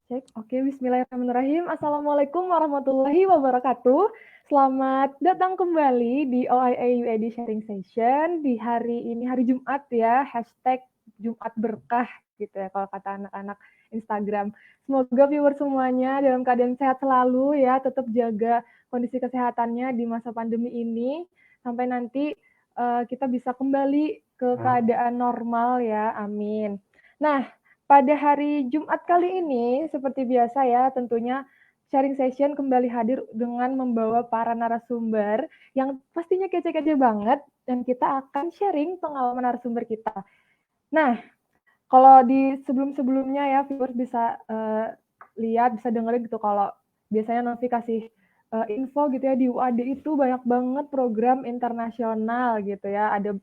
Cek. Oke, bismillahirrahmanirrahim. Assalamualaikum warahmatullahi wabarakatuh. Selamat datang kembali di OIA UAD Sharing Session di hari ini, hari Jumat ya, hashtag Jumat Berkah gitu ya kalau kata anak-anak Instagram. Semoga viewer semuanya dalam keadaan sehat selalu ya, tetap jaga kondisi kesehatannya di masa pandemi ini, sampai nanti kita bisa kembali ke keadaan normal ya, amin. Nah, pada hari Jumat kali ini, seperti biasa ya, tentunya sharing session kembali hadir dengan membawa para narasumber yang pastinya kece-kece banget, dan kita akan sharing pengalaman narasumber kita. Nah, kalau di sebelum-sebelumnya ya, viewers bisa lihat, bisa dengerin gitu kalau biasanya Novi kasih info gitu ya, di UAD itu banyak banget program internasional gitu ya, ada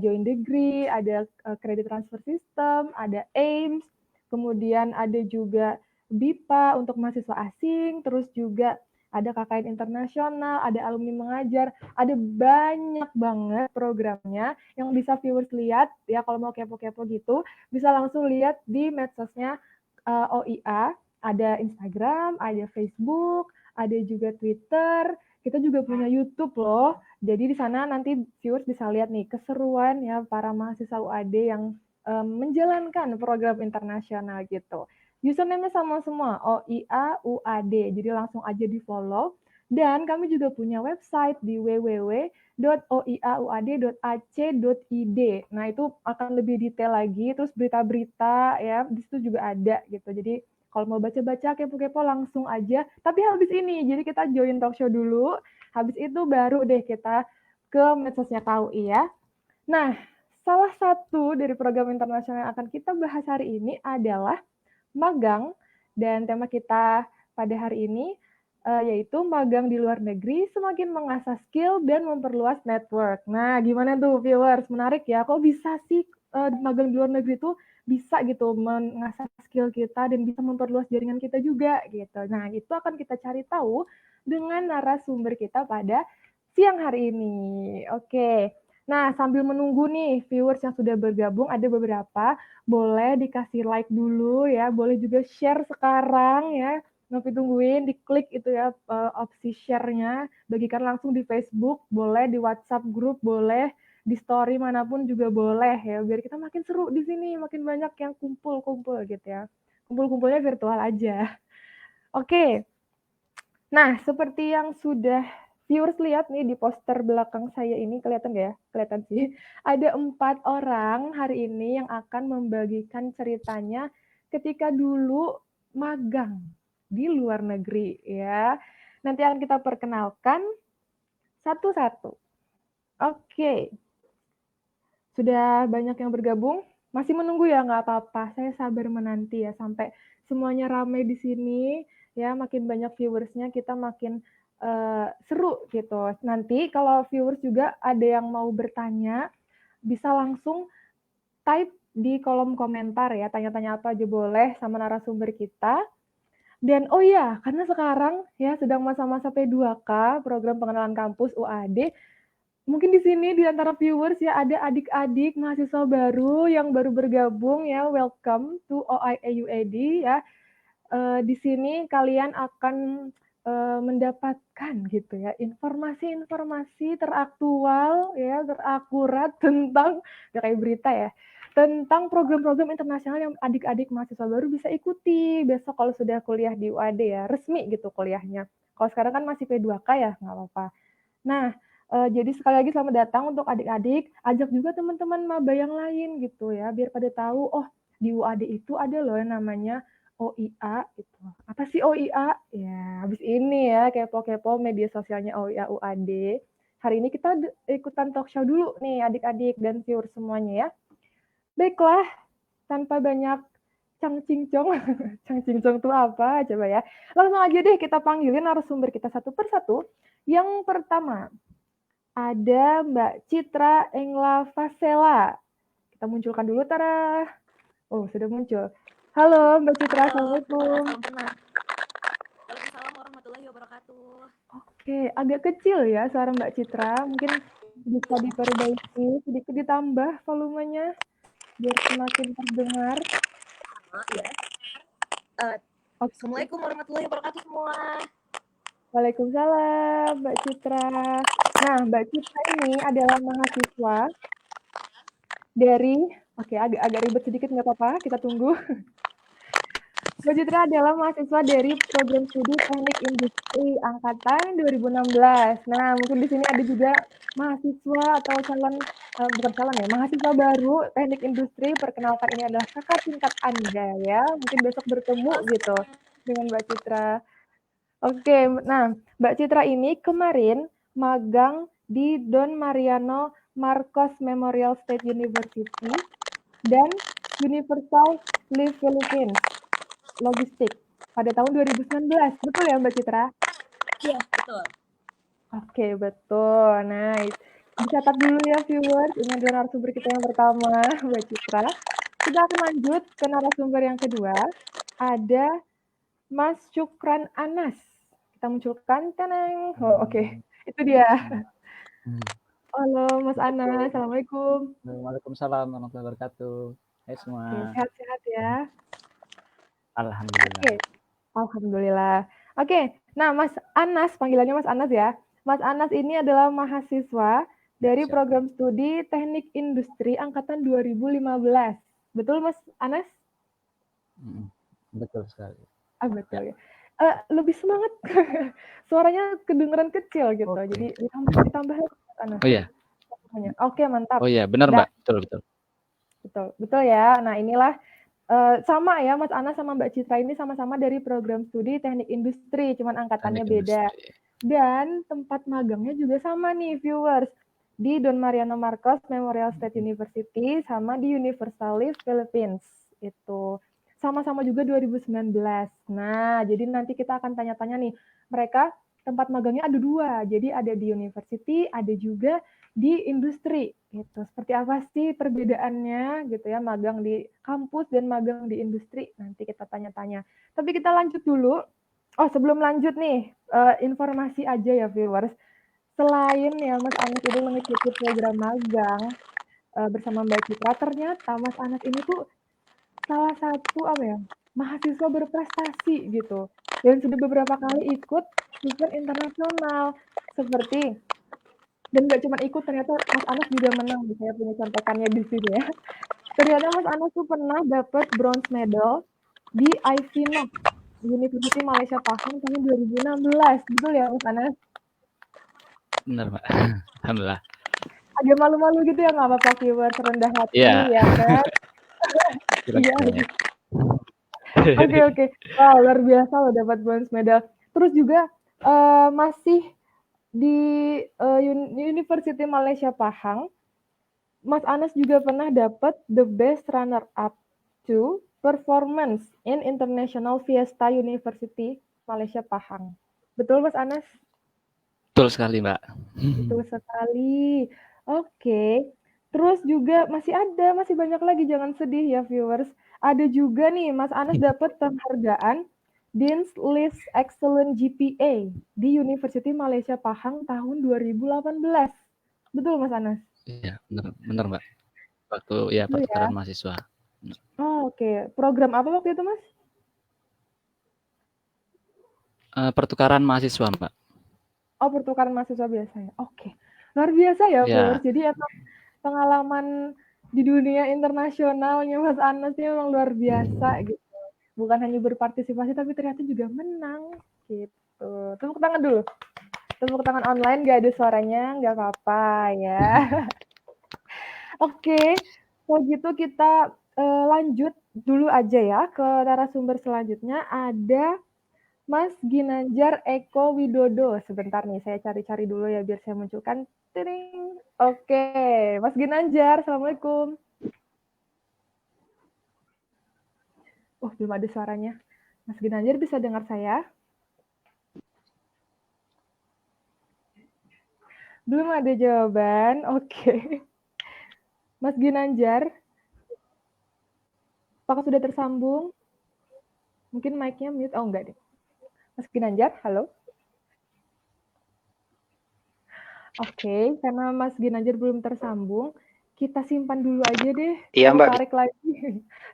joint degree, ada credit transfer system, ada AIMS, kemudian ada juga BIPA untuk mahasiswa asing, terus juga ada KKN internasional, ada alumni mengajar, ada banyak banget programnya yang bisa viewers lihat ya, kalau mau kepo-kepo gitu, bisa langsung lihat di medsosnya OIA, ada Instagram, ada Facebook, ada juga Twitter, kita juga punya YouTube loh. Jadi di sana nanti viewers bisa lihat nih keseruan ya para mahasiswa UAD yang menjalankan program internasional gitu. Username-nya sama semua, OIA UAD. Jadi langsung aja di-follow. Dan kami juga punya website di www.oiauad.ac.id. Nah, itu akan lebih detail lagi, terus berita-berita ya, di situ juga ada gitu. Jadi kalau mau baca-baca kepo-kepo langsung aja. Tapi habis ini, jadi kita join talk show dulu. Habis itu baru deh kita ke medsosnya KUI ya. Nah, salah satu dari program internasional yang akan kita bahas hari ini adalah magang, dan tema kita pada hari ini yaitu magang di luar negeri semakin mengasah skill dan memperluas network. Nah, gimana tuh viewers? Menarik ya, kok bisa sih magang di luar negeri tuh bisa gitu mengasah skill kita dan bisa memperluas jaringan kita juga gitu. Nah, itu akan kita cari tahu dengan narasumber kita pada siang hari ini. Oke. Nah, sambil menunggu nih viewers yang sudah bergabung, ada beberapa, boleh dikasih like dulu ya, boleh juga share sekarang ya. Novi tungguin, diklik itu ya opsi share-nya, bagikan langsung di Facebook, boleh di WhatsApp grup, boleh di story manapun juga boleh ya, biar kita makin seru di sini, makin banyak yang kumpul-kumpul gitu ya. Kumpul-kumpulnya virtual aja. Oke. Nah, seperti yang sudah viewers lihat nih di poster belakang saya ini, kelihatan nggak ya? Kelihatan sih. Ada 4 orang hari ini yang akan membagikan ceritanya ketika dulu magang di luar negeri ya. Nanti akan kita perkenalkan satu-satu. Oke. Sudah banyak yang bergabung? Masih menunggu ya, nggak apa-apa. Saya sabar menanti ya sampai semuanya ramai di sini ya, makin banyak viewersnya kita makin seru gitu. Nanti kalau viewers juga ada yang mau bertanya, bisa langsung type di kolom komentar ya, tanya-tanya apa aja boleh sama narasumber kita. Dan oh iya, karena sekarang ya sedang masa-masa P2K, program pengenalan kampus UAD, mungkin di sini di antara viewers ya ada adik-adik mahasiswa baru yang baru bergabung ya, welcome to OIA UAD ya. Di sini kalian akan mendapatkan gitu ya informasi-informasi teraktual ya, terakurat tentang udah kayak berita ya, tentang program-program internasional yang adik-adik mahasiswa baru bisa ikuti besok kalau sudah kuliah di UAD ya, resmi gitu kuliahnya. Kalau sekarang kan masih P2K ya, nggak apa-apa. Nah, jadi sekali lagi selamat datang untuk adik-adik, ajak juga teman-teman maba yang lain gitu ya, biar pada tahu, oh di UAD itu ada loh yang namanya OIA gitu. Apa sih OIA? Ya, habis ini ya kepo-kepo media sosialnya OIA UAD. Hari ini kita ikutan talk show dulu nih adik-adik dan viewer semuanya ya. Baiklah, tanpa banyak cang-cincong, cang-cincong itu apa? Coba ya. Langsung aja deh kita panggilin narasumber kita satu persatu. Yang pertama, ada Mbak Citra Engla Fasela. Kita munculkan dulu, Tara. Oh, sudah muncul. Halo, Mbak Citra. Halo, Assalamualaikum. salam kenal. Waalaikumsalam warahmatullahi wabarakatuh. Oke, agak kecil ya suara Mbak Citra. Mungkin bisa diperbaiki, sedikit ditambah volumenya biar semakin terdengar. Oh, ya. Oke. Assalamualaikum warahmatullahi wabarakatuh semua. Waalaikumsalam, Mbak Citra. Nah, Mbak Citra ini adalah mahasiswa dari, oke, agak ribet sedikit nggak apa-apa, kita tunggu. Mbak Citra adalah mahasiswa dari program studi Teknik Industri angkatan 2016. Nah, mungkin di sini ada juga mahasiswa atau bukan calon ya, mahasiswa baru Teknik Industri. Perkenalkan, ini adalah kakak tingkat Anda ya. Mungkin besok bertemu gitu dengan Mbak Citra. Oke, nah Mbak Citra ini kemarin magang di Don Mariano Marcos Memorial State University dan Universal Live Philippines Logistik pada tahun 2019. Betul ya Mbak Citra? Iya, betul. Oke, betul. Nice. Dicatat dulu ya viewers, ini adalah narasumber kita yang pertama, Mbak Citra. Kita akan lanjut ke narasumber yang kedua. Ada Mas Syukran Anas. Kita munculkan, teneng. Oh, oke. Itu dia. Halo Mas Anas, Assalamualaikum. Waalaikumsalam warahmatullahi wabarakatuh. Hai semua. Oke, sehat-sehat ya. Alhamdulillah. Oke, alhamdulillah. Oke, nah Mas Anas, panggilannya Mas Anas ya. Mas Anas ini adalah mahasiswa dari Siap. program studi Teknik Industri angkatan 2015. Betul Mas Anas? Betul sekali. Betul ya. Lebih semangat. Suaranya kedengeran kecil gitu. Oke. Jadi ditambah Mas Anas. Oh iya. Oke, mantap. Oh iya, benar Mbak. Betul. Betul ya. Nah, inilah sama ya Mas Anas sama Mbak Citra ini sama-sama dari program studi Teknik Industri, cuman angkatannya beda. Dan tempat magangnya juga sama nih viewers. Di Don Mariano Marcos Memorial State University sama di Universal Live Philippines. Itu sama-sama juga 2019. Nah, jadi nanti kita akan tanya-tanya nih. Mereka tempat magangnya ada 2. Jadi ada di university, ada juga di industri. Gitu. Seperti apa sih perbedaannya gitu ya, magang di kampus dan magang di industri? Nanti kita tanya-tanya. Tapi kita lanjut dulu. Oh, sebelum lanjut nih, informasi aja ya viewers. Selain ya Mas Anas ini mengikuti program magang bersama Mbak Citra, ternyata Mas Anas ini tuh salah satu mahasiswa berprestasi gitu. Dan sudah beberapa kali ikut event internasional seperti, dan nggak cuma ikut, ternyata Mas Anas juga menang. Saya punya contekannya di sini ya. Ternyata Mas Anas tuh pernah dapat bronze medal di IVNOC University Malaysia Pahang tahun 2016. Betul ya Mas Anas? Benar Mbak. Alhamdulillah. Agak malu-malu gitu ya, nggak apa-apa viewers, rendah hati ya kan? Iya. Oke. Wow, luar biasa loh dapat bronze medal. Terus juga masih di University Malaysia Pahang, Mas Anas juga pernah dapat the best runner up to performance in International Fiesta University Malaysia Pahang. Betul Mas Anas? Betul sekali Mbak. Betul sekali. Oke. Terus juga masih banyak lagi, jangan sedih ya viewers. Ada juga nih Mas Anas dapat penghargaan Dean's List Excellent GPA di University Malaysia Pahang tahun 2018. Betul Mas Anas? Iya, benar Mbak. Waktu ya pertukaran mahasiswa. Oh, oke. Program apa waktu itu Mas? Pertukaran mahasiswa Mbak. Oh, pertukaran mahasiswa biasa ya. Oke. Luar biasa ya viewers. Jadi emang pengalaman di dunia internasionalnya Mas Anas ini memang luar biasa gitu. Bukan hanya berpartisipasi tapi ternyata juga menang gitu. Tepuk tangan dulu. Tepuk tangan online gak ada suaranya, nggak apa-apa ya. Oke, kalau gitu kita lanjut dulu aja ya ke narasumber selanjutnya. Ada Mas Ginanjar Eko Widodo. Sebentar nih, saya cari-cari dulu ya biar saya munculkan. Tiring. Oke, Mas Ginanjar, Assalamualaikum. Oh, belum ada suaranya. Mas Ginanjar bisa dengar saya? Belum ada jawaban. Oke. Mas Ginanjar, apakah sudah tersambung? Mungkin mic-nya mute. Oh, enggak deh. Mas Ginanjar, halo? Oke, karena Mas Ginanjar belum tersambung, kita simpan dulu aja deh. Iya, Saya Mbak. tarik lagi.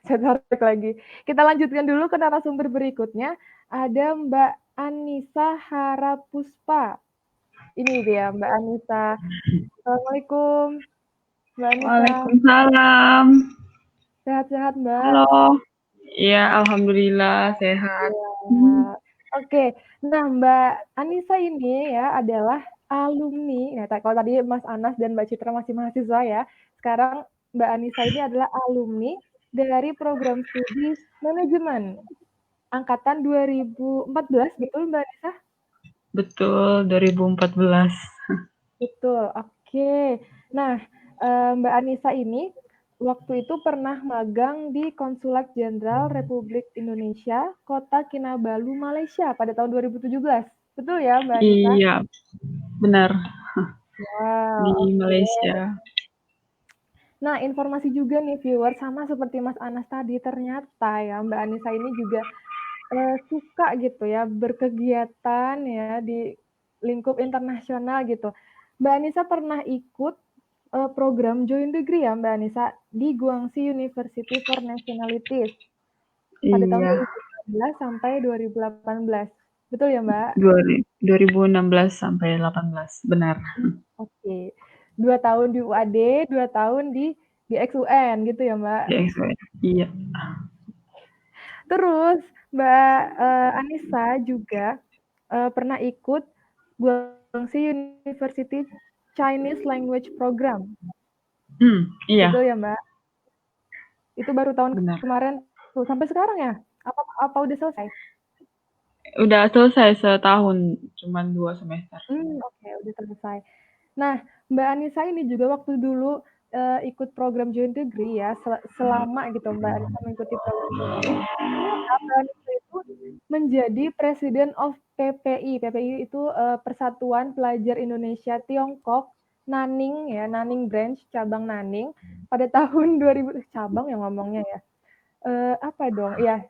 Saya tarik lagi. Kita lanjutkan dulu ke narasumber berikutnya. Ada Mbak Anissa Harapuspa. Ini dia Mbak Anissa. Assalamualaikum, Mbak Anissa. Waalaikumsalam. Sehat-sehat, Mbak? Halo. Iya, alhamdulillah sehat. Ya. Oke. Nah, Mbak Anissa ini ya adalah alumni. Ya, kalau tadi Mas Anas dan Mbak Citra masih mahasiswa ya. Sekarang Mbak Anissa ini adalah alumni dari program studi manajemen angkatan 2014, betul Mbak Anissa? Betul, 2014. Betul. Oke. Nah, Mbak Anissa ini waktu itu pernah magang di Konsulat Jenderal Republik Indonesia, Kota Kinabalu, Malaysia pada tahun 2017. Betul ya, Mbak Anissa? Iya, benar. Wow, Di oke. Malaysia. Nah, informasi juga nih viewer, sama seperti Mas Anas tadi, ternyata ya Mbak Anissa ini juga suka gitu ya berkegiatan ya di lingkup internasional gitu. Mbak Anissa pernah ikut program Joint Degree ya Mbak Anissa di Guangxi University for Nationalities pada tahun Iya, 2016 sampai 2018. Betul ya Mbak? 2016 sampai 18, benar. Oke. 2 tahun di UAD, 2 tahun di XUN gitu ya Mbak? Di XW. Iya. Terus Mbak Anissa juga pernah ikut Guangxi University Chinese Language Program. Iya. Betul ya Mbak? Itu baru tahun Benar. kemarin tuh, sampai sekarang ya? Apa udah selesai? Udah selesai setahun, cuman 2 semester. Oke, udah selesai. Nah, Mbak Anissa ini juga waktu dulu ikut program Joint Degree ya, selama gitu Mbak Anissa mengikuti program Joint Degree, Mbak Anissa itu menjadi President of PPI. PPI itu Persatuan Pelajar Indonesia Tiongkok Nanning ya, Nanning Branch cabang Nanning pada tahun 2000 cabang yang ngomongnya ya. Apa dong? Ya,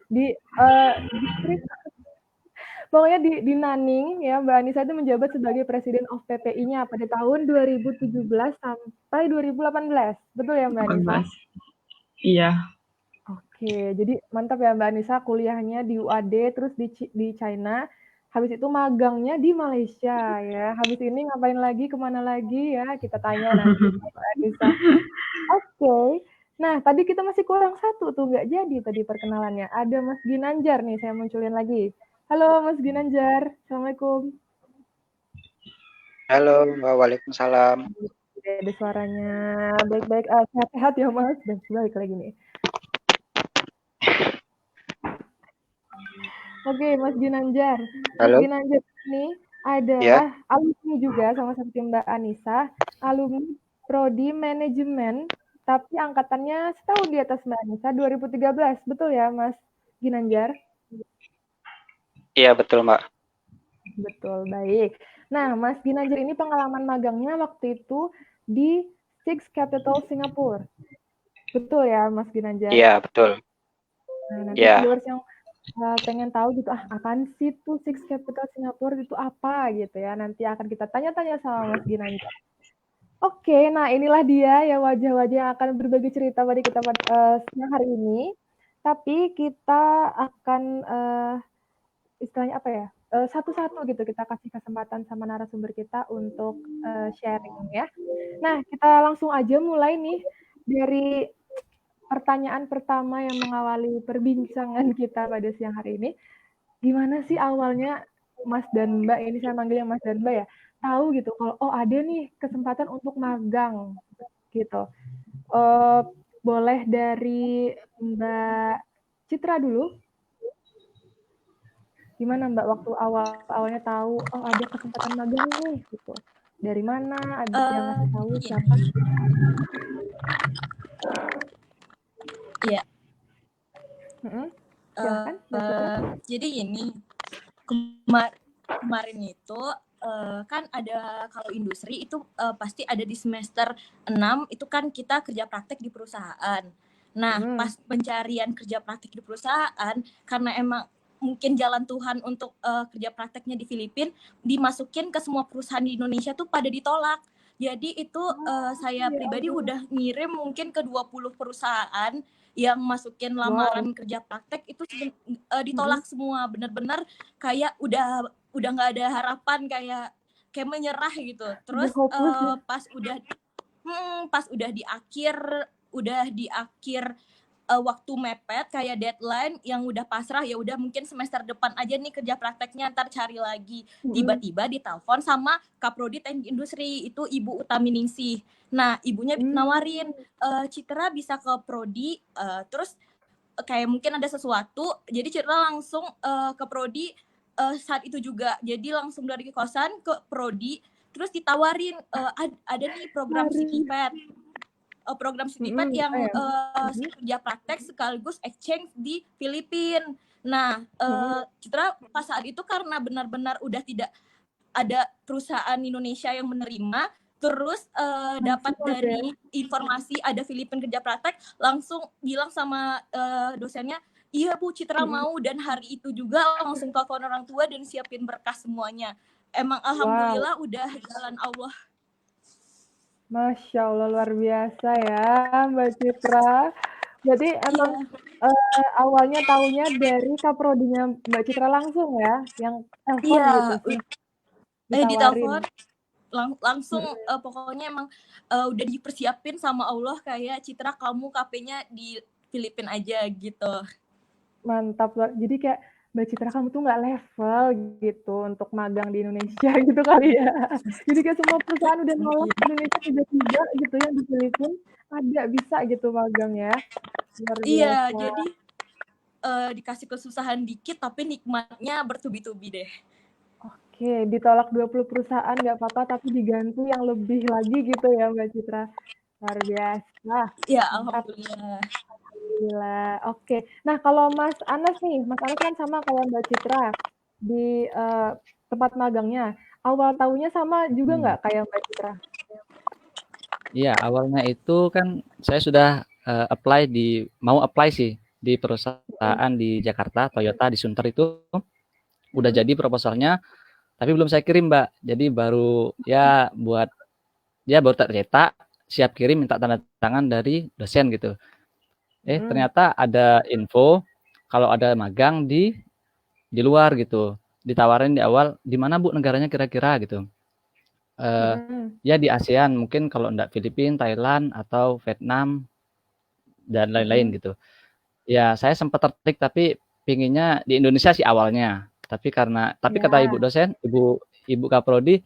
pokoknya di Nanning ya Mbak Anissa itu menjabat sebagai Presiden of PPI-nya pada tahun 2017 sampai 2018. Betul ya Mbak Anissa? 18. Iya. Oke, jadi mantap ya Mbak Anissa kuliahnya di UAD terus di China. Habis itu magangnya di Malaysia ya. Habis ini ngapain lagi, kemana lagi ya? Kita tanya nanti Mbak Anissa. Oke. Nah, tadi kita masih kurang satu tuh, nggak jadi tadi perkenalannya. Ada Mas Ginanjar nih, saya munculin lagi. Halo Mas Ginanjar, Assalamualaikum. Halo, waalaikumsalam. Ada suaranya, baik-baik, sehat-sehat ya Mas, dan baik lagi nih. Oke, Mas Ginanjar. Halo. Mas Ginanjar ini adalah alumni juga sama seperti Mbak Anissa, alumni Prodi Manajemen, tapi angkatannya setahun di atas Mbak Anissa, 2013. Betul ya Mas Ginanjar? Iya, betul Mbak. Betul, baik. Nah, Mas Ginanjar ini pengalaman magangnya waktu itu di Six Capital Singapore. Betul ya Mas Ginanjar? Iya, betul. Nah, nanti viewers yang pengen tahu gitu, apaan sih tuh Six Capital Singapore itu apa gitu ya. Nanti akan kita tanya-tanya sama Mas Ginanjar. Oke, nah inilah dia ya wajah-wajah yang akan berbagi cerita pada kita siang hari ini. Tapi kita akan istilahnya apa ya? Satu-satu gitu kita kasih kesempatan sama narasumber kita untuk sharing ya. Nah, kita langsung aja mulai nih dari pertanyaan pertama yang mengawali perbincangan kita pada siang hari ini. Gimana sih awalnya Mas dan Mbak, ini saya manggilnya Mas dan Mbak ya, tahu gitu kalau ada nih kesempatan untuk magang gitu. Boleh dari Mbak Citra dulu. Gimana Mbak waktu awalnya tahu ada kesempatan magang nih gitu. Dari mana? Ada yang ngasih tahu siapa? Iya. Silakan. Jadi ini kemarin itu kan ada kalau industri itu pasti ada di semester 6 itu kan kita kerja praktek di perusahaan. Nah, pas pencarian kerja praktek di perusahaan karena emang mungkin jalan Tuhan untuk kerja prakteknya di Filipina dimasukin ke semua perusahaan di Indonesia tuh pada ditolak. Jadi itu saya ya pribadi ampun. udah ngirim mungkin ke 20 perusahaan yang masukin lamaran Wow. kerja praktek itu Mm-mm. ditolak semua. Bener-bener kayak udah nggak ada harapan, kayak menyerah gitu. Udah Terus hopeless ya. pas udah di akhir waktu mepet kayak deadline yang udah pasrah, ya udah mungkin semester depan aja nih kerja prakteknya, ntar cari lagi. Mm-mm. Tiba-tiba ditelepon sama Kaprodi Teknik Industri, itu Ibu Utaminingsih. Nah, ibunya nawarin, Citra bisa ke prodi, terus kayak mungkin ada sesuatu, jadi Citra langsung ke prodi saat itu juga. Jadi langsung dari kosan ke prodi, terus ditawarin ada nih program Citipet. Program Citipet yang kerja praktek sekaligus exchange di Filipina. Nah, Citra pas saat itu karena benar-benar udah tidak ada perusahaan Indonesia yang menerima, terus dapat dari informasi ada Filipina kerja praktek, langsung bilang sama dosennya, iya Bu, Citra mau, dan hari itu juga langsung telepon orang tua dan siapin berkas semuanya. Emang alhamdulillah udah jalan Allah. Masya Allah, luar biasa ya Mbak Citra. Berarti emang awalnya taunya dari Kaprodinya Mbak Citra langsung ya, yang telepon gitu, ditawarin. ditawarin. Langsung pokoknya emang udah dipersiapin sama Allah, kayak Citra kamu KP-nya di Filipina aja gitu. Mantap loh. Jadi kayak Mbak Citra kamu tuh nggak level gitu untuk magang di Indonesia gitu kali ya. Jadi kayak semua perusahaan udah nolak Indonesia, tiba-tiba gitu yang di Filipina ada bisa gitu magang ya. Luar biasa. Iya, jadi dikasih kesusahan dikit tapi nikmatnya bertubi-tubi deh. Oke, ditolak 20 perusahaan nggak apa-apa, tapi diganti yang lebih lagi gitu ya Mbak Citra. Luar biasa. Ya, Mantap. alhamdulillah. Alhamdulillah. Oke. Nah, kalau Mas Anas nih, Mas Anas kan sama kayak Mbak Citra di tempat magangnya. Awal tahunya sama juga nggak kayak Mbak Citra? Iya, awalnya itu kan saya sudah mau apply sih di perusahaan di Jakarta, Toyota di Sunter itu udah jadi proposalnya, tapi belum saya kirim, Mbak. Jadi baru baru tercetak, siap kirim, minta tanda tangan dari dosen gitu. Ternyata ada info kalau ada magang di luar gitu. Ditawarin di awal, di mana Bu negaranya kira-kira gitu. Ya di ASEAN, mungkin kalau enggak Filipina, Thailand atau Vietnam dan lain-lain gitu. Ya saya sempat tertarik, tapi pinginnya di Indonesia sih awalnya. Tapi kata ibu dosen, ibu Kaprodi,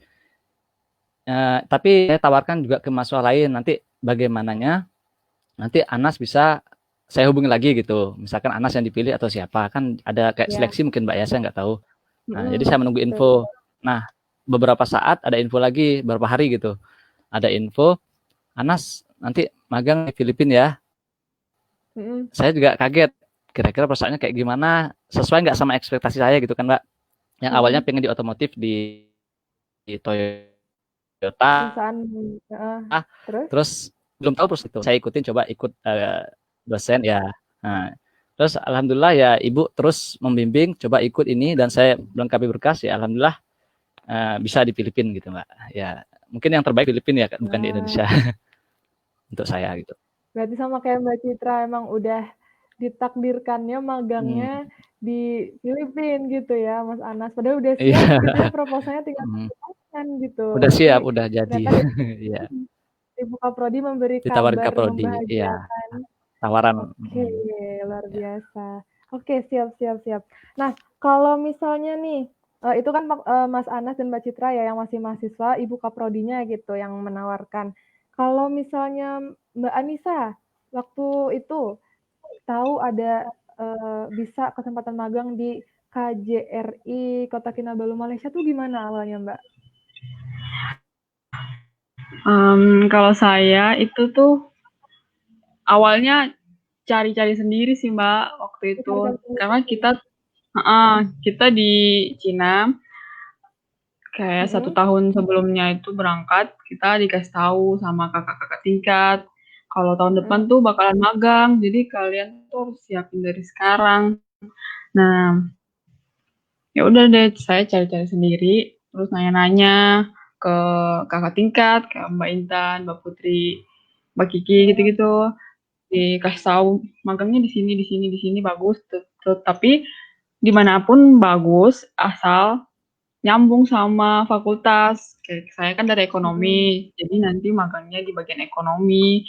tapi saya tawarkan juga ke mahasiswa lain, nanti bagaimananya nanti Anas bisa saya hubungi lagi gitu. Misalkan Anas yang dipilih atau siapa, kan ada kayak seleksi mungkin Mbak ya, saya nggak tahu. Nah, jadi saya menunggu info. Nah, beberapa saat ada info lagi, beberapa hari gitu. Ada info, Anas nanti magang di Filipina ya. Saya juga kaget, kira-kira perasaannya kayak gimana, sesuai nggak sama ekspektasi saya gitu kan Mbak. Yang awalnya pengen di otomotif di Toyota, terus belum tahu terus itu. Saya ikut dosen ya. Nah, terus alhamdulillah ya ibu terus membimbing, coba ikut ini dan saya melengkapi berkas ya alhamdulillah bisa di Filipina gitu Mbak. Ya mungkin yang terbaik Filipina ya, bukan di Indonesia untuk saya gitu. Berarti sama kayak Mbak Citra, emang udah ditakdirkannya magangnya di Filipina gitu ya Mas Anas. Padahal udah siap gitu ya, proposalnya tinggal ditangan gitu. Udah siap, udah jadi. Iya. Ibu Kaprodi memberi ditawarin kabar Kaprodi, iya. Tawaran. Oke, luar biasa. Oke, siap. Nah, kalau misalnya nih, itu kan Mas Anas dan Mbak Citra ya yang masih mahasiswa, Ibu Kaprodinya gitu yang menawarkan. Kalau misalnya Mbak Anissa, waktu itu tahu ada bisa kesempatan magang di KJRI Kota Kinabalu Malaysia tuh gimana awalnya Mbak? Kalau saya itu tuh awalnya cari-cari sendiri sih Mbak waktu itu, karena kita di Cina kayak 1 tahun sebelumnya itu berangkat, kita dikasih tahu sama kakak-kakak tingkat kalau tahun depan tuh bakalan magang, jadi kalian tuh harus siapin dari sekarang. Nah, ya udah deh saya cari-cari sendiri, terus nanya-nanya, ke kakak tingkat, kayak Mbak Intan, Mbak Putri, Mbak Kiki gitu-gitu. Dikasih tahu magangnya di sini bagus. Tapi dimanapun bagus asal nyambung sama fakultas. Kayak saya kan dari ekonomi, jadi nanti magangnya di bagian ekonomi.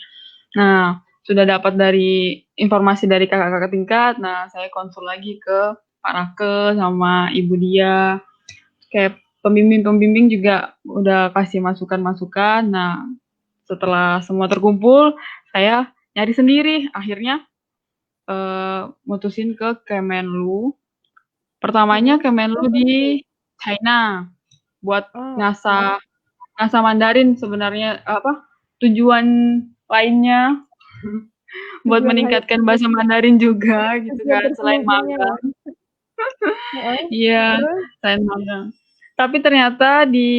Nah, sudah dapat dari informasi dari kakak-kakak tingkat, nah saya konsul lagi ke Pak Rake sama Ibu dia. Kayak pembimbing-pembimbing juga udah kasih masukan-masukan. Nah, setelah semua terkumpul, saya nyari sendiri. Akhirnya mutusin ke Kemenlu. Pertamanya Kemenlu di China buat ngasah Mandarin sebenarnya tujuan lainnya buat meningkatkan bahasa Mandarin juga gitu kan selain magang. Iya, selain magang. Tapi ternyata di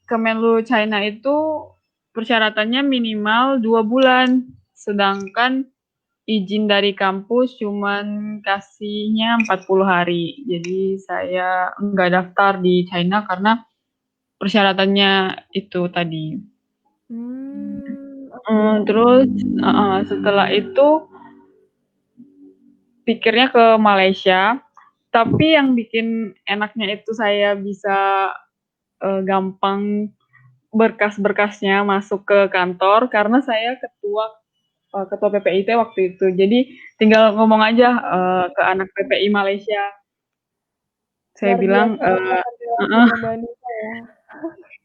Kemenlu China itu persyaratannya minimal 2 bulan, sedangkan izin dari kampus cuman kasihnya 40 hari. Jadi saya nggak daftar di China karena persyaratannya itu tadi. Terus setelah itu pikirnya ke Malaysia, tapi yang bikin enaknya itu saya bisa gampang berkas-berkasnya masuk ke kantor karena saya ketua PPIT waktu itu. Jadi tinggal ngomong aja ke anak PPI Malaysia. Saya bilang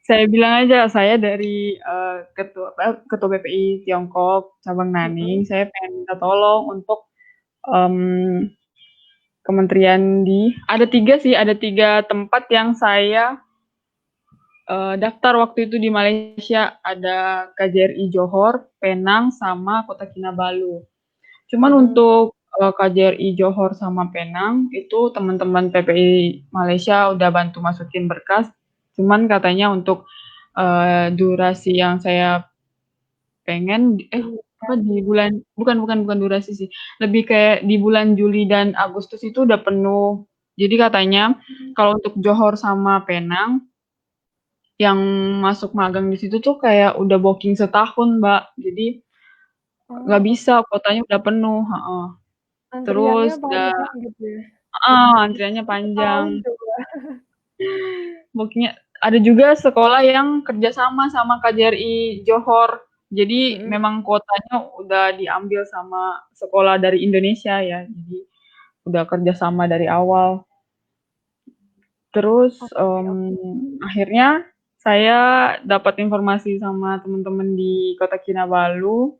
saya bilang aja saya dari ketua PPI Tiongkok cabang Nanning, saya pengen minta tolong untuk kementerian ada 3 tempat yang saya daftar waktu itu di Malaysia, ada KJRI Johor, Penang, sama Kota Kinabalu. Cuman untuk KJRI Johor sama Penang itu teman-teman PPI Malaysia udah bantu masukin berkas. Cuman katanya untuk durasi yang saya pengen di bulan bukan durasi sih. Lebih kayak di bulan Juli dan Agustus itu udah penuh. Jadi katanya kalau untuk Johor sama Penang yang masuk magang di situ tuh kayak udah booking setahun, Mbak. Jadi nggak bisa, kuotanya udah penuh. Terus panjang gitu ya. Antriannya panjang. Bookingnya ada juga sekolah yang kerjasama sama KJRI Johor. Jadi memang kuotanya udah diambil sama sekolah dari Indonesia ya. Jadi udah kerjasama dari awal. Terus akhirnya saya dapat informasi sama teman-teman di Kota Kinabalu,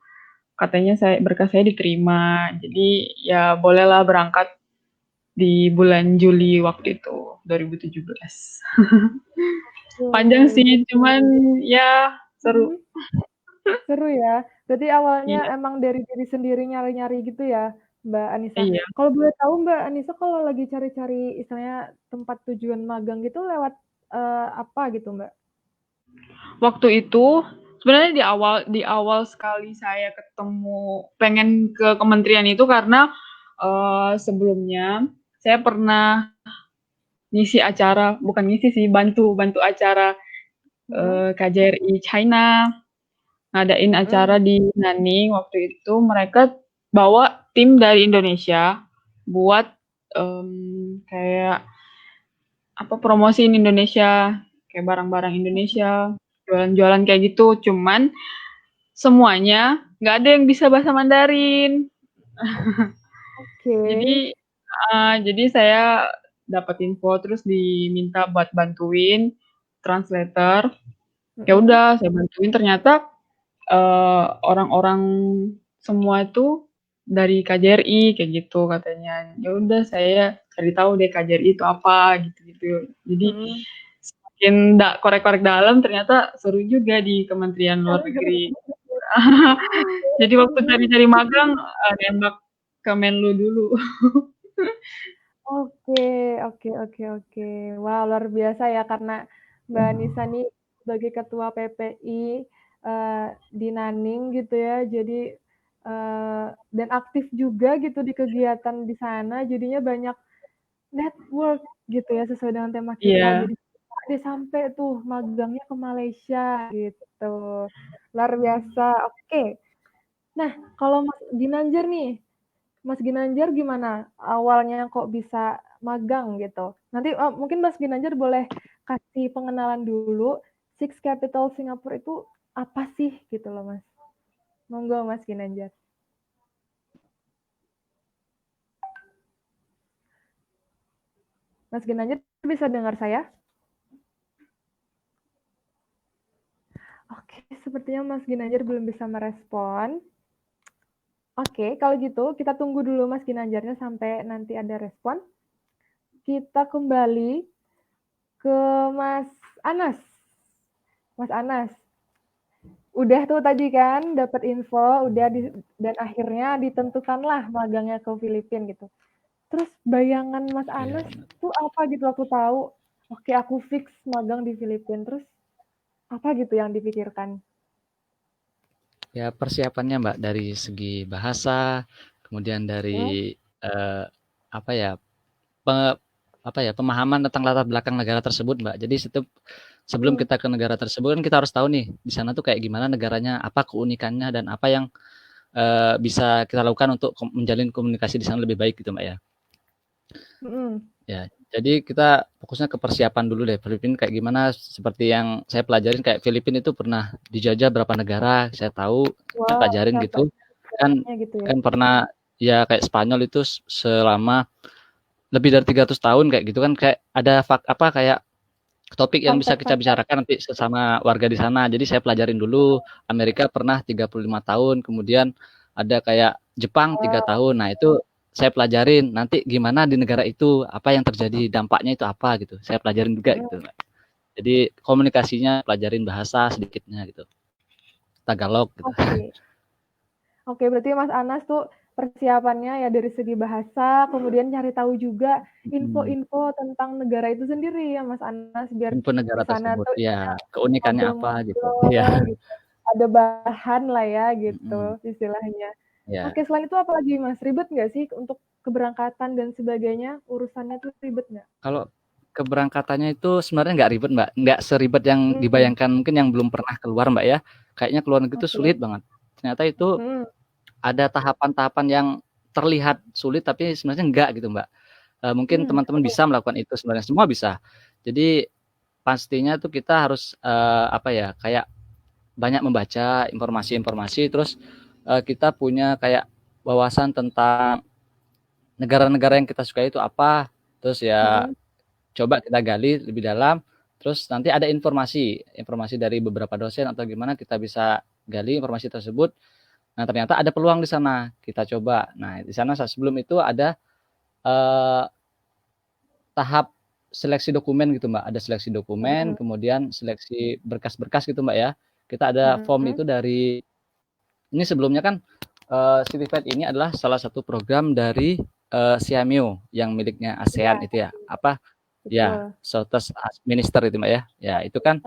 katanya berkas saya diterima. Jadi ya bolehlah berangkat di bulan Juli waktu itu, 2017. Panjang sih, cuman ya seru. Seru ya. Berarti awalnya emang dari diri sendiri nyari-nyari gitu ya, Mbak Anissa? Iya. Kalau boleh tahu Mbak Anissa kalau lagi cari-cari istilahnya tempat tujuan magang gitu lewat apa gitu, Mbak? Waktu itu sebenarnya di awal sekali saya ketemu pengen ke kementerian itu karena sebelumnya saya pernah ngisi acara, bukan ngisi sih, bantu acara KJRI China, ngadain acara di Nanning. Waktu itu mereka bawa tim dari Indonesia buat kayak promosiin Indonesia, kayak barang-barang Indonesia, jualan-jualan kayak gitu. Cuman semuanya nggak ada yang bisa bahasa Mandarin. Jadi saya dapat info terus diminta buat bantuin translator. Ya udah saya bantuin, ternyata orang-orang semua itu dari KJRI kayak gitu katanya. Ya udah saya cari tahu deh KJRI itu apa gitu. Jadi semakin korek-korek dalam ternyata seru juga di Kementerian Luar Negeri. Jadi waktu cari-cari magang nembak Kemenlu dulu. Oke. Wah, luar biasa ya karena Mbak Anissa nih sebagai ketua PPI di Nanning gitu ya. Jadi dan aktif juga gitu di kegiatan di sana, jadinya banyak network gitu ya sesuai dengan tema kita. Jadi dia sampai tuh magangnya ke Malaysia gitu. Luar biasa. Oke. Nah, kalau Mas Ginanjar nih, Mas Ginanjar gimana awalnya kok bisa magang gitu? Nanti mungkin Mas Ginanjar boleh kasih pengenalan dulu. Six Capital Singapura itu apa sih gitu loh Mas? Monggo Mas Ginanjar. Mas Ginanjar bisa dengar saya? Oke, sepertinya Mas Ginanjar belum bisa merespon. Oke, kalau gitu kita tunggu dulu Mas Ginanjarnya sampai nanti ada respon. Kita kembali ke Mas Anas. Mas Anas, udah tuh tadi kan dapat info, dan akhirnya ditentukanlah magangnya ke Filipina gitu. Terus bayangan Mas Anas tuh apa gitu waktu tahu, oke aku fix magang di Filipina. Terus apa gitu yang dipikirkan? Ya persiapannya Mbak dari segi bahasa, kemudian dari apa ya pemahaman tentang latar belakang negara tersebut Mbak. Jadi sebelum kita ke negara tersebut kan kita harus tahu nih di sana tuh kayak gimana negaranya, apa keunikannya dan apa yang bisa kita lakukan untuk menjalin komunikasi di sana lebih baik gitu Mbak ya. Ya, jadi kita fokusnya ke persiapan dulu deh. Filipina kayak gimana? Seperti yang saya pelajarin kayak Filipina itu pernah dijajah berapa negara, saya tahu, saya pelajarin gitu. Kan pernah ya kayak Spanyol itu selama lebih dari 300 tahun kayak gitu kan, kayak ada kayak topik yang bisa kita bicarakan nanti sesama warga di sana. Jadi saya pelajarin dulu. Amerika pernah 35 tahun, kemudian ada kayak Jepang 3 tahun. Nah, itu saya pelajarin nanti gimana di negara itu, apa yang terjadi, dampaknya itu apa gitu. Saya pelajarin juga gitu. Jadi komunikasinya pelajarin bahasa sedikitnya gitu. Tagalog gitu. Oke, berarti Mas Anas tuh persiapannya ya dari segi bahasa, kemudian cari tahu juga info-info tentang negara itu sendiri ya Mas Anas, biar info negara tersebut tuh, ya keunikannya apa gitu. Ya. Gitu. Ada bahan lah ya gitu istilahnya. Ya. Oke, selain itu apa lagi Mas? Ribet nggak sih untuk keberangkatan dan sebagainya? Urusannya tuh ribet nggak? Kalau keberangkatannya itu sebenarnya nggak ribet Mbak, nggak seribet yang dibayangkan, mungkin yang belum pernah keluar Mbak ya. Kayaknya keluar negeri itu sulit banget. Ternyata itu ada tahapan-tahapan yang terlihat sulit tapi sebenarnya enggak gitu Mbak. Mungkin teman-teman bisa melakukan itu, sebenarnya semua bisa. Jadi pastinya tuh kita harus kayak banyak membaca informasi-informasi, terus kita punya kayak wawasan tentang negara-negara yang kita sukai itu apa, terus ya coba kita gali lebih dalam, terus nanti ada informasi dari beberapa dosen atau gimana kita bisa gali informasi tersebut. Nah, ternyata ada peluang di sana, kita coba. Nah, di sana sebelum itu ada tahap seleksi dokumen gitu Mbak. Ada seleksi dokumen, kemudian seleksi berkas-berkas gitu Mbak ya. Kita ada form itu dari, ini sebelumnya kan CityFed ini adalah salah satu program dari CMU yang miliknya ASEAN itu ya. Ya, Southeast Minister itu Mbak ya. Ya, itu kan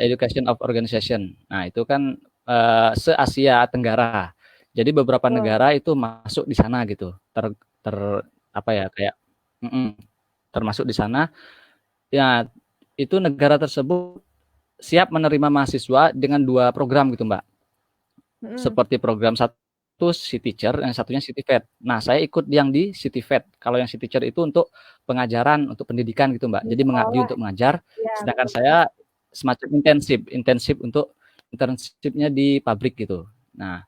Education of Organization. Nah, itu kan se-Asia Tenggara. Jadi beberapa negara itu masuk di sana gitu. Termasuk di sana. Ya, itu negara tersebut siap menerima mahasiswa dengan 2 program gitu, Mbak. Seperti program satu CityTeacher, yang satunya CityFed. Nah, saya ikut yang di CityFed. Kalau yang CityTeacher itu untuk pengajaran, untuk pendidikan gitu, Mbak. Jadi mengabdi untuk mengajar. Sedangkan saya semacam intensif untuk internship-nya di pabrik gitu. Nah,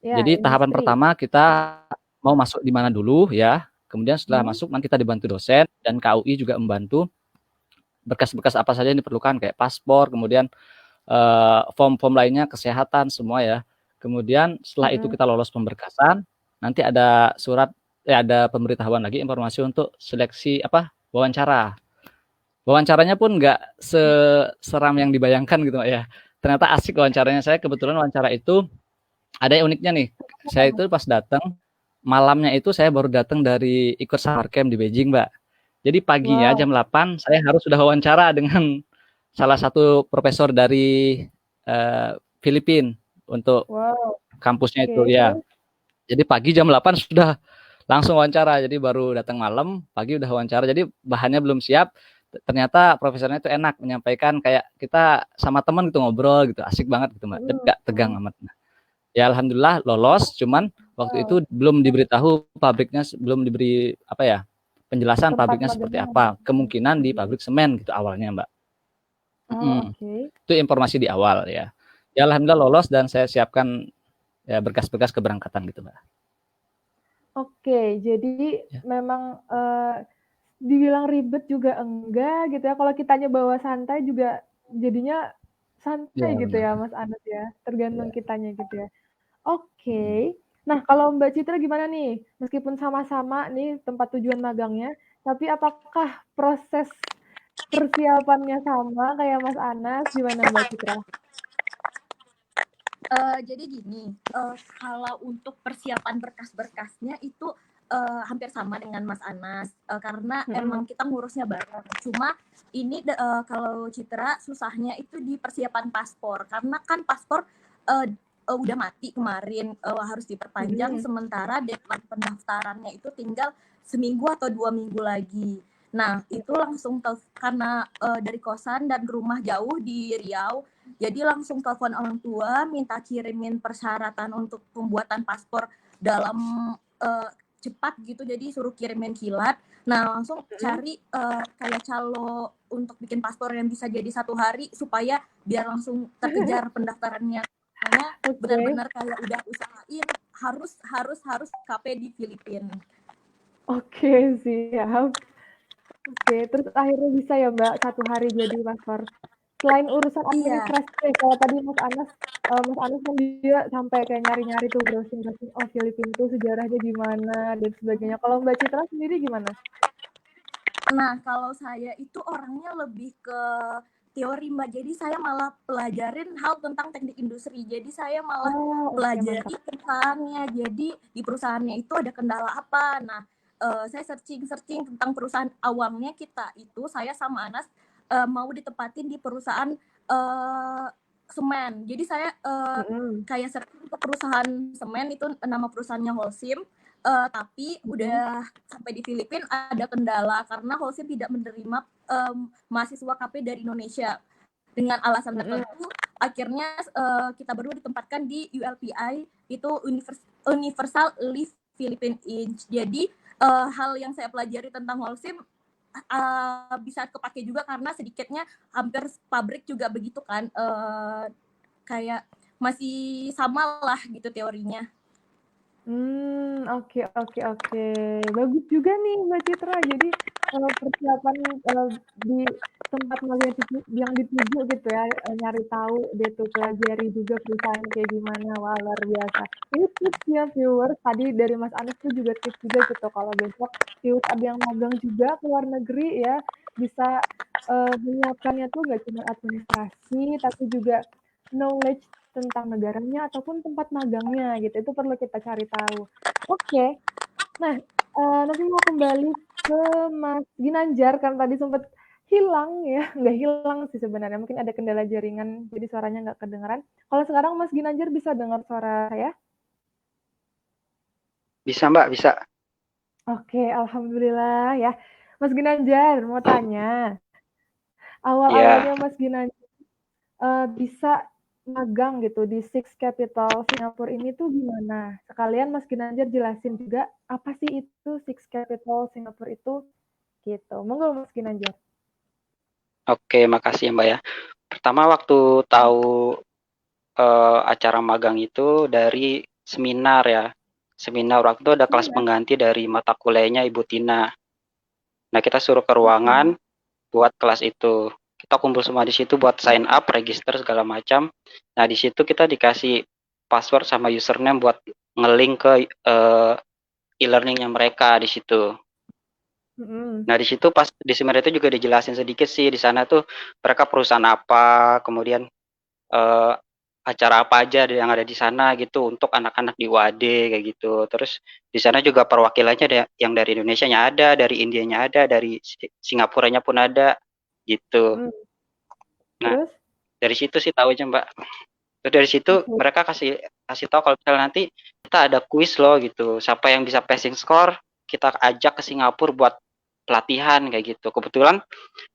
jadi tahapan pertama kita mau masuk di mana dulu ya. Kemudian setelah masuk nanti kita dibantu dosen, dan KUI juga membantu berkas-berkas apa saja yang diperlukan kayak paspor, kemudian form-form lainnya, kesehatan semua ya. Kemudian setelah itu kita lolos pemberkasan, nanti ada surat, ada pemberitahuan lagi, informasi untuk seleksi wawancara. Wawancaranya pun nggak seram yang dibayangkan gitu Mbak ya. Ternyata asik wawancaranya. Saya kebetulan wawancara itu ada uniknya nih. Saya itu pas datang, malamnya itu saya baru datang dari ikut summer camp di Beijing Mbak. Jadi paginya jam 8 saya harus sudah wawancara dengan salah satu profesor dari Filipina untuk kampusnya itu ya. Jadi pagi jam 8 sudah langsung wawancara. Jadi baru datang malam, pagi udah wawancara. Jadi bahannya belum siap, ternyata profesornya itu enak menyampaikan, kayak kita sama teman gitu ngobrol gitu, asik banget gitu Mbak, gak tegang amat. Nah, ya alhamdulillah lolos, cuman waktu itu belum diberitahu pabriknya, belum diberi apa ya, penjelasan Tempat pabriknya seperti magangnya. apa, kemungkinan di pabrik semen gitu awalnya Mbak. Oke. Itu informasi di awal ya. Ya alhamdulillah lolos dan saya siapkan ya berkas-berkas keberangkatan gitu Mbak. Oke, jadi memang dibilang ribet juga enggak gitu ya. Kalau kitanya bawa santai juga jadinya santai gitu ya Mas Anas ya. Tergantung kitanya gitu ya. Oke. Nah, kalau Mbak Citra gimana nih? Meskipun sama-sama nih tempat tujuan magangnya, tapi apakah proses persiapannya sama kayak Mas Anas? Gimana Mbak Citra? Jadi gini, kalau untuk persiapan berkas-berkasnya itu hampir sama dengan Mas Anas, karena emang kita ngurusnya bareng. Cuma ini kalau Citra susahnya itu di persiapan paspor, karena kan paspor udah mati kemarin, harus diperpanjang, sementara deadline pendaftarannya itu tinggal seminggu atau 2 minggu lagi. Nah, itu langsung karena dari kosan dan rumah jauh di Riau, jadi langsung telepon orang tua, minta kirimin persyaratan untuk pembuatan paspor dalam cepat gitu, jadi suruh kirimin kilat. Nah, langsung cari kayak calo untuk bikin paspor yang bisa jadi 1 hari, supaya biar langsung terkejar pendaftarannya. Makanya benar-benar kayak udah usahain harus KP di Filipina. Oke, siap. Oke, terus akhirnya bisa ya Mbak 1 hari jadi paspor. Selain urusan administrasi, kalau tadi Mas Anas kan dia sampai kayak nyari-nyari tuh browsing-browsing, oh Filipina tuh sejarahnya gimana dan sebagainya. Kalau Mbak Citra sendiri gimana? Nah, kalau saya itu orangnya lebih ke teori Mbak, jadi saya malah pelajarin hal tentang teknik industri. Jadi saya malah pelajari perusahaannya. Jadi di perusahaannya itu ada kendala apa. Nah, saya searching tentang perusahaan awamnya kita itu, saya sama Anas mau ditempatin di perusahaan semen. Jadi saya kayak searching ke perusahaan semen, itu nama perusahaannya Holcim. Tapi udah sampai di Filipina ada kendala karena Holcim tidak menerima mahasiswa KP dari Indonesia. Dengan alasan tertentu, akhirnya kita berdua ditempatkan di ULPI, itu Universal Live Philippine Inc. Jadi hal yang saya pelajari tentang Holcim bisa kepake juga, karena sedikitnya hampir pabrik juga begitu kan, kayak masih sama lah gitu teorinya. Oke. Bagus juga nih Mbak Citra. Jadi persiapan di tempat magang yang dituju gitu ya, nyari tahu deh tuh, pelajari juga perusahaan kayak gimana. Wah, luar biasa. Ini tips ya viewers, tadi dari Mas Anas tuh juga tips juga gitu, kalau besok viewers ada yang magang juga ke luar negeri ya, bisa menyiapkannya tuh nggak cuma administrasi, tapi juga knowledge tentang negaranya ataupun tempat magangnya gitu, itu perlu kita cari tahu. Oke. Nah, nanti mau kembali ke Mas Ginanjar, kan tadi sempat hilang ya, nggak hilang sih sebenarnya, mungkin ada kendala jaringan, jadi suaranya nggak kedengeran. Kalau sekarang Mas Ginanjar bisa dengar suara saya? Bisa Mbak, bisa. Oke, alhamdulillah ya. Mas Ginanjar, mau tanya, awal-awalnya Mas Ginanjar bisa magang gitu di Six Capital Singapura ini tuh gimana? Sekalian Mas Ginanjar jelasin juga apa sih itu Six Capital Singapura itu gitu. Monggo Mas Ginanjar. Oke, makasih Mbak ya. Pertama waktu tahu acara magang itu dari seminar ya. Seminar waktu itu ada kelas pengganti dari mata kuliahnya Ibu Tina. Nah, kita suruh ke ruangan buat kelas itu. Kita kumpul semua di situ buat sign up, register segala macam. Nah, di situ kita dikasih password sama username buat nge-link ke e-learningnya mereka di situ. Nah, di situ pas di seminar itu juga dijelasin sedikit sih, di sana tuh mereka perusahaan apa, kemudian acara apa aja yang ada di sana gitu untuk anak-anak di UAD kayak gitu. Terus di sana juga perwakilannya ada yang dari Indonesianya ada, dari Indianya ada, dari Singapuranya pun ada gitu. Nah, dari situ sih tahu aja Mbak. Terus dari situ mereka kasih tahu kalau misalnya nanti kita ada kuis loh gitu. Siapa yang bisa passing score, kita ajak ke Singapura buat pelatihan kayak gitu. Kebetulan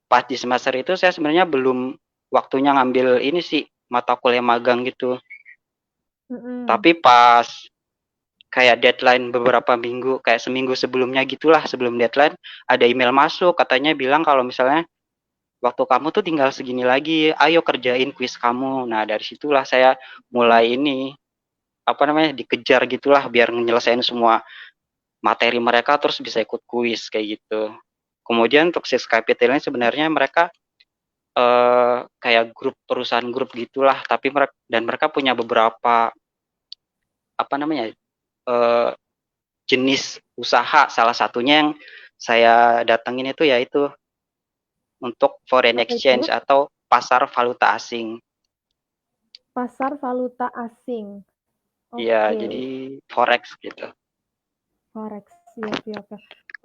pas di semester itu saya sebenarnya belum waktunya ngambil ini sih mata kuliah magang gitu. Tapi pas kayak deadline beberapa minggu, kayak seminggu sebelumnya gitulah, sebelum deadline ada email masuk katanya bilang kalau misalnya waktu kamu tuh tinggal segini lagi, ayo kerjain kuis kamu. Nah dari situlah saya mulai ini apa namanya dikejar gitulah biar nyelesain semua materi mereka terus bisa ikut kuis kayak gitu. Kemudian untuk Six Capital ini sebenarnya mereka kayak grup perusahaan grup gitulah, tapi mereka punya beberapa apa namanya jenis usaha. Salah satunya yang saya datengin itu yaitu untuk foreign exchange atau pasar valuta asing. Pasar valuta asing. Iya, jadi forex gitu. Forex, siap.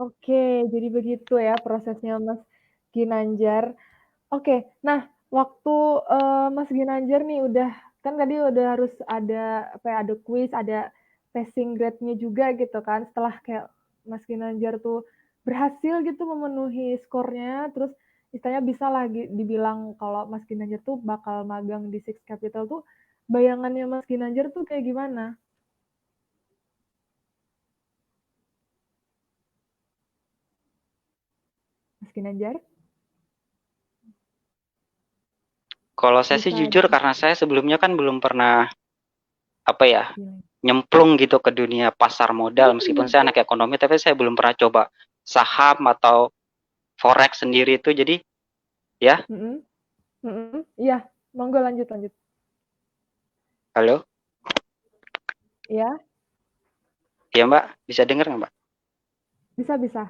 Oke, jadi begitu ya prosesnya Mas Ginanjar. Oke, nah waktu Mas Ginanjar nih udah kan tadi udah harus ada apa ya, ada kuis, ada passing grade-nya juga gitu kan. Setelah kayak Mas Ginanjar tuh berhasil gitu memenuhi skornya, terus istilahnya bisa lagi dibilang kalau Mas Ginanjar tuh bakal magang di Six Capital tuh bayangannya Mas Ginanjar tuh kayak gimana? Mas Ginanjar? Kalau saya sih jujur karena saya sebelumnya kan belum pernah apa ya nyemplung gitu ke dunia pasar modal, meskipun saya anak ekonomi tapi saya belum pernah coba saham atau forex sendiri itu, jadi ya. Iya, monggo lanjut. Halo? Iya. Iya Mbak, bisa dengar nggak Mbak? Bisa.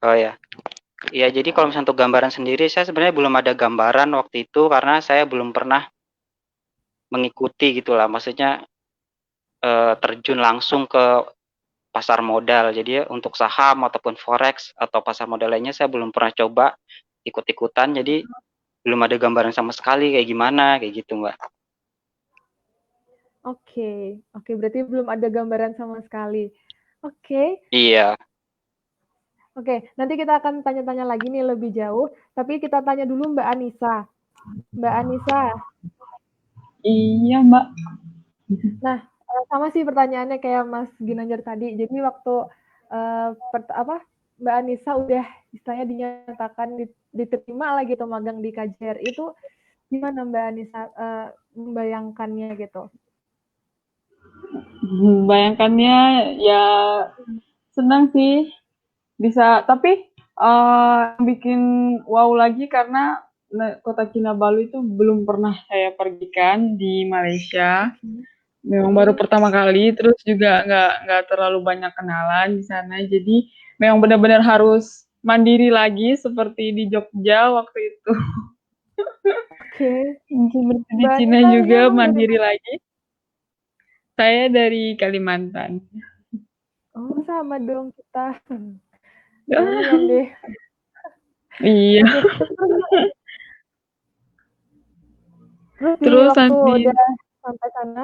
Oh ya. Ya jadi kalau misalnya untuk gambaran sendiri saya sebenarnya belum ada gambaran waktu itu karena saya belum pernah mengikuti gitulah, maksudnya terjun langsung ke pasar modal. Jadi untuk saham ataupun forex atau pasar modal lainnya saya belum pernah coba ikut-ikutan, jadi belum ada gambaran sama sekali kayak gimana kayak gitu Mbak. Oke, berarti belum ada gambaran sama sekali. Oke. Iya. Oke, nanti kita akan tanya-tanya lagi nih lebih jauh, tapi kita tanya dulu Mbak Anissa. Mbak Anissa. Iya, Mbak. Nah, sama sih pertanyaannya kayak Mas Ginanjar tadi. Jadi waktu Mbak Anissa udah istilahnya dinyatakan diterima lagi tuh magang di KJRI itu gimana Mbak Anissa membayangkannya gitu? Bayangkannya ya senang sih bisa, tapi bikin wow lagi karena kota Kinabalu itu belum pernah saya pergikan di Malaysia. Memang baru pertama kali, terus juga nggak terlalu banyak kenalan di sana, jadi memang benar-benar harus mandiri lagi seperti di Jogja waktu itu. Oke. Seperti di Cina juga mandiri lagi. Saya dari Kalimantan. Oh, sama dong kita. Kalian deh. Iya. Terus waktu udah sampai sana,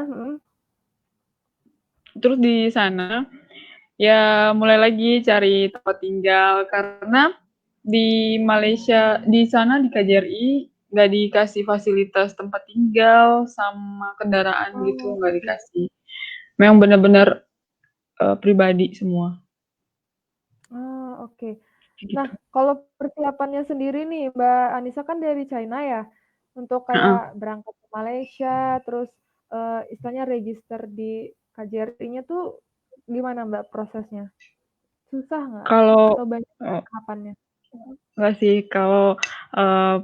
terus di sana ya mulai lagi cari tempat tinggal karena di Malaysia di sana di KJRI nggak dikasih fasilitas tempat tinggal sama kendaraan gitu, nggak dikasih. Memang benar-benar pribadi semua. Oh, oke. Nah, kalau persiapannya sendiri nih, Mbak Anissa kan dari China ya, untuk kayak berangkat ke Malaysia, terus istilahnya register di KJRI-nya tuh gimana Mbak prosesnya? Susah nggak? Kalau atau banyak tahapannya? Enggak sih, kalau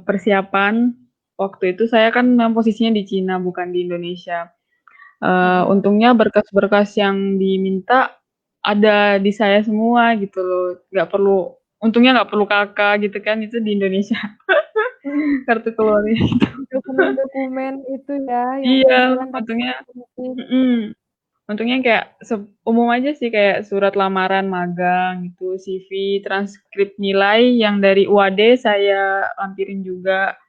persiapan waktu itu saya kan posisinya di Cina bukan di Indonesia. Untungnya berkas-berkas yang diminta ada di saya semua gitu loh. Untungnya nggak perlu kakak gitu kan, itu di Indonesia. Kartu keluarga gitu. Dokumen-dokumen itu ya yang Iya, untungnya kayak umum aja sih, kayak surat lamaran magang gitu, CV, transkrip nilai yang dari UAD saya lampirin juga,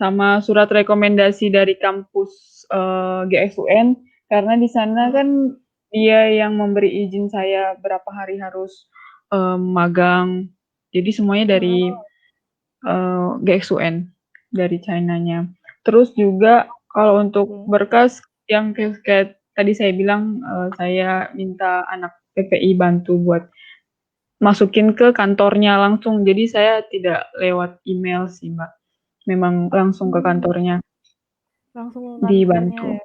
sama surat rekomendasi dari kampus GSUN karena di sana kan dia yang memberi izin saya berapa hari harus magang. Jadi semuanya dari GXUN, dari China-nya. Terus juga kalau untuk berkas yang kayak tadi saya bilang, saya minta anak PPI bantu buat masukin ke kantornya langsung. Jadi saya tidak lewat email sih, Mbak. Memang langsung ke kantornya. Langsung ke kantornya Dibantu. ya.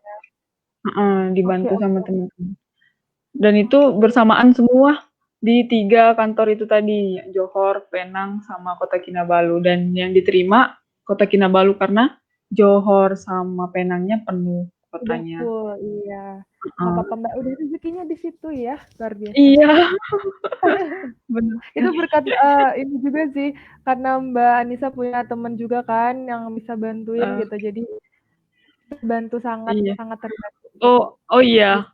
Dibantu sama teman-teman. Dan itu bersamaan semua di 3 kantor itu tadi, Johor, Penang, sama Kota Kinabalu. Dan yang diterima Kota Kinabalu karena Johor sama Penangnya penuh kotanya. Betul, iya. Nggak apa-apa Mbak, udah rezekinya di situ ya, luar biasa. Iya. Benar. Itu berkat ini juga sih, karena Mbak Anissa punya teman juga kan yang bisa bantuin gitu, jadi bantu sangat Iya. sangat terbantu. Oh iya,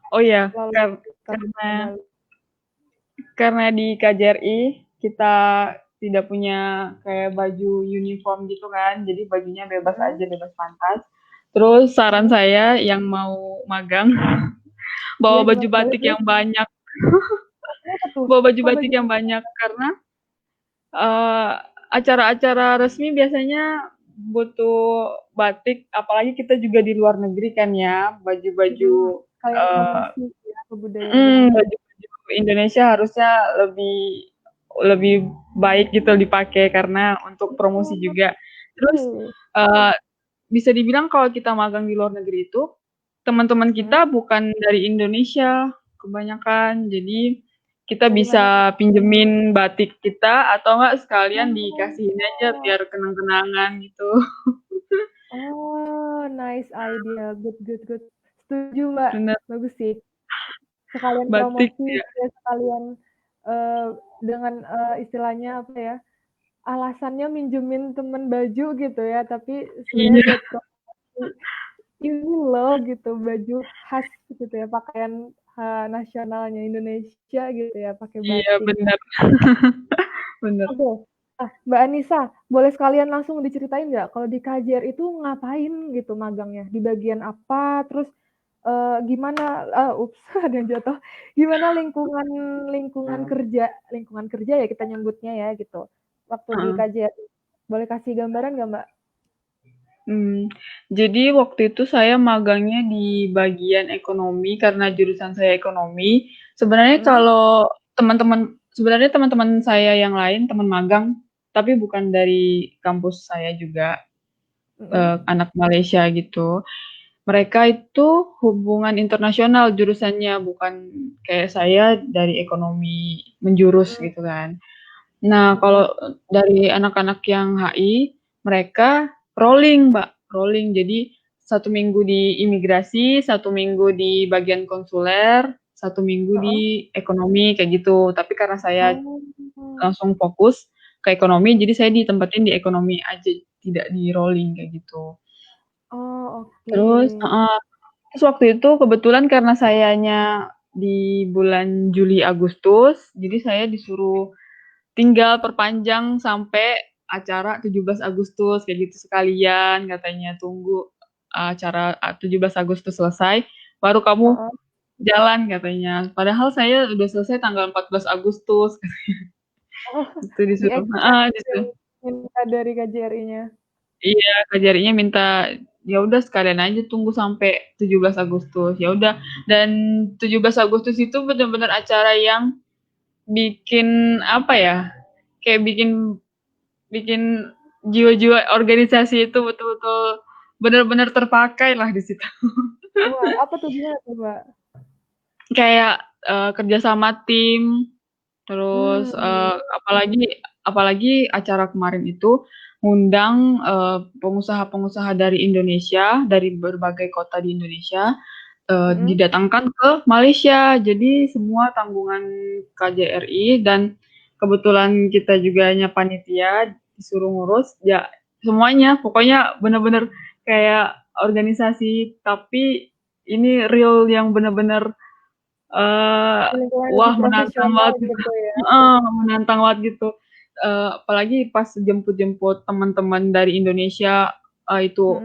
karena di KJRI kita tidak punya kayak baju uniform gitu kan, jadi bajunya bebas aja, bebas pantas. Terus saran saya yang mau magang, bawa baju batik yang banyak. Bawa baju batik yang banyak karena acara-acara resmi biasanya butuh batik, apalagi kita juga di luar negeri kan ya, baju-baju baju-baju Indonesia harusnya lebih baik gitu dipakai karena untuk promosi juga. Terus bisa dibilang kalau kita magang di luar negeri itu teman-teman kita bukan dari Indonesia kebanyakan, jadi kita bisa pinjemin batik kita atau enggak sekalian dikasihin aja biar kenang-kenangan gitu. Oh, nice idea, good. Setuju Mbak, bagus sih. Sekalian batik, promosi, ya. Sekalian dengan istilahnya apa ya? Alasannya minjemin temen baju gitu ya, tapi sebenarnya buat promosi ini loh gitu, baju khas gitu ya, pakaian nasionalnya Indonesia gitu ya, pakai batik. Iya benar. Benar. Oke. Nah, Mbak Anissa, boleh sekalian langsung diceritain nggak kalau di KJR itu ngapain gitu magangnya? Di bagian apa? Terus gimana? Ada yang jatuh. Gimana lingkungan kerja ya kita nyebutnya ya gitu. Waktu di KJR, boleh kasih gambaran nggak Mbak? Jadi waktu itu saya magangnya di bagian ekonomi karena jurusan saya ekonomi. Sebenarnya kalau teman-teman saya yang lain teman magang, tapi bukan dari kampus saya juga, anak Malaysia gitu. Mereka itu hubungan internasional jurusannya, bukan kayak saya dari ekonomi menjurus gitu kan. Nah, kalau dari anak-anak yang HI, mereka rolling, Mbak, rolling. Jadi 1 minggu di imigrasi, 1 minggu di bagian konsuler, 1 minggu di ekonomi kayak gitu. Tapi karena saya langsung fokus ke ekonomi, jadi saya ditempatin di ekonomi aja, tidak di rolling kayak gitu. Oh, oke. Terus waktu itu kebetulan karena sayanya di bulan Juli Agustus, jadi saya disuruh tinggal perpanjang sampai acara 17 Agustus kayak gitu sekalian, katanya tunggu acara 17 Agustus selesai baru kamu jalan katanya. Padahal saya udah selesai tanggal 14 Agustus. Itu disuruh. Minta dari KJRI-nya. Iya, KJRI-nya minta ya udah sekalian aja tunggu sampai 17 Agustus. Ya udah, dan 17 Agustus itu benar-benar acara yang bikin apa ya? Kayak bikin jiwa-jiwa organisasi itu betul-betul benar-benar terpakai lah di situ. Wah, apa tuh gimana tuh, Mbak? Kayak kerjasama tim, terus apalagi acara kemarin itu ngundang pengusaha-pengusaha dari Indonesia, dari berbagai kota di Indonesia, didatangkan ke Malaysia. Jadi semua tanggungan KJRI dan kebetulan kita juga hanya panitia disuruh ngurus ya semuanya. Pokoknya benar-benar kayak organisasi, tapi ini real yang benar-benar wah menantang banget gitu ya. Menantang banget gitu. Apalagi pas jemput-jemput teman-teman dari Indonesia itu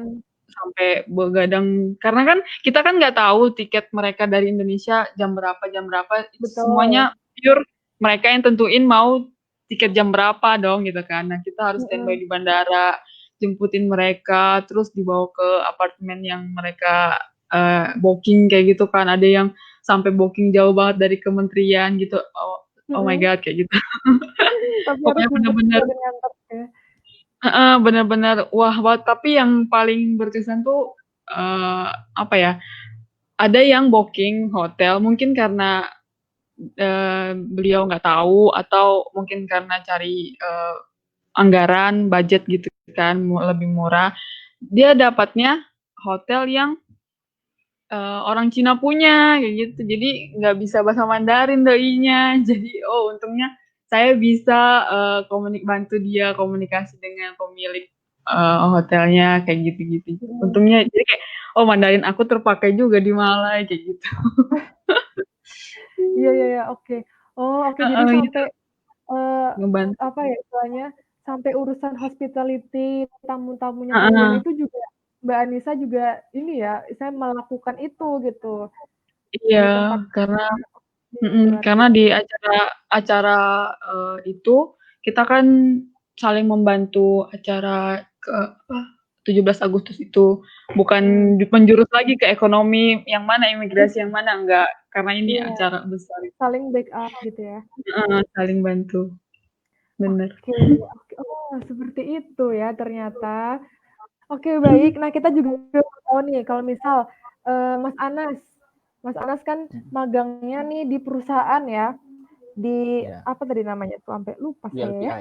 sampai begadang karena kan kita kan nggak tahu tiket mereka dari Indonesia jam berapa. Semuanya pure mereka yang tentuin mau tiket jam berapa dong gitu kan. Nah, kita harus standby di bandara, jemputin mereka, terus dibawa ke apartemen yang mereka booking kayak gitu kan. Ada yang sampai booking jauh banget dari kementerian gitu. Oh my God, kayak gitu. Tapi harus Pokoknya bener-bener jemput dan nganter ya. bener-bener wah banget. Tapi yang paling berkesan tuh apa ya? Ada yang booking hotel mungkin karena beliau nggak tahu atau mungkin karena cari anggaran budget gitu kan lebih murah. Dia dapatnya hotel yang orang Cina punya kayak gitu. Jadi nggak bisa bahasa Mandarin doinya. Jadi untungnya saya bisa bantu dia komunikasi dengan pemilik hotelnya kayak gitu-gitu. Untungnya jadi kayak Mandarin aku terpakai juga di Malai kayak gitu. Iya, oke. Oke, jadi Gitu. sampai Ngebantu. apa ya istilahnya, sampai urusan hospitality, tamu-tamunya keliling itu juga Mbak Anissa juga ini ya, saya melakukan itu gitu. Iya, Di tempat karena di acara itu kita kan saling membantu acara 17 Agustus itu bukan menjurus lagi ke ekonomi yang mana imigrasi yang mana enggak karena ini acara besar saling backup gitu ya. Saling bantu bener. Oke. Seperti itu ya ternyata. Oke, baik. Nah, kita juga tahu nih kalau misal Mas Anas kan magangnya nih di perusahaan ya, di apa tadi namanya tuh sampai lupa saya ya.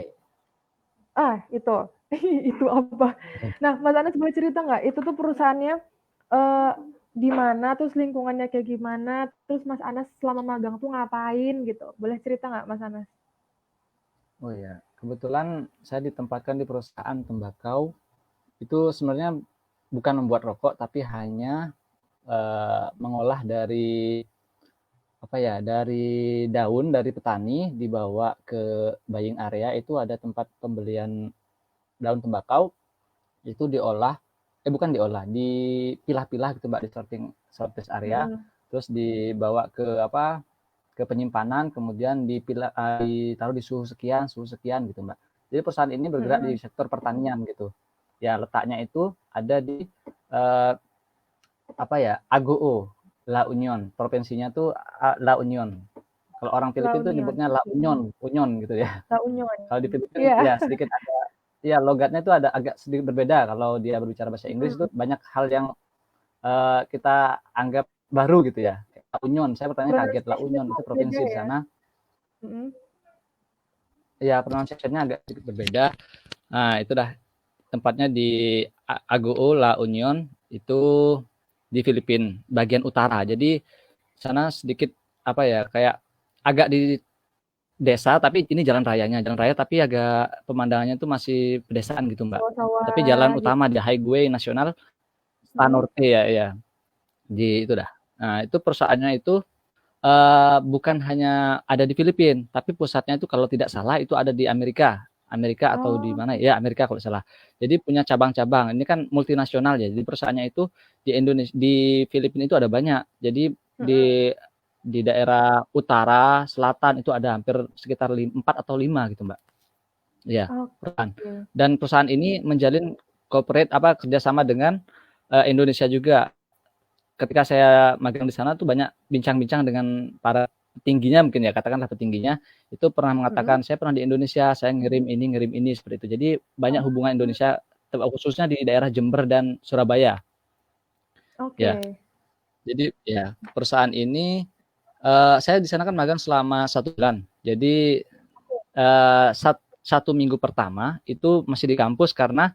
Itu. Itu apa? Nah, Mas Anas boleh cerita nggak? Itu tuh perusahaannya di mana, terus lingkungannya kayak gimana, terus Mas Anas selama magang tuh ngapain gitu? Boleh cerita nggak, Mas Anas? Oh ya, kebetulan saya ditempatkan di perusahaan tembakau. Itu sebenarnya bukan membuat rokok, tapi hanya mengolah dari dari daun dari petani dibawa ke buying area. Itu ada tempat pembelian daun tembakau, itu diolah bukan diolah, dipilah-pilah gitu Mbak, di sorting area, terus dibawa ke penyimpanan, kemudian ditaruh di suhu sekian gitu Mbak. Jadi perusahaan ini bergerak di sektor pertanian gitu ya. Letaknya itu ada di AGOO, La Union, provinsinya tuh La Union. Kalau orang Filipina tuh nyebutnya La Union gitu ya. La Union. Kalau di Filipina ya sedikit ada logatnya itu ada agak sedikit berbeda. Kalau dia berbicara bahasa Inggris itu banyak hal yang kita anggap baru gitu ya. La Union, saya pertanyaan kaget, La Union itu provinsi di sana. Ya, pronunciation-nya agak sedikit berbeda. Nah, itu dah tempatnya di AGOO La Union, itu di Filipina bagian utara. Jadi sana sedikit kayak agak di desa, tapi ini jalan rayanya, tapi agak pemandangannya tuh masih pedesaan gitu Mbak. Tapi jalan utama di highway nasional Norte ya. Di itu dah. Nah, itu perusahaannya itu bukan hanya ada di Filipina, tapi pusatnya itu kalau tidak salah itu ada di Amerika atau di mana ya, Amerika kalau salah. Jadi punya cabang-cabang. Ini kan multinasional ya. Jadi perusahaannya itu di Indonesia, di Filipina itu ada banyak. Jadi di daerah utara, selatan itu ada hampir sekitar 4 atau 5 gitu Mbak. Ya, perusahaan. Dan perusahaan ini menjalin kerjasama dengan Indonesia juga. Ketika saya magang di sana tuh banyak bincang-bincang dengan para petingginya, mungkin ya katakanlah petingginya itu pernah mengatakan saya pernah di Indonesia, saya ngirim ini seperti itu. Jadi banyak hubungan Indonesia khususnya di daerah Jember dan Surabaya. Ya. Jadi ya perusahaan ini saya di sana kan magang selama 1 bulan. Jadi 1 minggu pertama itu masih di kampus karena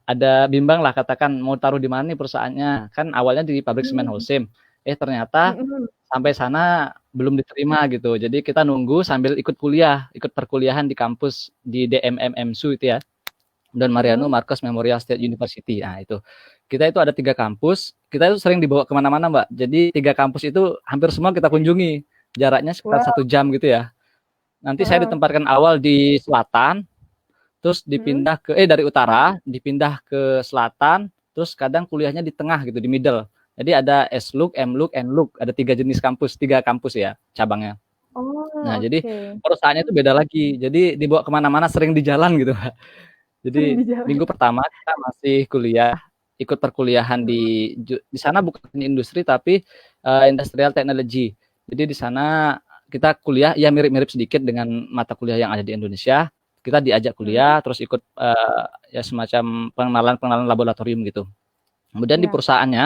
ada bimbang lah, katakan mau taruh di mana nih perusahaannya. Kan awalnya di pabrik semen Holcim. Ternyata sampai sana belum diterima gitu. Jadi kita nunggu sambil ikut perkuliahan di kampus di DMMMSU itu ya. Don Mariano Marcos Memorial State University. Nah itu. Kita itu ada 3 kampus. Kita itu sering dibawa kemana-mana Mbak. Jadi 3 kampus itu hampir semua kita kunjungi. Jaraknya sekitar 1 jam gitu ya. Nanti saya ditempatkan awal di selatan. Terus dipindah dari utara, dipindah ke selatan, terus kadang kuliahnya di tengah gitu, di middle. Jadi ada S-Look, M-Look, N-Look, ada 3 jenis kampus, 3 kampus ya cabangnya. Nah, jadi oke. perusahaannya itu beda lagi. Jadi dibawa kemana-mana sering di jalan gitu, Mbak. Jadi Sering di jalan. minggu pertama kita masih kuliah, ikut perkuliahan di sana bukan industri tapi industrial technology. Jadi di sana kita kuliah ya mirip-mirip sedikit dengan mata kuliah yang ada di Indonesia. Kita diajak kuliah terus ikut ya semacam pengenalan laboratorium gitu. Kemudian di Ya. perusahaannya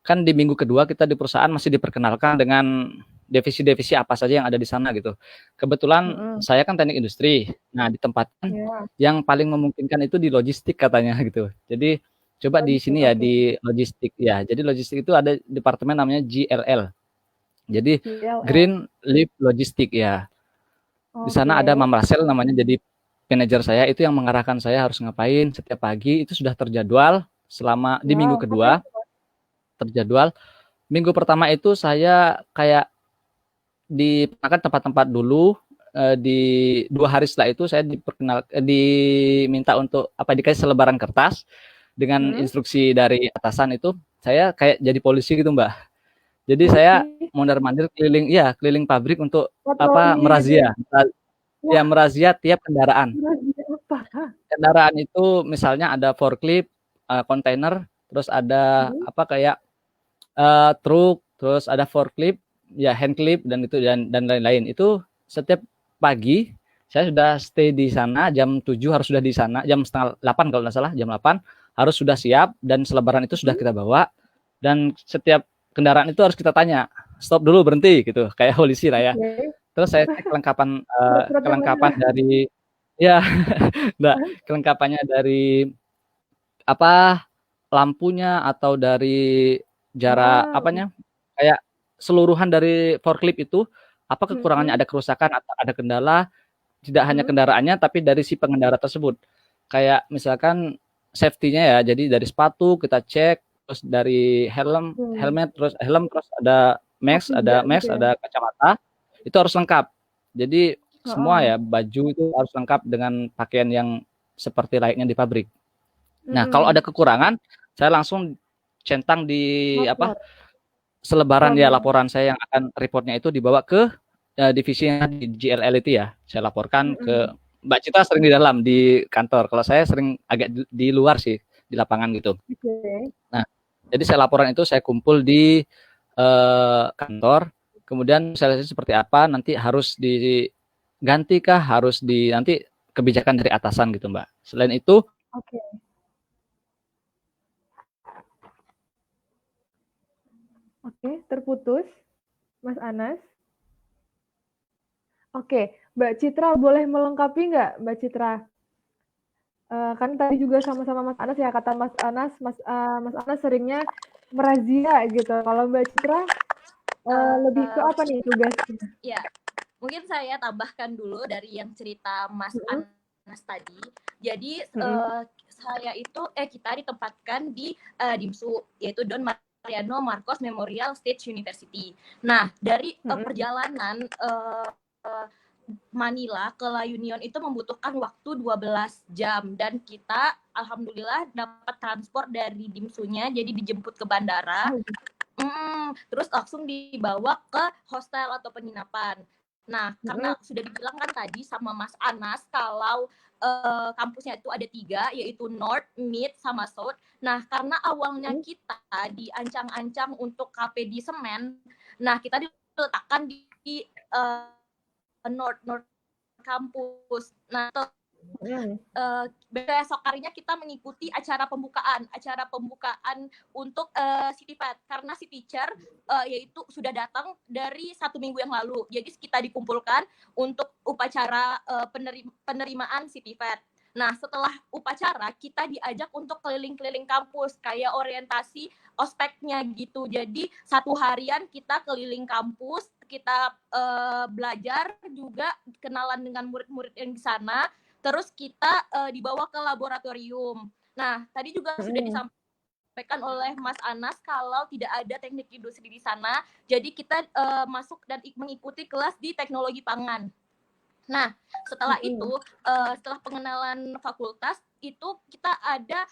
kan di minggu kedua kita di perusahaan masih diperkenalkan dengan divisi-divisi apa saja yang ada di sana gitu. Kebetulan saya kan teknik industri. Nah, ditempatkan Ya. yang paling memungkinkan itu di logistik katanya gitu. Jadi coba di Logistik, sini ya oke. di logistik ya. Jadi logistik itu ada departemen namanya GLL. Jadi GLL. Green Leaf Logistik ya. Di sana ada Oke. Mam Rasel namanya jadi manajer saya itu yang mengarahkan saya harus ngapain setiap pagi itu sudah terjadwal selama di minggu Wow, kedua terjadwal. Minggu pertama itu saya kayak diperkenalkan tempat-tempat dulu di 2 hari setelah itu saya diminta untuk dikasih selebaran kertas dengan instruksi dari atasan itu saya kayak jadi polisi gitu Mbak. Jadi saya mondar-mandir keliling pabrik untuk Patroli merazia. Ya merazia tiap kendaraan. Merazia apa? Kendaraan itu misalnya ada forklift, kontainer, terus ada kayak truk, terus ada forklift, ya handclip dan itu dan lain-lain. Itu setiap pagi saya sudah stay di sana jam 7 harus sudah di sana, jam setengah 8 kalau nggak salah, jam 8 harus sudah siap dan selebaran itu sudah kita bawa dan setiap kendaraan itu harus kita tanya, stop dulu berhenti gitu, kayak polisi lah ya. Terus saya cek kelengkapan dari kelengkapannya dari lampunya atau dari jarak kayak seluruhan dari forklift itu apa kekurangannya, ada kerusakan atau ada kendala tidak hanya kendaraannya tapi dari si pengendara tersebut. Kayak misalkan safety-nya ya, jadi dari sepatu kita cek, terus dari helmet terus ada mask, ada kacamata, itu harus lengkap. Jadi semua ya baju itu harus lengkap dengan pakaian yang seperti layaknya di pabrik. Nah, kalau ada kekurangan, saya langsung centang di selebaran ya laporan saya yang akan reportnya itu dibawa ke divisinya di GLL itu ya. Saya laporkan ke Mbak Cita sering di dalam di kantor. Kalau saya sering agak di luar sih, di lapangan gitu. Nah, jadi saya laporan itu saya kumpul di kantor. Kemudian saya lihat seperti apa, nanti harus diganti kah, harus nanti kebijakan dari atasan gitu Mbak. Selain itu Oke, terputus, Mas Anas. Oke, Mbak Citra boleh melengkapi nggak, Mbak Citra? Kan tadi juga sama-sama Mas Anas ya, kata Mas Anas seringnya merazia gitu. Kalau Mbak Citra lebih ke apa nih tugasnya? Ya, mungkin saya tambahkan dulu dari yang cerita Mas Anas tadi. Jadi kita ditempatkan di DIMSU, yaitu Don Mariano Marcos Memorial State University. Nah, dari perjalanan Manila ke La Union itu membutuhkan waktu 12 jam dan kita alhamdulillah dapat transport dari DIMSU-nya, jadi dijemput ke bandara. Terus langsung dibawa ke hostel atau penginapan. Nah, karena sudah dibilang kan tadi sama Mas Anas kalau kampusnya itu ada 3, yaitu North, Mid, sama South. Nah, karena awalnya kita diancang-ancang untuk KP di Semen, nah kita diletakkan di North kampus. Nah, besok harinya kita mengikuti acara pembukaan untuk CityPad karena si teacher yaitu sudah datang dari 1 minggu yang lalu. Jadi kita dikumpulkan untuk upacara penerimaan CityPad. Nah, setelah upacara kita diajak untuk keliling-keliling kampus kayak orientasi ospeknya gitu. Jadi 1 harian kita keliling kampus, kita belajar juga kenalan dengan murid-murid yang di sana. Terus kita dibawa ke laboratorium. Nah, tadi juga sudah disampaikan oleh Mas Anas kalau tidak ada teknik industri di sana. Jadi kita masuk dan mengikuti kelas di teknologi pangan. Nah, setelah itu, setelah pengenalan fakultas, itu kita ada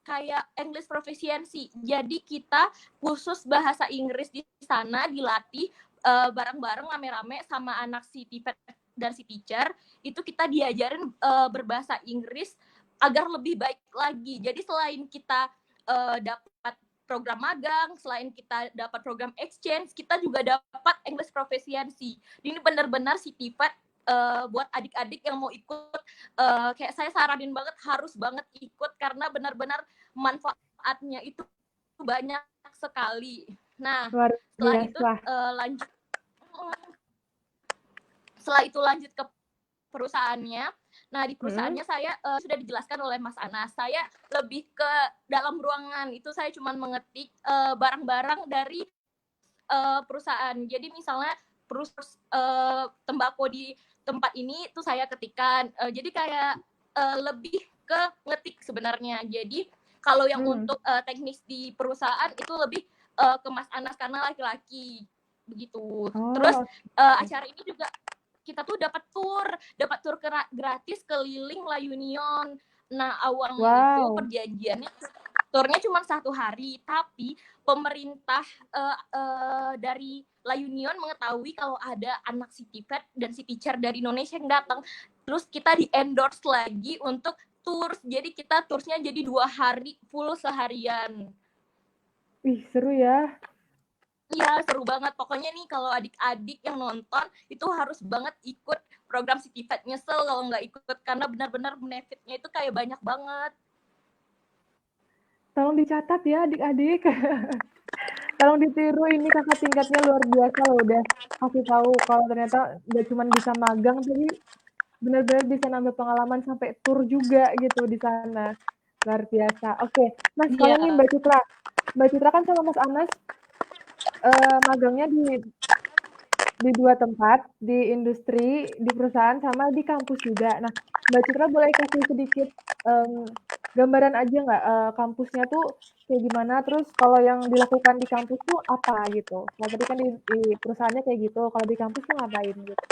kayak English proficiency. Jadi kita khusus bahasa Inggris di sana dilatih bareng-bareng rame-rame sama anak CityPad dan CityTeacher, itu kita diajarin berbahasa Inggris agar lebih baik lagi. Jadi selain kita dapat program magang, selain kita dapat program exchange, kita juga dapat English Proficiency. Ini benar-benar CityPad buat adik-adik yang mau ikut, kayak saya saranin banget, harus banget ikut karena benar-benar manfaatnya itu banyak sekali. Nah, setelah itu lanjut ke perusahaannya. Nah, di perusahaannya saya sudah dijelaskan oleh Mas Anas. Saya lebih ke dalam ruangan. Itu saya cuma mengetik barang-barang dari perusahaan. Jadi misalnya tembakau di tempat ini itu saya ketikkan. Jadi kayak lebih ke ngetik sebenarnya. Jadi kalau yang untuk teknis di perusahaan itu lebih ke Mas Anas karena laki-laki begitu. Terus acara ini juga kita tuh dapat tour gratis keliling La Union. Nah, awalnya itu perjanjiannya turnya cuma 1 hari, tapi pemerintah dari La Union mengetahui kalau ada anak CityPad dan CityTeacher dari Indonesia yang datang. Terus kita di-endorse lagi untuk tours. Jadi kita toursnya jadi 2 hari full seharian. Ih, seru ya. Iya, seru banget. Pokoknya nih kalau adik-adik yang nonton itu harus banget ikut program CityPad. Nyesel kalau nggak ikut karena benar-benar benefitnya itu kayak banyak banget. Tolong dicatat ya adik-adik. Tolong ditiru, ini kakak tingkatnya luar biasa loh, udah kasih tahu kalau ternyata nggak cuma bisa magang, tapi benar-benar bisa nambah pengalaman sampai tur juga gitu di sana. Luar biasa. Oke, Mas, kalau nih Mbak Citra kan sama Mas Anas magangnya di 2 tempat, di industri, di perusahaan, sama di kampus juga. Nah, Mbak Citra boleh kasih sedikit gambaran aja nggak kampusnya tuh kayak gimana, terus kalau yang dilakukan di kampus tuh apa gitu? Kalau tadi kan di perusahaannya kayak gitu, kalau di kampus tuh ngapain gitu?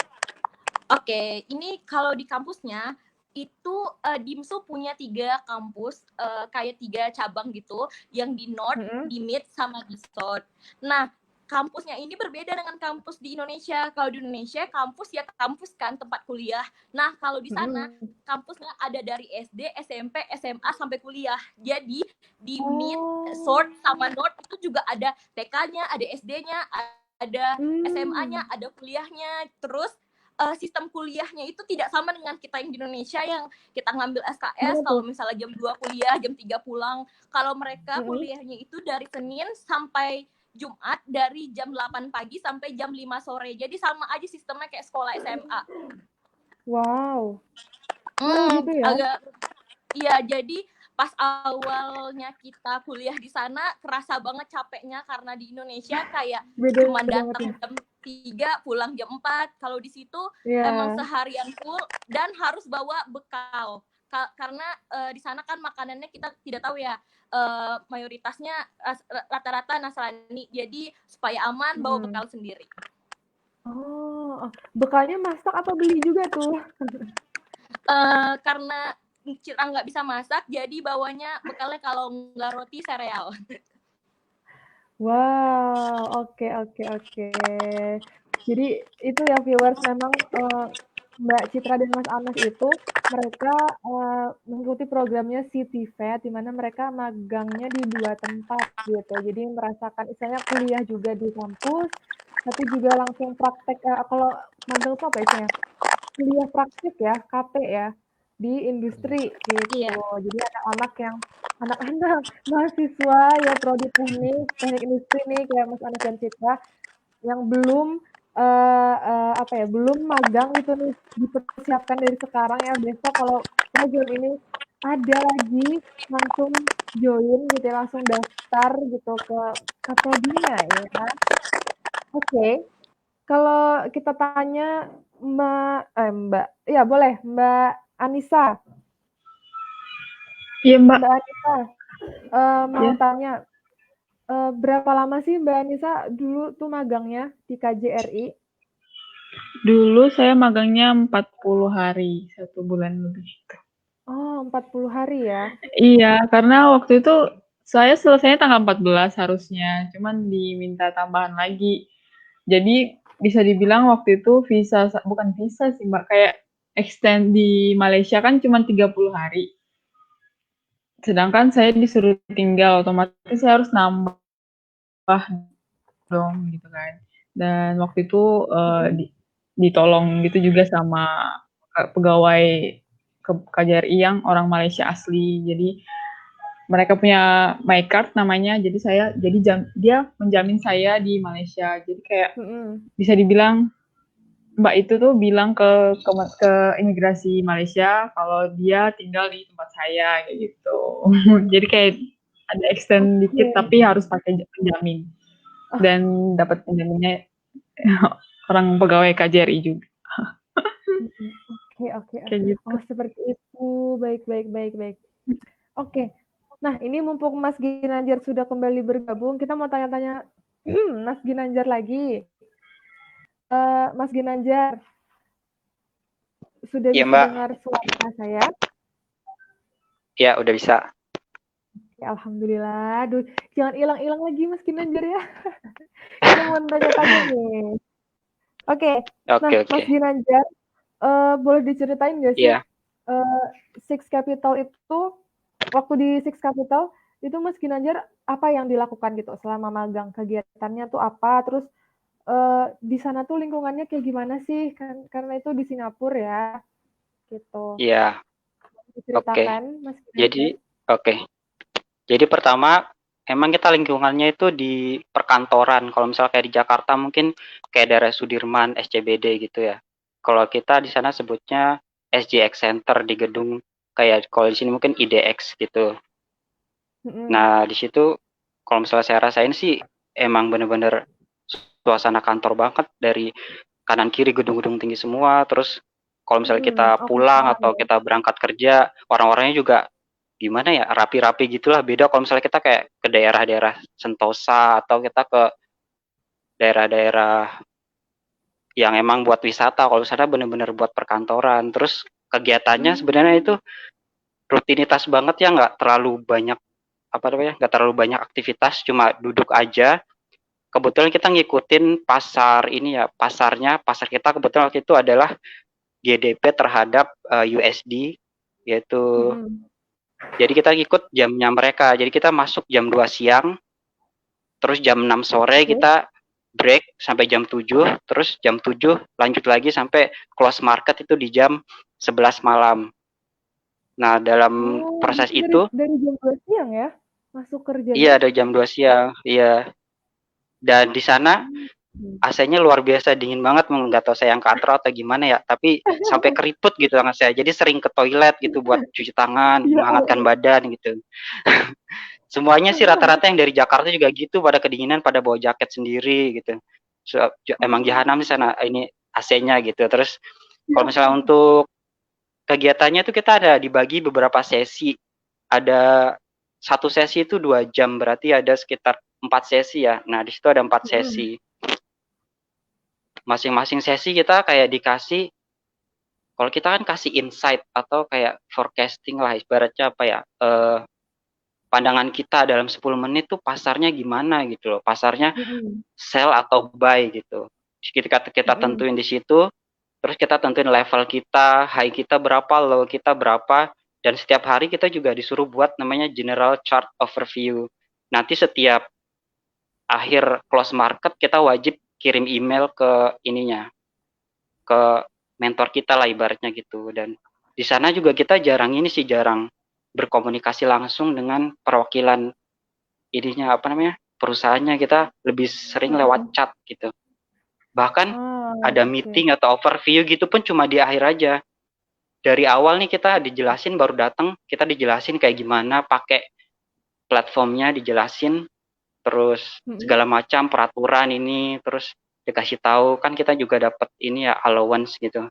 Oke, ini kalau di kampusnya itu DIMSU punya 3 kampus, kayak 3 cabang gitu, yang di North, di Mid, sama di South. Nah, kampusnya ini berbeda dengan kampus di Indonesia. Kalau di Indonesia kampus ya kampus kan, tempat kuliah. Nah, kalau di sana kampusnya ada dari SD, SMP, SMA sampai kuliah. Jadi di Mid, South, sama North itu juga ada TK-nya, ada SD-nya, ada SMA-nya, ada kuliahnya. Terus sistem kuliahnya itu tidak sama dengan kita yang di Indonesia yang kita ngambil SKS kalau misalnya jam 2 kuliah, jam 3 pulang. Kalau mereka kuliahnya itu dari Senin sampai Jumat dari jam 8 pagi sampai jam 5 sore. Jadi sama aja sistemnya kayak sekolah SMA. Wow. Gitu ya? Agak iya, jadi pas awalnya kita kuliah di sana kerasa banget capeknya karena di Indonesia kayak cuma datang jam 3 pulang jam 4. Kalau di situ emang seharian full dan harus bawa bekal. Karena di sana kan makanannya kita tidak tahu ya, mayoritasnya rata-rata Nasrani. Jadi supaya aman bawa bekal sendiri. Oh, bekalnya masak apa beli juga tuh? Karena Citra nggak bisa masak, jadi bawanya bekalnya kalau nggak roti, sereal. Wow, oke. Jadi itu ya viewers, memang Mbak Citra dan Mas Anas itu mereka mengikuti programnya CityPad, di mana mereka magangnya di 2 tempat gitu. Jadi merasakan istilahnya kuliah juga di kampus, tapi juga langsung praktek. Kalau magang itu apa istilahnya? Kuliah praktik ya, KP ya, di industri gitu. Jadi anak-anak mahasiswa ya prodi teknik industri nih kayak Mas Anas dan Citra yang belum belum magang gitu nih, dipersiapkan dari sekarang ya, besok kalau program ini ada lagi langsung join gitu ya, langsung daftar gitu ke prodinya ya. Oke. Kalau kita tanya Mbak Anissa. Iya, Mbak. Mbak Anissa, mau tanya, berapa lama sih Mbak Anissa dulu tuh magangnya di KJRI? Dulu saya magangnya 40 hari, 1 bulan lebih. Oh, 40 hari ya? Iya, karena waktu itu saya selesainya tanggal 14 harusnya, cuman diminta tambahan lagi Jadi bisa dibilang waktu itu bukan visa sih Mbak, kayak extend di Malaysia kan cuma 30 hari. Sedangkan saya disuruh tinggal, otomatis saya harus nambah dong gitu kan. Dan waktu itu ditolong gitu juga sama pegawai KJRI yang orang Malaysia asli. Jadi mereka punya my card namanya, jadi dia menjamin saya di Malaysia. Jadi kayak bisa dibilang Mbak itu tuh bilang ke imigrasi Malaysia kalau dia tinggal di tempat saya kayak gitu. Jadi kayak ada extend dikit tapi harus pakai penjamin. Dan dapat penjaminnya orang pegawai KJRI juga. Oke. Kayak gitu. Oh, seperti itu. Baik. Oke. Nah, ini mumpung Mas Ginanjar sudah kembali bergabung, kita mau tanya-tanya Mas Ginanjar lagi. Mas Ginanjar, sudah Iya, bisa Mbak. dengar suara saya? Ya, udah bisa. Ya, alhamdulillah. Aduh, jangan hilang-hilang lagi Mas Ginanjar ya. Kita mau tanya-tanya nih. Oke. Nah, Mas Ginanjar, boleh diceritain nggak sih? Iya. Six Capital itu, waktu di Six Capital, itu Mas Ginanjar apa yang dilakukan gitu selama magang? Kegiatannya tuh apa? Terus di sana tuh lingkungannya kayak gimana sih? Karena itu di Singapura ya, gitu. Iya. Diceritakan, Mas Jadi, Ginanjar. Jadi pertama, emang kita lingkungannya itu di perkantoran. Kalau misalnya kayak di Jakarta mungkin kayak daerah Sudirman, SCBD gitu ya. Kalau kita di sana sebutnya SGX Center di gedung kayak kalau di sini mungkin IDX gitu. Nah, di situ kalau misalnya saya rasain sih emang bener-bener suasana kantor banget, dari kanan kiri gedung-gedung tinggi semua. Terus kalau misalnya kita pulang atau kita berangkat kerja, orang-orangnya juga gimana ya, rapi-rapi gitulah. Beda kalau misalnya kita kayak ke daerah-daerah Sentosa atau kita ke daerah-daerah yang emang buat wisata. Kalau sana bener-bener buat perkantoran. Terus kegiatannya sebenarnya itu rutinitas banget ya, nggak terlalu banyak nggak terlalu banyak aktivitas, cuma duduk aja. Kebetulan kita ngikutin pasar ini ya, pasar kita kebetulan waktu itu adalah GDP terhadap USD, yaitu jadi kita ikut jamnya mereka. Jadi kita masuk jam 2 siang, terus jam 6 sore kita break sampai jam 7, terus jam 7 lanjut lagi sampai close market itu di jam 11 malam. Nah, dalam proses itu dari jam 2 siang ya masuk kerjanya? Iya, ada jam 2 siang, iya. Dan di sana AC-nya luar biasa dingin banget, nggak tahu saya yang katro atau gimana ya, tapi sampai keriput gitu tangan saya. Jadi sering ke toilet gitu buat cuci tangan, menghangatkan badan gitu. Semuanya sih rata-rata yang dari Jakarta juga gitu, pada kedinginan, pada bawa jaket sendiri gitu. Emang jahanam di sana ini AC-nya gitu. Terus kalau misalnya untuk kegiatannya tuh kita ada dibagi beberapa sesi. Ada satu sesi itu 2 jam, berarti ada sekitar 4 sesi ya. Nah, di situ ada 4 sesi. Masing-masing sesi kita kayak dikasih, kalau kita kan kasih insight atau kayak forecasting lah, ibaratnya apa ya, pandangan kita dalam 10 menit tuh pasarnya gimana gitu loh, pasarnya sell atau buy gitu. Kita tentuin di situ, terus kita tentuin level kita, high kita berapa, low kita berapa, dan setiap hari kita juga disuruh buat namanya general chart overview. Nanti setiap akhir close market kita wajib kirim email ke ininya, ke mentor kita lah ibaratnya gitu. Dan di sana juga kita jarang berkomunikasi langsung dengan perwakilan ininya, perusahaannya. Kita lebih sering lewat chat gitu. Bahkan ada meeting atau overview gitu pun cuma di akhir aja. Dari awal nih kita dijelasin, baru datang kita dijelasin kayak gimana pakai platformnya, dijelasin terus segala macam peraturan ini, terus dikasih tahu kan kita juga dapat ini ya, allowance gitu.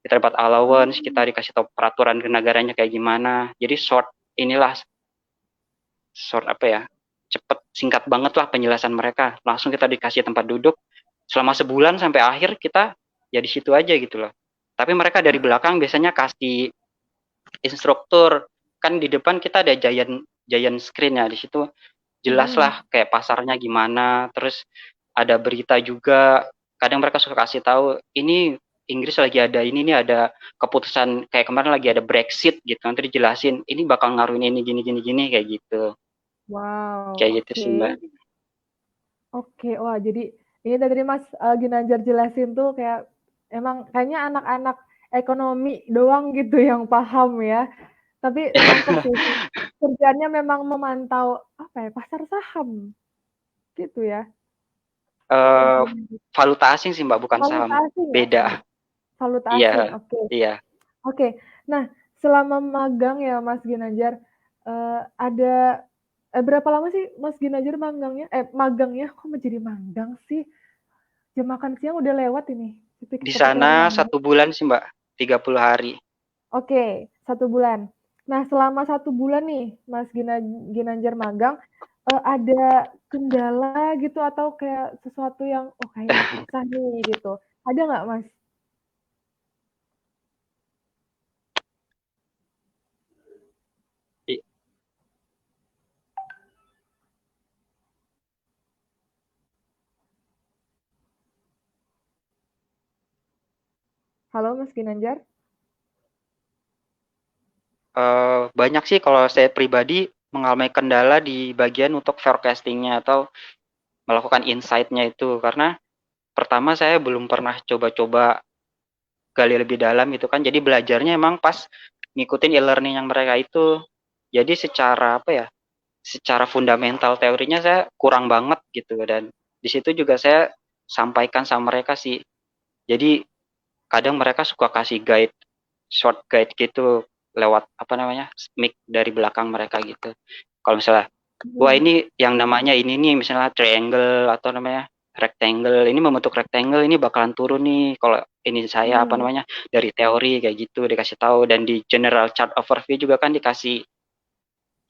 Kita dapat allowance, kita dikasih tahu peraturan negaranya kayak gimana. Jadi cepet, singkat banget lah penjelasan mereka. Langsung kita dikasih tempat duduk selama sebulan sampai akhir, kita ya di situ aja gitu loh. Tapi mereka dari belakang biasanya kasih instruktur. Kan di depan kita ada giant screen ya, di situ jelas lah kayak pasarnya gimana, terus ada berita juga. Kadang mereka suka kasih tahu ini Inggris lagi ada ini nih, ada keputusan kayak kemarin lagi ada Brexit gitu, nanti dijelasin ini bakal ngaruhin ini gini kayak gitu. Wow, Kayak gitu sih, oke. Mbak. Oke, wah jadi ini tadi Mas Ginanjar jelasin tuh kayak emang kayaknya anak-anak ekonomi doang gitu yang paham ya. Tapi nangkep sih kerjanya memang memantau apa ya pasar saham gitu ya. Valuta asing sih Mbak, bukan Valuta saham. asing ya? Beda. Valuta Iya, asing, oke. iya. Oke, nah selama magang ya Mas Ginanjar, ada berapa lama sih Mas Ginanjar magangnya kok menjadi magang sih? Jam makan siang udah lewat ini. Di sana 1 bulan sih Mbak, 30 hari. Oke, 1 bulan. Nah selama 1 bulan nih Mas Ginanjar magang, ada kendala gitu atau kayak sesuatu yang, oh kayaknya susah nih gitu, ada nggak Mas? Halo Mas Ginanjar? Banyak sih kalau saya pribadi mengalami kendala di bagian untuk forecasting-nya atau melakukan insight-nya itu. Karena pertama saya belum pernah coba-coba gali lebih dalam gitu kan. Jadi belajarnya emang pas ngikutin e-learning yang mereka itu. Jadi secara apa ya? Secara fundamental teorinya saya kurang banget gitu, dan di situ juga saya sampaikan sama mereka sih. Jadi kadang mereka suka kasih guide, short guide gitu lewat apa namanya, mic dari belakang mereka gitu. Kalau misalnya, wah ini yang namanya ini nih misalnya triangle atau namanya rectangle, ini membentuk rectangle ini bakalan turun nih kalau ini saya apa namanya dari teori kayak gitu dikasih tahu. Dan di general chart overview juga kan dikasih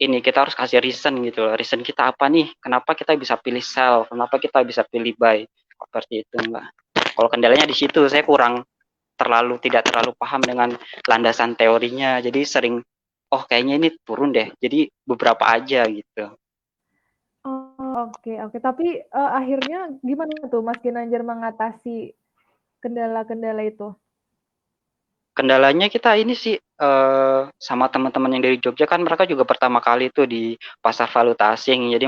ini, kita harus kasih reason gitu loh. Reason kita apa nih? Kenapa kita bisa pilih sell? Kenapa kita bisa pilih buy? Seperti itu, Mbak. Kalau kendalanya di situ, saya tidak terlalu paham dengan landasan teorinya. Jadi sering, oh kayaknya ini turun deh. Jadi beberapa aja gitu. Oh, oke. Tapi akhirnya gimana tuh Mas Ginanjar mengatasi kendala-kendala itu? Kendalanya kita ini sih sama teman-teman yang dari Jogja kan mereka juga pertama kali tuh di pasar valuta asing. Jadi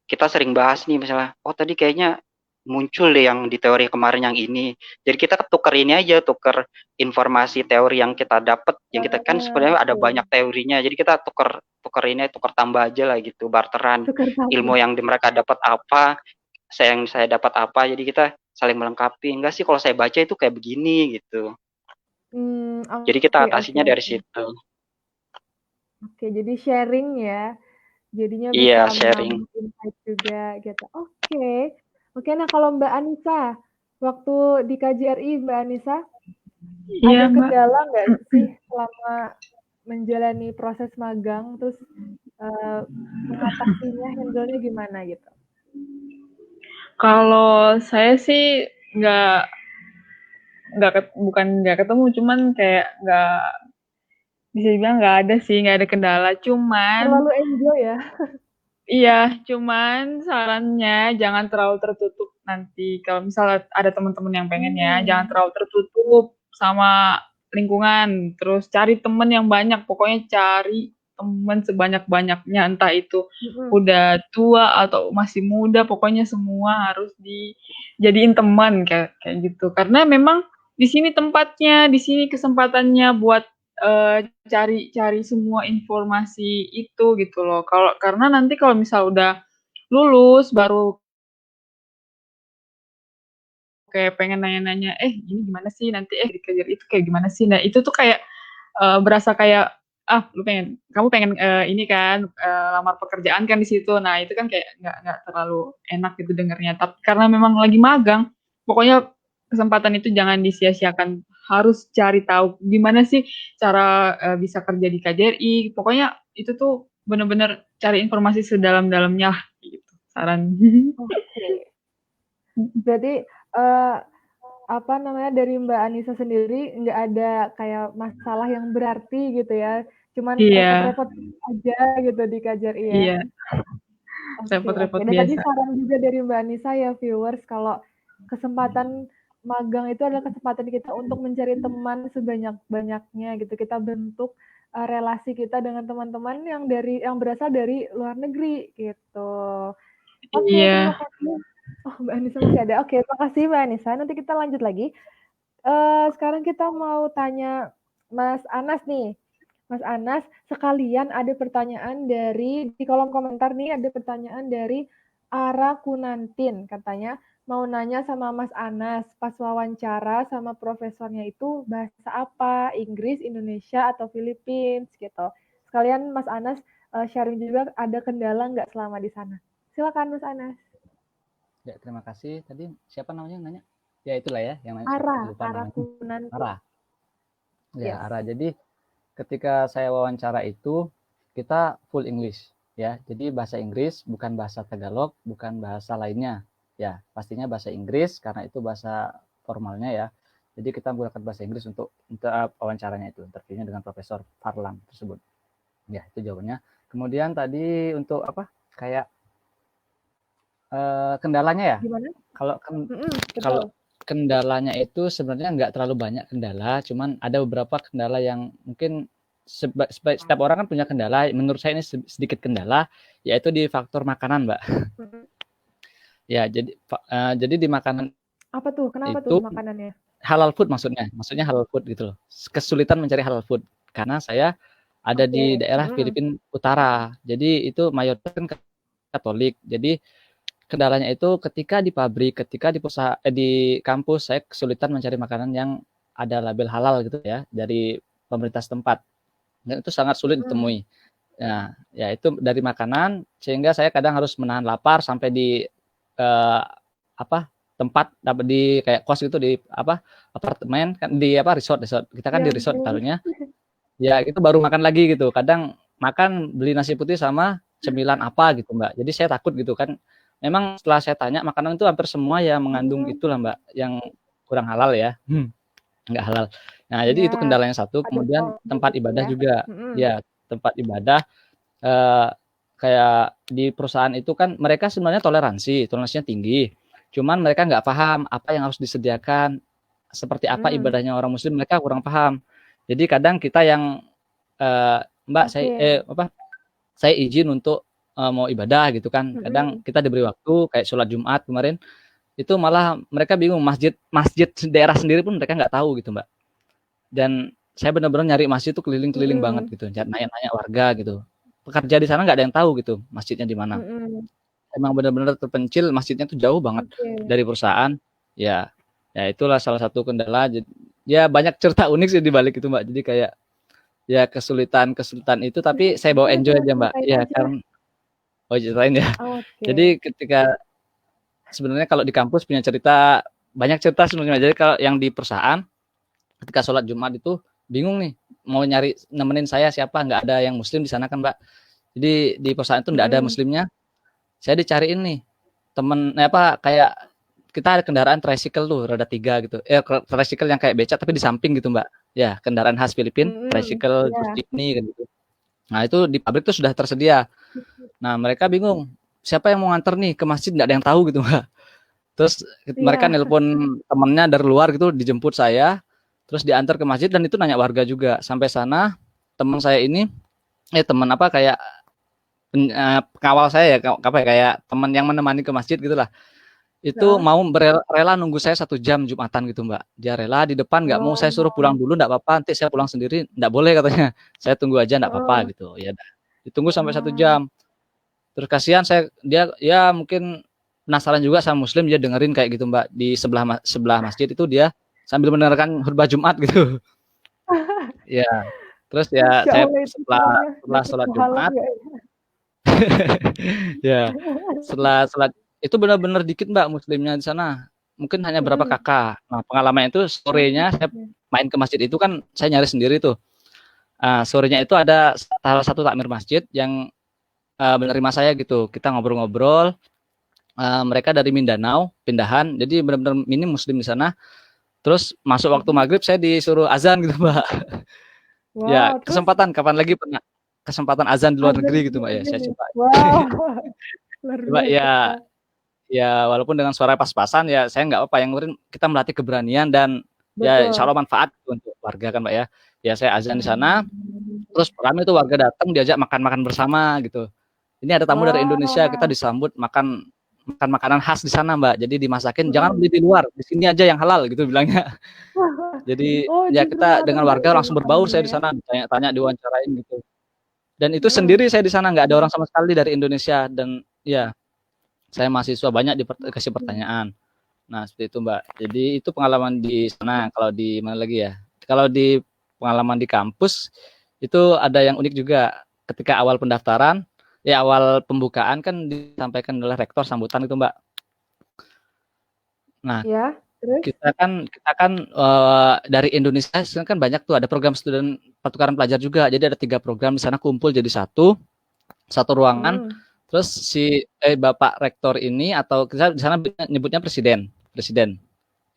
kita sering bahas nih misalnya, oh tadi kayaknya muncul deh yang di teori kemarin yang ini. Jadi kita tuker ini aja, tuker informasi teori yang kita dapat, yang kita kan sebenarnya ada banyak teorinya. Jadi kita tuker ini, tuker tambah aja lah gitu, barteran. Ilmu yang mereka dapat apa, yang saya dapat apa, jadi kita saling melengkapi. Enggak sih kalau saya baca itu kayak begini gitu. Jadi kita atasinya dari situ. Oke, jadi sharing ya. Jadinya Iya, bisa sharing. menambah insight juga gitu. Oke, nah kalau Mbak Anissa, waktu di KJRI Mbak Anissa, ada kendala nggak sih selama menjalani proses magang, terus mengatasinya, handle-nya gimana gitu? Kalau saya sih bukan nggak ketemu, cuman kayak bisa dibilang nggak ada sih, nggak ada kendala. Cuman terlalu enjoy ya. Iya, cuman sarannya jangan terlalu tertutup nanti. Kalau misalnya ada teman-teman yang pengen ya, jangan terlalu tertutup sama lingkungan. Terus cari teman yang banyak, pokoknya cari teman sebanyak-banyaknya, entah itu udah tua atau masih muda, pokoknya semua harus dijadiin teman kayak gitu. Karena memang di sini tempatnya, di sini kesempatannya buat cari semua informasi itu gitu loh. Karena nanti kalau misal udah lulus baru kayak pengen nanya-nanya, ini gimana sih nanti di kerja itu kayak gimana sih? Nah, itu tuh kayak berasa kayak kamu pengen ini kan lamar pekerjaan kan di situ. Nah, itu kan kayak nggak terlalu enak gitu dengernya. Tapi karena memang lagi magang, pokoknya kesempatan itu jangan disia-siakan, harus cari tahu gimana sih cara bisa kerja di KJRI. Pokoknya itu tuh bener-bener cari informasi sedalam-dalamnya lah gitu, saran. Oke. Berarti apa namanya, dari Mbak Anissa sendiri nggak ada kayak masalah yang berarti gitu ya, cuman repot-repot aja gitu di KJRI ya? Iya. repot-repot Dan tadi biasa. saran juga dari Mbak Anissa ya viewers, kalau kesempatan magang itu adalah kesempatan kita untuk mencari teman sebanyak-banyaknya gitu. Kita bentuk relasi kita dengan teman-teman yang berasal dari luar negeri gitu. Oke, Iya. terima kasih. Oh, Mbak Anissa masih ada. Oke, terima kasih Mbak Anissa. Nanti kita lanjut lagi. Sekarang kita mau tanya Mas Anas nih. Mas Anas, sekalian ada pertanyaan di kolom komentar nih, ada pertanyaan dari Ara Kunantin. Katanya, mau nanya sama Mas Anas, pas wawancara sama profesornya itu bahasa apa? Inggris, Indonesia, atau Philippines gitu. Sekalian Mas Anas sharing juga ada kendala nggak selama di sana. Silakan Mas Anas. Ya, terima kasih. Tadi siapa namanya yang nanya? Ya itulah ya yang nanya. Ara Kunantin. Ara. Ya, Yes. Ara. Jadi ketika saya wawancara itu kita full English ya. Jadi bahasa Inggris, bukan bahasa Tagalog, bukan bahasa lainnya. Ya, pastinya bahasa Inggris karena itu bahasa formalnya ya. Jadi kita menggunakan bahasa Inggris untuk wawancaranya itu, interviewnya dengan Profesor Farlan tersebut. Ya, itu jawabannya. Kemudian tadi untuk apa? Kayak kendalanya ya. Gimana? Kalau kendalanya itu sebenarnya nggak terlalu banyak kendala, cuman ada beberapa kendala yang mungkin setiap orang kan punya kendala. Menurut saya ini sedikit kendala, yaitu di faktor makanan, Mbak. Ya, jadi di makanan apa tuh? Kenapa itu, tuh makanannya? Halal food maksudnya halal food gitu loh. Kesulitan mencari halal food karena saya ada di daerah Filipina Utara. Jadi itu mayoritas kan Katolik. Jadi kendalanya itu ketika di pabrik, ketika di perusahaan, di kampus saya kesulitan mencari makanan yang ada label halal gitu ya dari pemerintah setempat. Dan itu sangat sulit ditemui. Nah, ya itu dari makanan sehingga saya kadang harus menahan lapar sampai di tempat di kayak kos gitu di apartemen kan di resort kita kan di resort taruhnya. Ya itu baru makan lagi gitu. Kadang makan beli nasi putih sama cemilan apa gitu Mbak. Jadi saya takut gitu kan. Memang setelah saya tanya makanan itu hampir semua yang mengandung itulah Mbak, yang kurang halal ya, nggak halal. Nah jadi itu kendalanya satu. Kemudian tempat ibadah juga, ya tempat ibadah kayak di perusahaan itu kan mereka sebenarnya toleransinya tinggi. Cuman mereka nggak paham apa yang harus disediakan, seperti apa ibadahnya orang Muslim mereka kurang paham. Jadi kadang kita yang Mbak saya izin untuk mau ibadah gitu kan, kadang kita diberi waktu kayak sholat Jumat kemarin itu malah mereka bingung, masjid daerah sendiri pun mereka nggak tahu gitu Mbak. Dan saya benar-benar nyari masjid itu keliling-keliling banget gitu, nanya-nanya warga gitu. Pekerja di sana nggak ada yang tahu gitu masjidnya di mana. Emang benar-benar terpencil, masjidnya tuh jauh banget dari perusahaan. Ya itulah salah satu kendala. Ya banyak cerita unik sih di balik itu Mbak. Jadi kayak ya kesulitan itu, tapi saya bawa enjoy aja Mbak. Ya karena ceritain ya. Jadi ketika sebenarnya kalau di kampus punya banyak cerita sebenarnya. Jadi kalau yang di perusahaan ketika sholat Jumat itu bingung nih mau nyari nemenin saya siapa, nggak ada yang Muslim di sana kan Mbak. Jadi di perusahaan itu nggak ada Muslimnya. Saya dicariin nih temen kayak kita ada kendaraan tricycle tuh roda 3 gitu. Tricycle yang kayak becak tapi di samping gitu Mbak. Ya kendaraan khas Filipina, tricycle jeepney gitu. Nah itu di pabrik tuh sudah tersedia. Nah mereka bingung siapa yang mau nganter nih ke masjid, nggak ada yang tahu gitu Mbak. Terus mereka nelpon temennya dari luar gitu, dijemput saya, terus diantar ke masjid dan itu nanya warga juga. Sampai sana teman saya ini teman kayak pengawal saya ya, kayak teman yang menemani ke masjid gitulah. Itu mau rela nunggu saya 1 jam Jumatan gitu Mbak. Dia rela di depan, nggak mau saya suruh pulang dulu, nggak apa-apa, nanti saya pulang sendiri, nggak boleh katanya. Saya tunggu aja, nggak apa-apa gitu. Ya ditunggu sampai 1 jam. Terus kasihan dia ya mungkin penasaran juga sama Muslim, dia dengerin kayak gitu Mbak di sebelah masjid itu dia sambil mendengarkan khutbah Jumat gitu. Ya. Terus ya saya setelah sholat Jumat ya setelah sholat itu benar-benar dikit Mbak Muslimnya di sana. Mungkin hanya berapa kakak. Nah pengalaman itu sorenya saya main ke masjid itu kan saya nyari sendiri tuh. Sorenya itu ada salah satu takmir masjid yang menerima saya gitu. Kita ngobrol-ngobrol. Mereka dari Mindanao pindahan, jadi benar-benar minim Muslim di sana. Terus masuk waktu maghrib saya disuruh azan gitu Mbak. Ya kesempatan kapan lagi pernah kesempatan azan di luar negeri gitu Mbak ya saya coba. Luar Coba biasa. ya walaupun dengan suara pas-pasan ya saya nggak apa, yang penting kita melatih keberanian dan ya insya Betul. Allah manfaat untuk warga kan Mbak ya. Ya saya azan di sana, terus rame tuh warga datang diajak makan-makan bersama gitu. Ini ada tamu dari Indonesia, kita Wah. disambut makan makanan khas di sana Mbak. Jadi dimasakin jangan beli di luar, di sini aja yang halal gitu bilangnya. Jadi Oh, ya justru kita malah dengan berbeda warga langsung berbaur makanannya saya di ya? sana, ditanya-tanya, diwawancarain gitu. Dan itu sendiri saya di sana nggak ada orang sama sekali dari Indonesia dan ya saya mahasiswa banyak dikasih pertanyaan. Nah, seperti itu, Mbak. Jadi itu pengalaman di sana. Kalau di mana lagi ya? Kalau di pengalaman di kampus itu ada yang unik juga. Ketika awal pendaftaran, ya awal pembukaan kan disampaikan oleh rektor sambutan itu, Mbak. Nah, Ya, terus? kita kan dari Indonesia kan banyak tuh ada program student pertukaran pelajar juga. Jadi ada 3 program di sana kumpul jadi satu ruangan. Terus si Bapak rektor ini atau kita di sana nyebutnya presiden.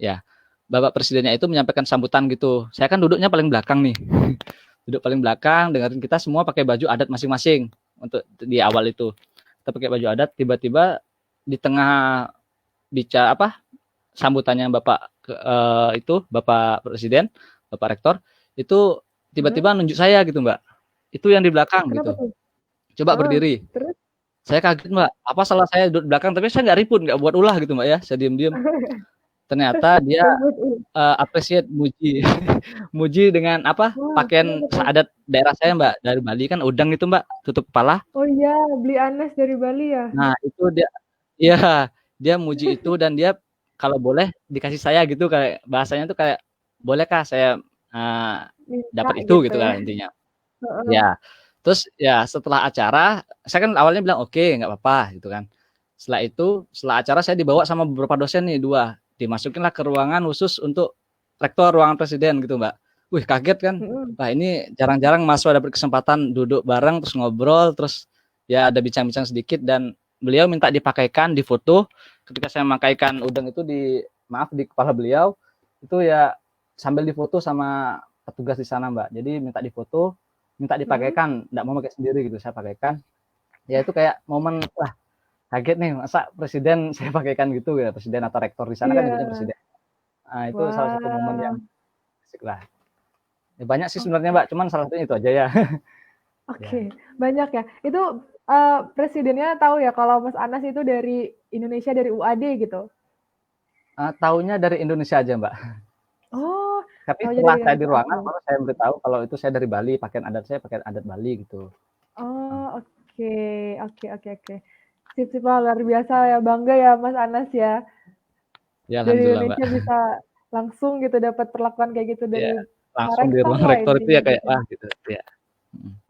Ya. Bapak presidennya itu menyampaikan sambutan gitu. Saya kan duduknya paling belakang nih. Duduk paling belakang, dengerin kita semua pakai baju adat masing-masing untuk di awal itu. Kita pakai baju adat, tiba-tiba di tengah bicara sambutannya Bapak itu Bapak presiden, Bapak rektor itu tiba-tiba nunjuk saya gitu, Mbak. Itu yang di belakang Kenapa gitu. tuh? Coba berdiri. Terus? Saya kaget, Mbak. Apa salah saya duduk di belakang, tapi saya nggak ribut, nggak buat ulah gitu, Mbak ya. Saya diem-diem. Ternyata dia appreciate, muji. Muji dengan pakaian adat daerah saya, Mbak. Dari Bali kan udang itu, Mbak, tutup kepala. Oh iya, beli Anas dari Bali ya? Nah, itu dia muji itu dan dia kalau boleh dikasih saya gitu, kayak bahasanya tuh kayak bolehkah saya Minta dapat itu gitu gitu ya? kan intinya. Ya. Terus ya setelah acara, saya kan awalnya bilang oke, nggak apa-apa gitu kan. Setelah acara saya dibawa sama beberapa dosen nih, 2. Dimasukinlah ke ruangan khusus untuk rektor, ruangan presiden gitu, Mbak. Wih, kaget kan. Wah, ini jarang-jarang mahasiswa dapat kesempatan duduk bareng terus ngobrol, terus ya ada bincang-bincang sedikit dan beliau minta dipakaikan di foto. Ketika saya memakaikan udang itu di kepala beliau, itu ya sambil difoto sama petugas di sana, Mbak. Jadi minta difoto, minta dipakaikan, enggak mau pakai sendiri gitu, saya pakaikan. Ya itu kayak momen wah kaget nih, masa presiden saya pakaikan gitu ya, presiden atau rektor di sana kan nyebutnya presiden. Nah, itu salah satu momen yang asik lah. Ya, banyak sih sebenarnya Mbak, cuman salah satunya itu aja ya. Oke, banyak ya. Itu presidennya tahu ya kalau Mas Anas itu dari Indonesia, dari UAD gitu? Taunya dari Indonesia aja Mbak. Oh, tapi taunya setelah dari saya di Indonesia ruangan aja. baru saya beritahu kalau itu saya dari Bali, pakaian adat saya pakaian adat Bali gitu. Oh, oke. Sip, luar biasa ya, bangga ya Mas Anas ya. Ya, Dari alhamdulillah Mbak. Indonesia bisa langsung gitu dapat perlakuan kayak gitu Ya, dari langsung di rektor ruang lah rektor itu intinya ya kayak gitu. wah gitu ya.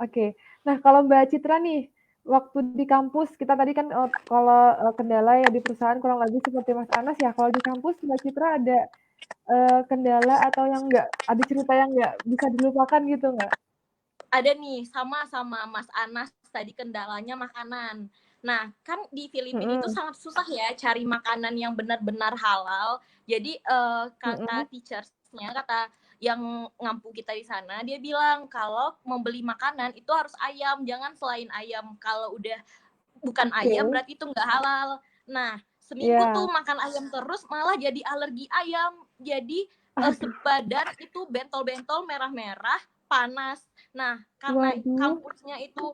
Oke. Nah, kalau Mbak Citra nih, waktu di kampus kita tadi kan kalau kendala ya di perusahaan kurang lebih seperti Mas Anas ya. Kalau di kampus Mbak Citra ada kendala atau yang ada cerita yang nggak bisa dilupakan gitu nggak? Ada nih, sama Mas Anas tadi kendalanya makanan. Nah, kan di Filipina itu sangat susah ya cari makanan yang benar-benar halal. Jadi kata teachersnya, kata yang ngampu kita di sana, dia bilang kalau membeli makanan itu harus ayam, jangan selain ayam. Kalau udah bukan ayam berarti itu nggak halal. Nah, seminggu tuh makan ayam terus malah jadi alergi ayam. Jadi sebadan itu bentol-bentol merah-merah, panas. Nah, karena kampusnya itu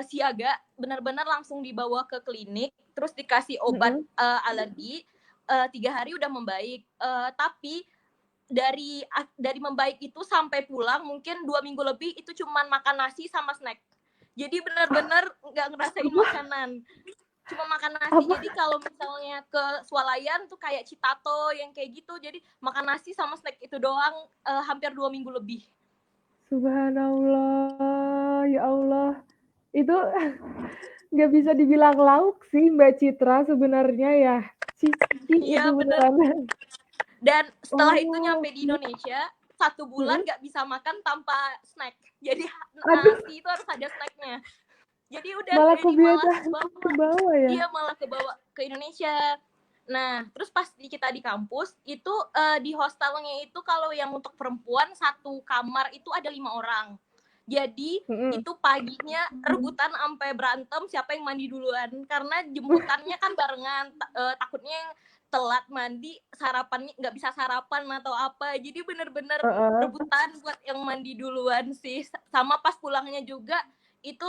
siaga, benar-benar langsung dibawa ke klinik, terus dikasih obat alergi, 3 hari udah membaik. Tapi dari membaik itu sampai pulang mungkin 2 minggu lebih itu cuman makan nasi sama snack. Jadi benar-benar nggak ngerasain makanan. Cuma makan nasi. Jadi kalau misalnya ke swalayan tuh kayak Citato yang kayak gitu. Jadi makan nasi sama snack itu doang hampir 2 minggu lebih. Subhanallah, ya Allah. Itu nggak bisa dibilang lauk sih Mbak Citra sebenarnya ya. Cici itu beneran. Dan setelah itu nyampe di Indonesia, 1 bulan nggak bisa makan tanpa snack. Jadi nasi itu harus ada snacknya. Jadi udah malah jadi malas ke bawah ya? Iya, malah ke bawah ke Indonesia. Nah, terus pas kita di kampus, itu di hostelnya itu kalau yang untuk perempuan 1 kamar itu ada 5 orang. Jadi itu paginya rebutan sampai berantem siapa yang mandi duluan, karena jemputannya kan barengan, takutnya yang telat mandi sarapannya nggak bisa sarapan atau apa, jadi bener-bener rebutan buat yang mandi duluan sih. Sama pas pulangnya juga itu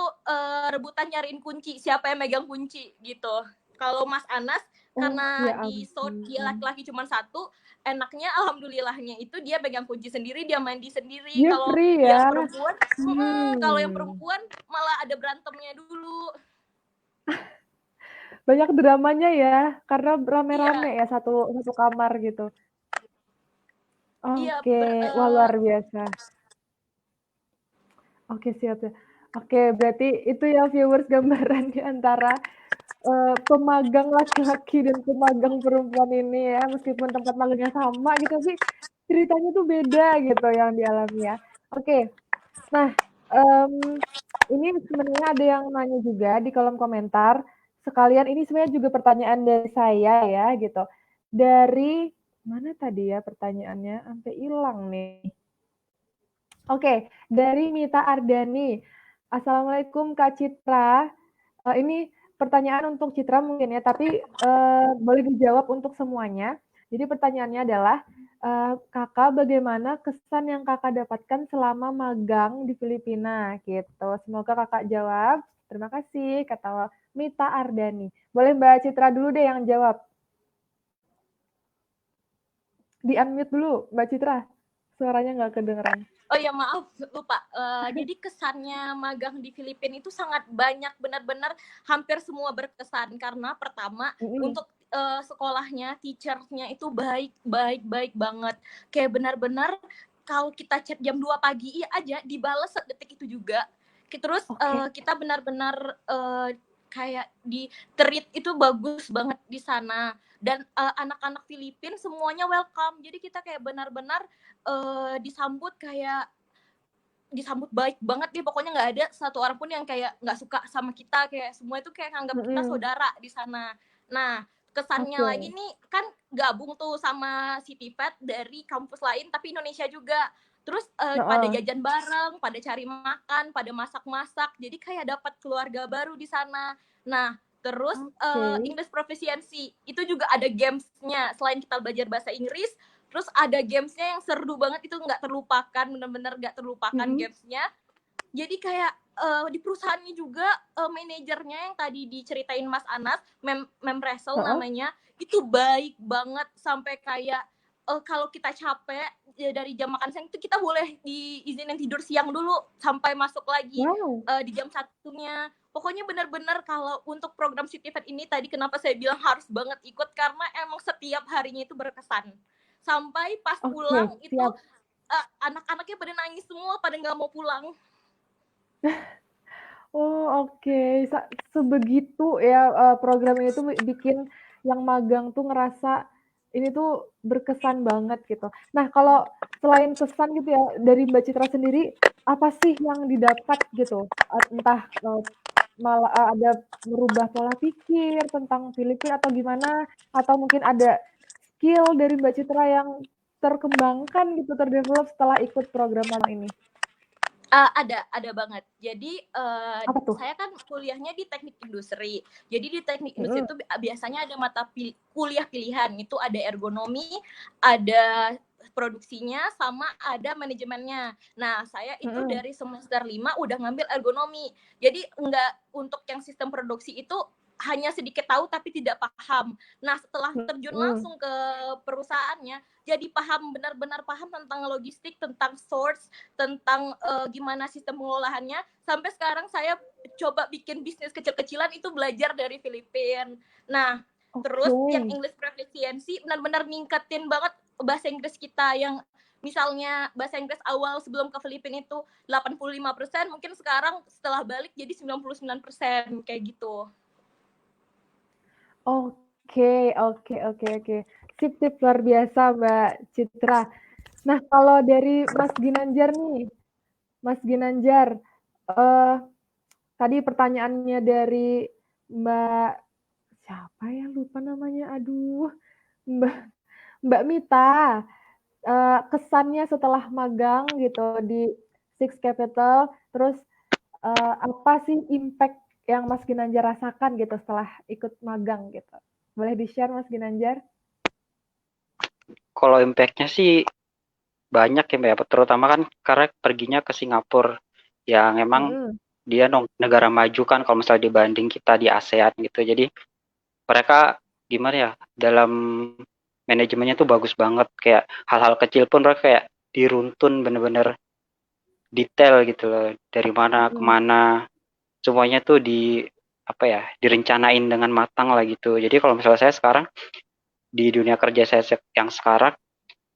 rebutan nyariin kunci, siapa yang megang kunci gitu. Kalau Mas Anas karena di SOT dia laki-laki cuma satu, enaknya alhamdulillahnya itu dia pegang kunci sendiri, dia mandi sendiri. Dia Kalau free yang ya. perempuan kalau yang perempuan malah ada berantemnya dulu. Banyak dramanya ya, karena rame-rame ya satu kamar gitu. Oke, wah luar biasa. Oke, siap ya. Oke, berarti itu ya viewers gambarannya antara pemagang laki-laki dan pemagang perempuan ini ya, meskipun tempat magangnya sama gitu, tapi ceritanya tuh beda gitu yang dialami ya. Oke, nah ini sebenarnya ada yang nanya juga di kolom komentar. Sekalian ini sebenarnya juga pertanyaan dari saya ya gitu. Dari mana tadi ya pertanyaannya? Sampai hilang nih. Oke, dari Mita Ardani. Assalamualaikum Kak Citra. Ini pertanyaan untuk Citra mungkin ya, tapi boleh dijawab untuk semuanya. Jadi pertanyaannya adalah, Kakak bagaimana kesan yang Kakak dapatkan selama magang di Filipina gitu. Semoga Kakak jawab. Terima kasih, kata Mita Ardani. Boleh Mbak Citra dulu deh yang jawab. Di-unmute dulu Mbak Citra. Suaranya nggak kedengeran. Oh ya maaf lupa. Jadi kesannya magang di Filipina itu sangat banyak, benar-benar hampir semua berkesan karena pertama untuk sekolahnya, teachernya itu baik banget. Kayak benar-benar kalau kita chat jam 2 pagi aja dibalas sedetik itu juga. Terus kita benar-benar kayak di treat itu bagus banget di sana. Dan anak-anak Filipina semuanya welcome. Jadi kita kayak benar-benar disambut baik banget deh, pokoknya nggak ada satu orang pun yang kayak nggak suka sama kita, kayak semua itu kayak nganggap kita saudara di sana. Nah kesannya lagi nih kan gabung tuh sama CityPet dari kampus lain tapi Indonesia juga, terus pada jajan bareng, pada cari makan, pada masak-masak, jadi kayak dapat keluarga baru di sana. Nah terus English proficiency itu juga ada gamesnya, selain kita belajar bahasa Inggris. Terus ada gamesnya yang seru banget, itu nggak terlupakan, bener-bener nggak terlupakan gamesnya. Jadi kayak di perusahaannya juga manajernya yang tadi diceritain Mas Anas, Mem Resel namanya, itu baik banget sampai kayak kalau kita capek ya dari jam makan siang itu kita boleh diizinin tidur siang dulu sampai masuk lagi di jam 1-nya. Pokoknya benar-benar kalau untuk program CityPet ini tadi kenapa saya bilang harus banget ikut, karena emang setiap harinya itu berkesan. Sampai pas pulang itu anak-anaknya pada nangis semua, pada nggak mau pulang. Oh oke, sebegitu ya program ini tuh bikin yang magang tuh ngerasa ini tuh berkesan banget gitu. Nah kalau selain kesan gitu ya, dari Mbak Citra sendiri, apa sih yang didapat gitu? Entah malah ada merubah pola pikir tentang Filipina atau gimana? Atau mungkin ada skill dari Mbak Citra yang terkembangkan gitu, terdevelop setelah ikut program magang ini? Ada banget. Jadi saya kan kuliahnya di teknik industri. Jadi di teknik industri itu biasanya ada mata kuliah pilihan. Itu ada ergonomi, ada produksinya, sama ada manajemennya. Nah, saya itu dari semester 5 udah ngambil ergonomi. Jadi untuk yang sistem produksi itu hanya sedikit tahu tapi tidak paham. Nah, setelah terjun langsung ke perusahaannya, jadi benar-benar paham tentang logistik, tentang source, tentang gimana sistem pengolahannya. Sampai sekarang saya coba bikin bisnis kecil-kecilan itu belajar dari Filipina. Nah, terus yang English proficiency benar-benar ningkatin banget bahasa Inggris kita, yang misalnya bahasa Inggris awal sebelum ke Filipina itu 85%, mungkin sekarang setelah balik jadi 99% kayak gitu. Oke. Sip, luar biasa Mbak Citra. Nah, kalau dari Mas Ginanjar nih, Mas Ginanjar, tadi pertanyaannya dari Mbak siapa ya, lupa namanya, aduh, Mbak Mita, kesannya setelah magang gitu di Six Capital, terus apa sih impact yang Mas Ginanjar rasakan gitu setelah ikut magang gitu? Boleh di-share Mas Ginanjar? Kalau impact-nya sih banyak ya Mbak ya, terutama kan karena perginya ke Singapura yang emang dia negara maju kan kalau misalnya dibanding kita di ASEAN gitu. Jadi mereka gimana ya, dalam manajemennya tuh bagus banget, kayak hal-hal kecil pun mereka kayak diruntun bener-bener detail gitu loh, dari mana kemana semuanya tuh direncanain dengan matang lah gitu. Jadi kalau misalnya saya sekarang di dunia kerja saya yang sekarang,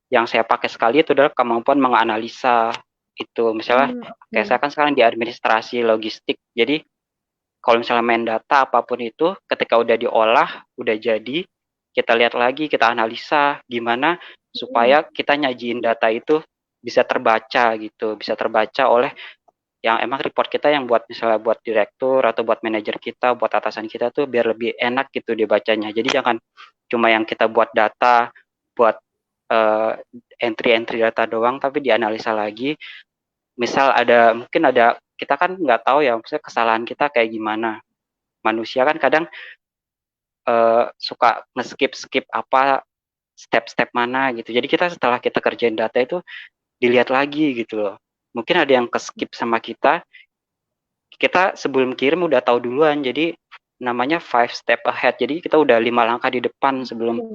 yang saya pakai sekali itu adalah kemampuan menganalisa itu. Misalnya kayak saya kan sekarang di administrasi logistik, jadi kalau misalnya main data apapun itu, ketika udah diolah, udah jadi, kita lihat lagi, kita analisa gimana supaya kita nyajiin data itu bisa terbaca gitu, bisa terbaca oleh yang emang report kita yang buat misalnya buat direktur atau buat manajer kita, buat atasan kita tuh biar lebih enak gitu dibacanya. Jadi jangan cuma yang kita buat data, buat entry-entry data doang, tapi dianalisa lagi. Misal mungkin ada, kita kan nggak tahu ya, maksudnya kesalahan kita kayak gimana. Manusia kan kadang suka nge-skip apa step-step mana gitu. Jadi kita setelah kita kerjain data itu dilihat lagi gitu loh. Mungkin ada yang ke-skip sama kita sebelum kirim udah tahu duluan. Jadi namanya 5 step ahead. Jadi kita udah 5 langkah di depan sebelum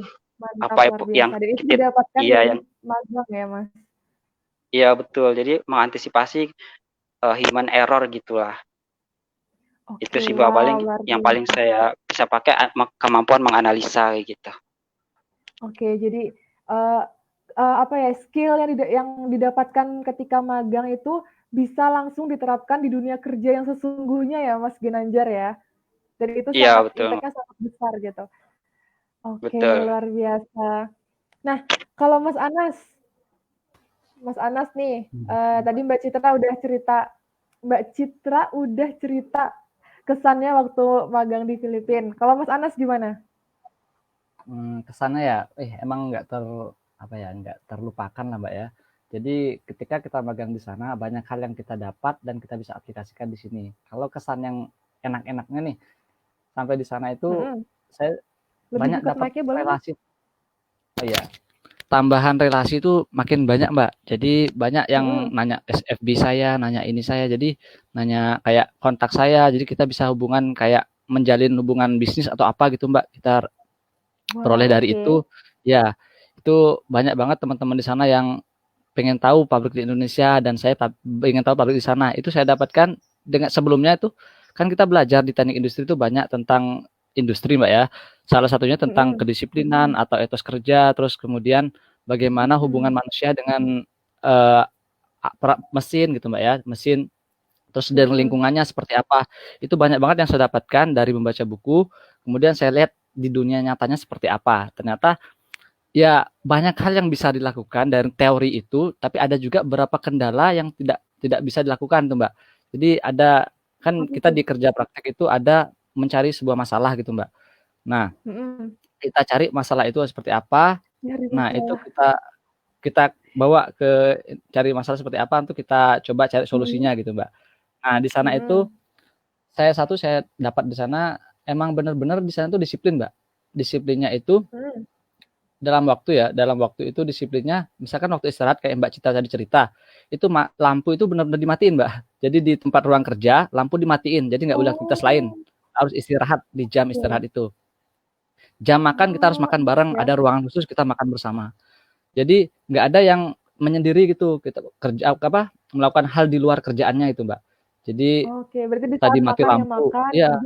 apa yang kita dapatkan yang magang ya Mas. Iya betul. Jadi mengantisipasi human error gitulah. Itu sih yang paling saya bisa pakai, kemampuan menganalisa kayak gitu. Oke, jadi skill yang didapatkan ketika magang itu bisa langsung diterapkan di dunia kerja yang sesungguhnya ya Mas Ginanjar ya. Dan itu impact-nya sangat besar gitu. Oke, luar biasa. Nah, kalau Mas Anas nih, tadi Mbak Citra udah cerita kesannya waktu magang di Filipina. Kalau Mas Anas gimana? Kesannya ya, emang nggak terlupakan lah Mbak ya. Jadi ketika kita magang di sana banyak hal yang kita dapat dan kita bisa aplikasikan di sini. Kalau kesan yang enak-enaknya nih, sampai di sana itu saya banyak dapat relasi. Oh iya, tambahan relasi itu makin banyak Mbak. Jadi banyak yang nanya SFB saya, nanya ini saya, jadi nanya kayak kontak saya. Jadi kita bisa hubungan kayak menjalin hubungan bisnis atau apa gitu Mbak. Kita peroleh dari itu. Ya, itu banyak banget teman-teman di sana yang pengen tahu pabrik di Indonesia dan saya ingin tahu pabrik di sana. Itu saya dapatkan dengan sebelumnya itu kan kita belajar di teknik industri itu banyak tentang industri Mbak ya. Salah satunya tentang kedisiplinan atau etos kerja, terus kemudian bagaimana hubungan manusia dengan mesin gitu Mbak ya, mesin, terus dan lingkungannya seperti apa. Itu banyak banget yang saya dapatkan dari membaca buku, kemudian saya lihat di dunia nyatanya seperti apa. Ternyata ya banyak hal yang bisa dilakukan dari teori itu, tapi ada juga beberapa kendala yang tidak bisa dilakukan tuh Mbak. Jadi ada kan kita di kerja praktek itu ada mencari sebuah masalah gitu Mbak. Nah, kita cari masalah itu seperti apa. Nah, itu kita bawa ke cari masalah seperti apa untuk kita coba cari solusinya gitu Mbak. Nah, di sana itu saya dapat di sana emang benar-benar di sana tuh disiplin Mbak. Disiplinnya itu dalam waktu itu disiplinnya, misalkan waktu istirahat kayak Mbak Cita tadi cerita, itu lampu itu benar-benar dimatiin Mbak. Jadi di tempat ruang kerja lampu dimatiin, jadi nggak boleh aktivitas lain, harus istirahat di jam istirahat itu. Jam makan kita harus makan bareng, ada ruangan khusus kita makan bersama. Jadi nggak ada yang menyendiri gitu, kita melakukan hal di luar kerjaannya itu Mbak. Jadi berarti tadi mati lampu, kerja,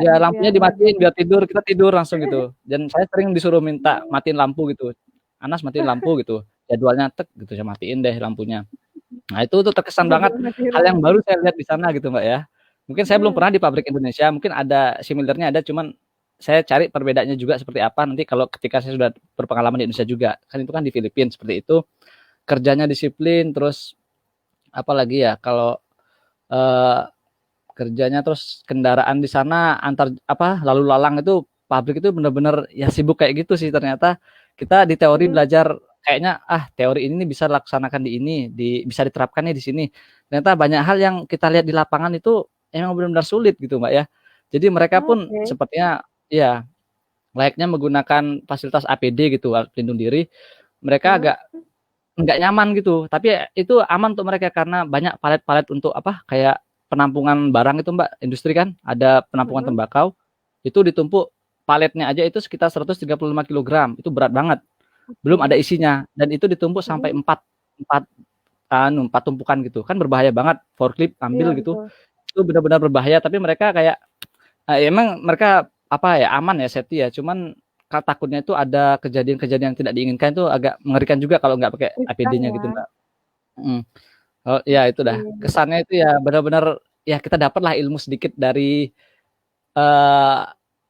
ya lampunya dimatiin biar tidur, kita tidur langsung gitu. Dan saya sering disuruh minta matiin lampu gitu. Anas matiin lampu gitu, jadwalnya gitu, saya matiin deh lampunya. Nah itu tuh terkesan banget, hal yang baru saya lihat di sana gitu Mbak ya. Mungkin saya belum pernah di pabrik Indonesia, mungkin ada similarnya ada, cuman saya cari perbedaannya juga seperti apa nanti kalau ketika saya sudah berpengalaman di Indonesia juga. Kan itu kan di Filipina seperti itu, kerjanya disiplin, terus apalagi ya kalau kerjanya, terus kendaraan di sana lalu lalang itu pabrik itu benar-benar ya sibuk kayak gitu sih. Ternyata kita di teori belajar kayaknya teori ini bisa dilaksanakan di ini, bisa diterapkan nih di sini. Ternyata banyak hal yang kita lihat di lapangan itu emang benar-benar sulit gitu Mbak ya. Jadi mereka pun sepertinya ya layaknya menggunakan fasilitas APD gitu, alat pelindung diri, mereka agak nggak nyaman gitu. Tapi itu aman untuk mereka karena banyak palet-palet untuk kayak penampungan barang itu Mbak, industri kan ada penampungan tembakau, itu ditumpuk paletnya aja itu sekitar 135 kg, itu berat banget. Belum ada isinya dan itu ditumpuk sampai 4 tumpukan gitu. Kan berbahaya banget, forklift ambil gitu. Itu benar-benar berbahaya, tapi mereka kayak emang mereka aman ya, safety ya. Cuman takutnya itu ada kejadian-kejadian yang tidak diinginkan, itu agak mengerikan juga kalau nggak pakai APD-nya gitu Mbak. Oh ya itu dah. Kesannya itu ya benar-benar ya kita dapatlah ilmu sedikit dari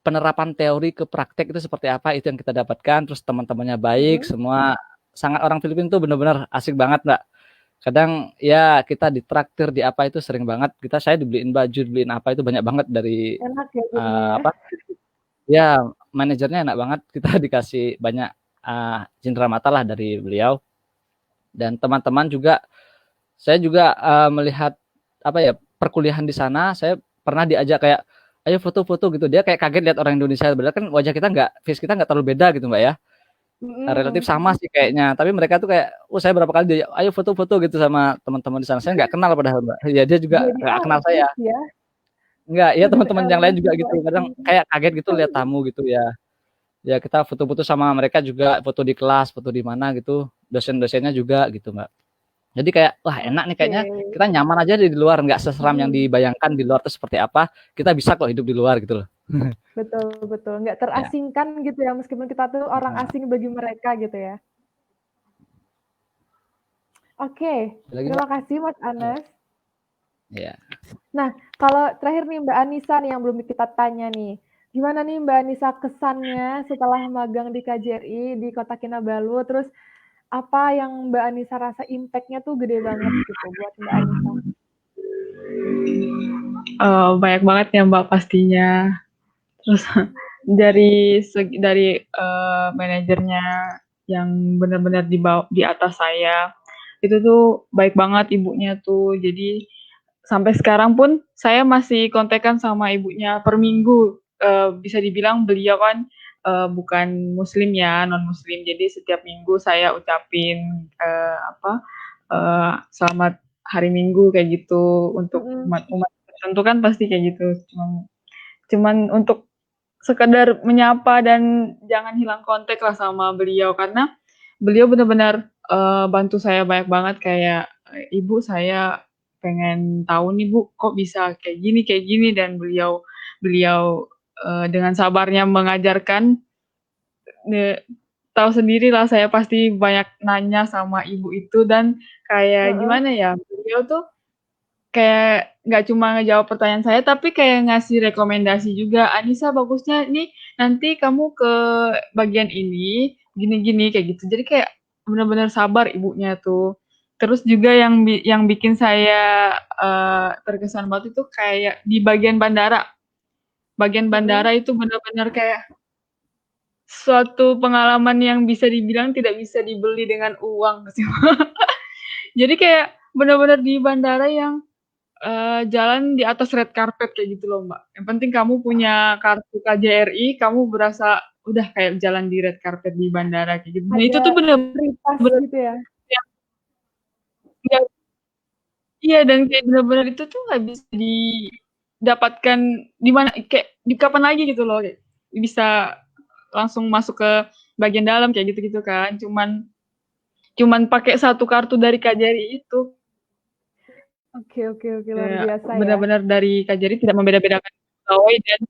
penerapan teori ke praktek itu seperti apa, itu yang kita dapatkan. Terus teman-temannya baik, semua sangat, orang Filipina tuh benar-benar asik banget Mbak. Kadang ya kita ditraktir di apa itu sering banget, saya dibeliin baju, dibeliin apa itu banyak banget dari Enak ya ya manajernya enak banget, kita dikasih banyak cindera mata lah dari beliau. Dan teman-teman juga, saya juga melihat perkuliahan di sana, saya pernah diajak kayak ayo foto-foto gitu, dia kayak kaget lihat orang Indonesia, padahal kan wajah kita face kita nggak terlalu beda gitu Mbak ya. Relatif sama sih kayaknya, tapi mereka tuh kayak saya berapa kali dia ayo foto-foto gitu sama teman-teman di sana, saya nggak kenal padahal Mbak ya, dia juga nggak kenal saya nggak ya, teman-teman yang lain juga gitu, kadang kayak kaget gitu lihat tamu gitu ya. Kita foto-foto sama mereka juga, foto di kelas, foto di mana gitu, dosen-dosennya juga gitu Mbak. Jadi kayak wah enak nih kayaknya, kita nyaman aja di luar, nggak seseram yang dibayangkan di luar tuh seperti apa, kita bisa kok hidup di luar gitu loh. Betul, nggak terasingkan gitu ya, meskipun kita tuh orang asing bagi mereka gitu ya. Oke, terima kasih Mas Anas. Iya. Nah, kalau terakhir nih Mbak Anissa nih yang belum kita tanya nih, gimana nih Mbak Anissa kesannya setelah magang di KJRI di Kota Kinabalu, terus apa yang Mbak Anissa rasa impact-nya tuh gede banget gitu buat Mbak Anissa? Banyak banget ya Mbak pastinya. Terus dari manajernya yang benar-benar di atas saya, itu tuh baik banget ibunya tuh. Jadi sampai sekarang pun saya masih kontekan sama ibunya per minggu. Bisa dibilang beliau kan bukan muslim ya, non muslim. Jadi setiap minggu saya ucapin selamat hari Minggu kayak gitu untuk umat tertentu kan pasti kayak gitu. Cuman untuk sekedar menyapa dan jangan hilang kontak lah sama beliau, karena beliau benar-benar bantu saya banyak banget. Kayak ibu, saya pengen tahu nih Bu, kok bisa kayak gini, dan beliau dengan sabarnya mengajarkan. Tahu sendiri lah, saya pasti banyak nanya sama ibu itu, dan kayak gimana ya, beliau tuh kayak nggak cuma ngejawab pertanyaan saya, tapi kayak ngasih rekomendasi juga, Anissa bagusnya nih nanti kamu ke bagian ini gini-gini kayak gitu. Jadi kayak benar-benar sabar ibunya tuh. Terus juga yang bikin saya terkesan banget itu kayak di bagian bandara. Bagian bandara itu benar-benar kayak suatu pengalaman yang bisa dibilang tidak bisa dibeli dengan uang sih. Jadi kayak benar-benar di bandara yang jalan di atas red carpet kayak gitu loh Mbak. Yang penting kamu punya kartu KJRI, kamu berasa udah kayak jalan di red carpet di bandara kayak gitu. Nah itu tuh benar-benar gitu ya. Iya, dan kayak benar-benar itu tuh nggak bisa didapatkan di mana, kayak di kapan lagi gitu loh, kayak bisa langsung masuk ke bagian dalam kayak gitu-gitu kan. Cuman pakai satu kartu dari KJRI itu. Oke, luar biasa ya. Benar-benar dari KJRI tidak membeda-bedakan pegawai dan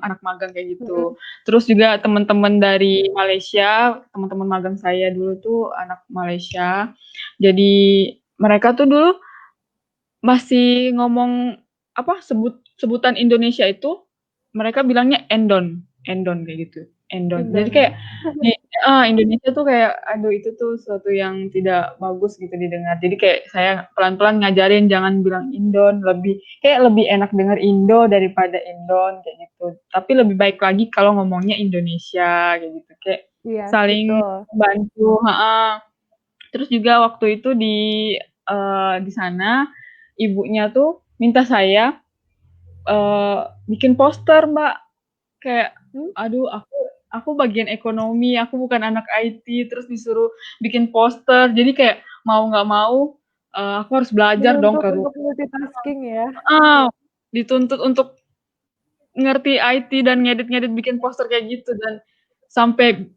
anak magang kayak gitu. Terus juga teman-teman dari Malaysia, teman-teman magang saya dulu tuh anak Malaysia. Jadi mereka tuh dulu masih ngomong sebutan Indonesia itu mereka bilangnya endon kayak gitu. Endon. Jadi kayak Indonesia tuh kayak aduh itu tuh sesuatu yang tidak bagus gitu didengar. Jadi kayak saya pelan-pelan ngajarin jangan bilang Indon, lebih enak dengar Indo daripada Endon kayak gitu. Tapi lebih baik lagi kalau ngomongnya Indonesia kayak gitu. Kayak Iya, saling betul. bantu. Terus juga waktu itu di sana ibunya tuh minta saya bikin poster, Mbak. Kayak aduh aku bagian ekonomi, aku bukan anak IT, terus disuruh bikin poster. Jadi kayak mau nggak mau aku harus belajar dong Menuntut ke untuk rumah. multitasking ya. Dituntut untuk ngerti IT dan ngedit-ngedit bikin poster kayak gitu, dan sampai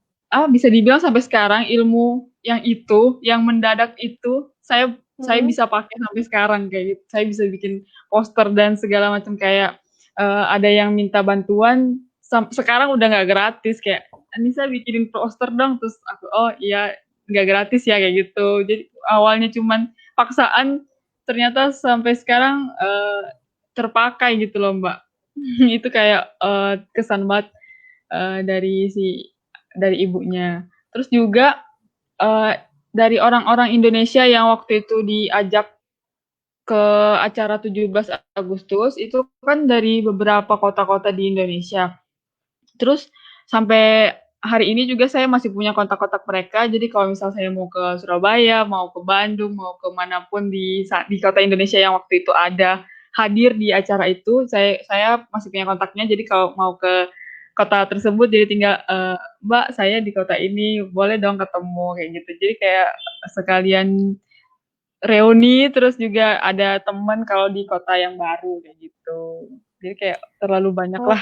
bisa dibilang sampai sekarang ilmu yang mendadak itu saya bisa pakai sampai sekarang kayak gitu. Saya bisa bikin poster dan segala macam, kayak ada yang minta bantuan sekarang udah nggak gratis, kayak Anissa bikinin poster dong, terus aku oh iya nggak gratis ya kayak gitu. Jadi awalnya cuman paksaan, ternyata sampai sekarang terpakai gitu loh, Mbak. Itu kayak kesan banget dari ibunya. Terus juga dari orang-orang Indonesia yang waktu itu diajak ke acara 17 Agustus itu kan dari beberapa kota-kota di Indonesia. Terus sampai hari ini juga saya masih punya kontak-kontak mereka. Jadi kalau misal saya mau ke Surabaya, mau ke Bandung, mau ke manapun di kota Indonesia yang waktu itu ada hadir di acara itu, saya masih punya kontaknya. Jadi kalau mau ke kota tersebut, jadi tinggal Mbak, saya di kota ini, boleh dong ketemu kayak gitu. Jadi kayak sekalian reuni, terus juga ada teman kalau di kota yang baru kayak gitu. Jadi kayak terlalu banyak lah,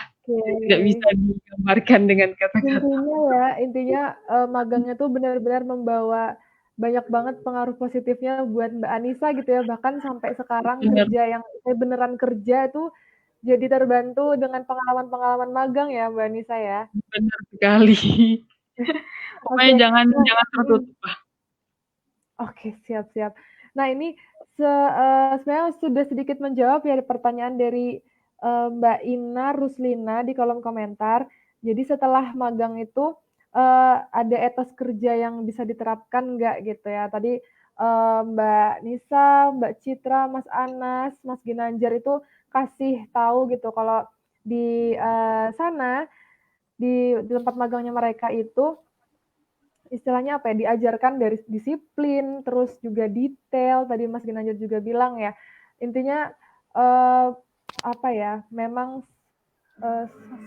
tidak bisa digambarkan dengan kata-kata. Intinya magangnya tuh benar-benar membawa banyak banget pengaruh positifnya buat Mbak Anissa gitu ya, bahkan sampai sekarang beneran kerja itu jadi terbantu dengan pengalaman-pengalaman magang ya Mbak Anissa ya. Benar sekali. Pokoknya jangan tertutup lah. Oke, siap-siap. Nah ini sebenarnya sudah sedikit menjawab ya pertanyaan dari Mbak Ina Ruslina di kolom komentar. Jadi setelah magang itu ada etos kerja yang bisa diterapkan nggak gitu ya? Tadi Mbak Nisa, Mbak Citra, Mas Anas, Mas Ginanjar itu kasih tahu gitu kalau di sana di tempat magangnya mereka itu istilahnya apa ya, diajarkan dari disiplin, terus juga detail, tadi Mas Ginanjar juga bilang ya. Intinya apa ya, memang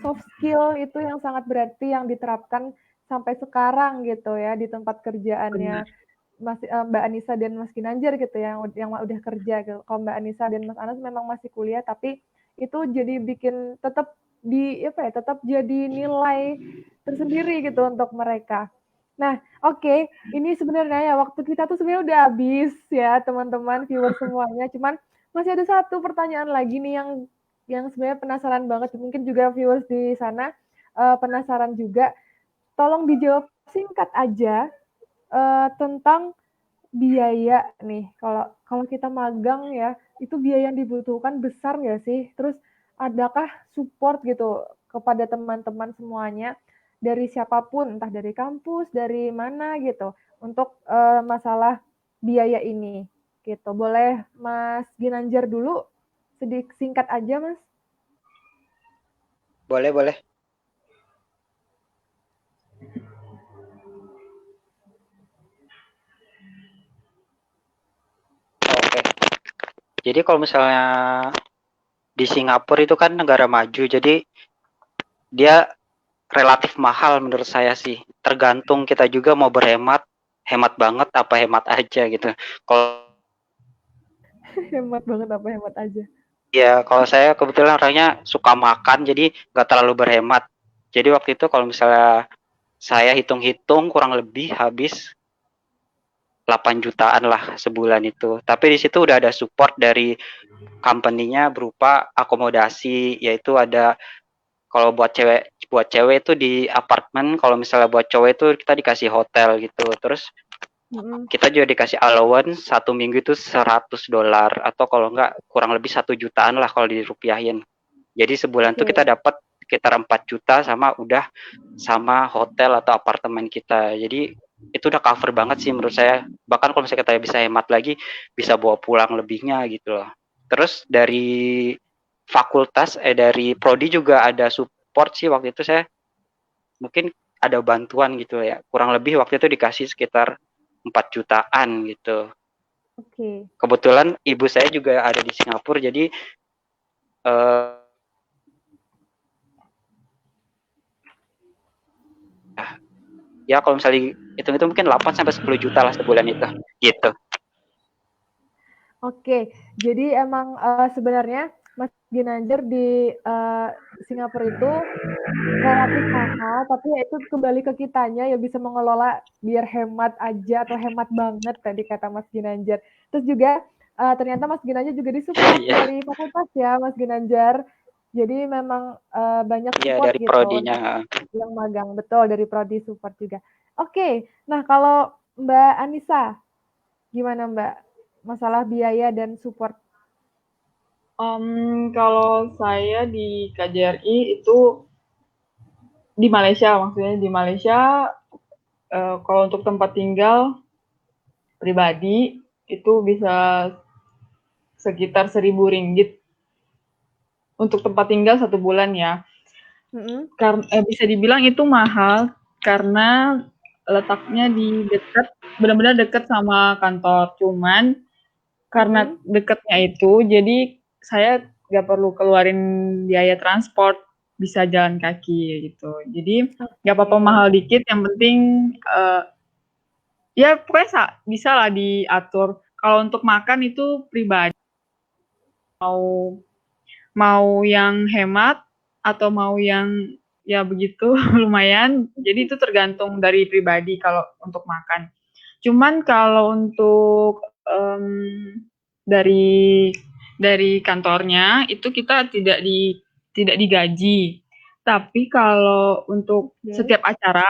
soft skill itu yang sangat berarti yang diterapkan sampai sekarang gitu ya di tempat kerjaannya Mbak Anissa dan Mas Ginanjar gitu ya, yang udah kerja gitu. Kalau Mbak Anissa dan Mas Anas memang masih kuliah, tapi itu jadi bikin tetap tetap jadi nilai tersendiri gitu untuk mereka. Nah, oke, ini sebenarnya ya waktu kita tuh sebenarnya udah habis ya teman-teman viewer semuanya. Cuman masih ada satu pertanyaan lagi nih yang sebenarnya penasaran banget. Mungkin juga viewers di sana penasaran juga. Tolong dijawab singkat aja tentang biaya nih. Kalau kita magang ya, itu biaya yang dibutuhkan besar nggak sih? Terus adakah support gitu kepada teman-teman semuanya dari siapapun, entah dari kampus, dari mana gitu, untuk masalah biaya ini gitu. Boleh Mas Ginanjar dulu, sedikit singkat aja Mas. Boleh, boleh. Oke. Jadi kalau misalnya di Singapura itu kan negara maju, jadi dia relatif mahal menurut saya sih. Tergantung kita juga mau berhemat, hemat banget apa hemat aja gitu. Kalau Hemat banget apa hemat aja? ya kalau saya kebetulan orangnya suka makan, jadi nggak terlalu berhemat. Jadi waktu itu kalau misalnya saya hitung-hitung kurang lebih habis 8 jutaan lah sebulan itu. Tapi di situ udah ada support dari company-nya berupa akomodasi, yaitu ada kalau buat cewek itu di apartemen, kalau misalnya buat cowok itu kita dikasih hotel gitu. Terus kita juga dikasih allowance 1 minggu itu $100 atau kalau enggak kurang lebih 1 jutaan lah kalau dirupiahin. Jadi sebulan tuh kita dapat sekitar 4 juta sama hotel atau apartemen kita. Jadi itu udah cover banget sih menurut saya. Bahkan kalau misalnya kita bisa hemat lagi, bisa bawa pulang lebihnya gitu loh. Terus dari fakultas dari prodi juga ada support sih waktu itu saya. Mungkin ada bantuan gitu ya. Kurang lebih waktu itu dikasih sekitar 4 jutaan gitu. Oke. Kebetulan ibu saya juga ada di Singapura, jadi ya kalau misalnya itu mungkin 8 sampai 10 juta lah sebulan itu gitu. Oke, jadi emang sebenarnya Mas Ginanjar di Singapura itu relatif mahal, tapi ya itu kembali ke kitanya ya bisa mengelola biar hemat aja atau hemat banget tadi kata Mas Ginanjar. Terus juga ternyata Mas Ginanjar juga disupport Iya. dari fakultas ya Mas Ginanjar. Jadi memang banyak Iya, support dari gitu prodinya. untuk yang magang, betul dari prodi support juga. Oke, nah kalau Mbak Anissa, gimana Mbak? Masalah biaya dan support. Kalau saya di KJRI itu di Malaysia, maksudnya di Malaysia kalau untuk tempat tinggal pribadi itu bisa sekitar 1.000 ringgit untuk tempat tinggal 1 bulan ya. Karena bisa dibilang itu mahal karena letaknya di dekat, benar-benar dekat sama kantor. Cuman karena dekatnya itu, jadi saya nggak perlu keluarin biaya transport, bisa jalan kaki gitu. Jadi nggak apa-apa mahal dikit, yang penting ya pokoknya bisa lah diatur. Kalau untuk makan itu pribadi, mau yang hemat atau mau yang ya begitu lumayan. Jadi itu tergantung dari pribadi kalau untuk makan. Cuman kalau untuk dari kantornya itu kita tidak digaji. Tapi kalau untuk setiap acara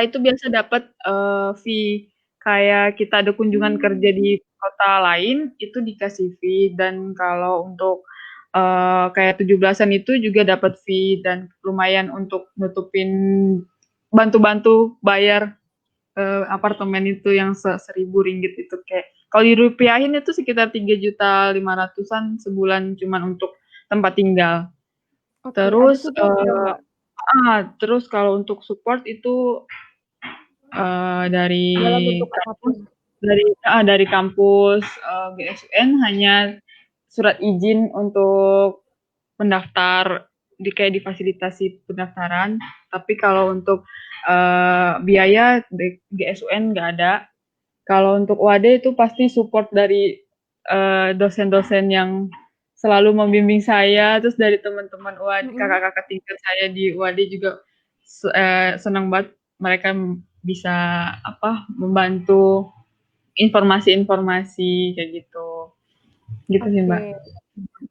itu biasa dapat fee. Kayak kita ada kunjungan kerja di kota lain itu dikasih fee, dan kalau untuk kayak 17-an itu juga dapat fee dan lumayan untuk nutupin, bantu-bantu bayar apartemen itu yang 1.000 ringgit itu, kayak kalau dirupiahin itu sekitar 3.500.000-an sebulan cuman untuk tempat tinggal. Terus terus kalau untuk support itu dari kampus GSUN hanya surat izin untuk pendaftar, kayak difasilitasi pendaftaran. Tapi kalau untuk biaya GSUN nggak ada. Kalau untuk UAD itu pasti support dari dosen-dosen yang selalu membimbing saya, terus dari teman-teman UAD, kakak-kakak tingkat saya di UAD juga senang banget mereka bisa membantu informasi-informasi kayak gitu. Gitu sih Mbak.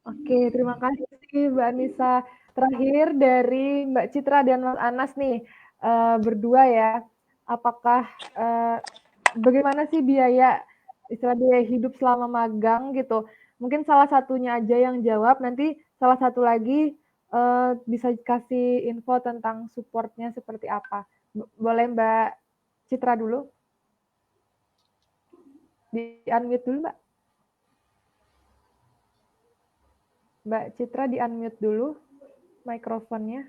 Oke, terima kasih Mbak Anissa. Terakhir dari Mbak Citra dan Mas Anas nih, berdua ya, apakah bagaimana sih biaya hidup selama magang gitu? Mungkin salah satunya aja yang jawab, nanti salah satu lagi bisa kasih info tentang supportnya seperti apa. Boleh Mbak Citra dulu? Di-unmute dulu Mbak. Mbak Citra di-unmute dulu mikrofonnya.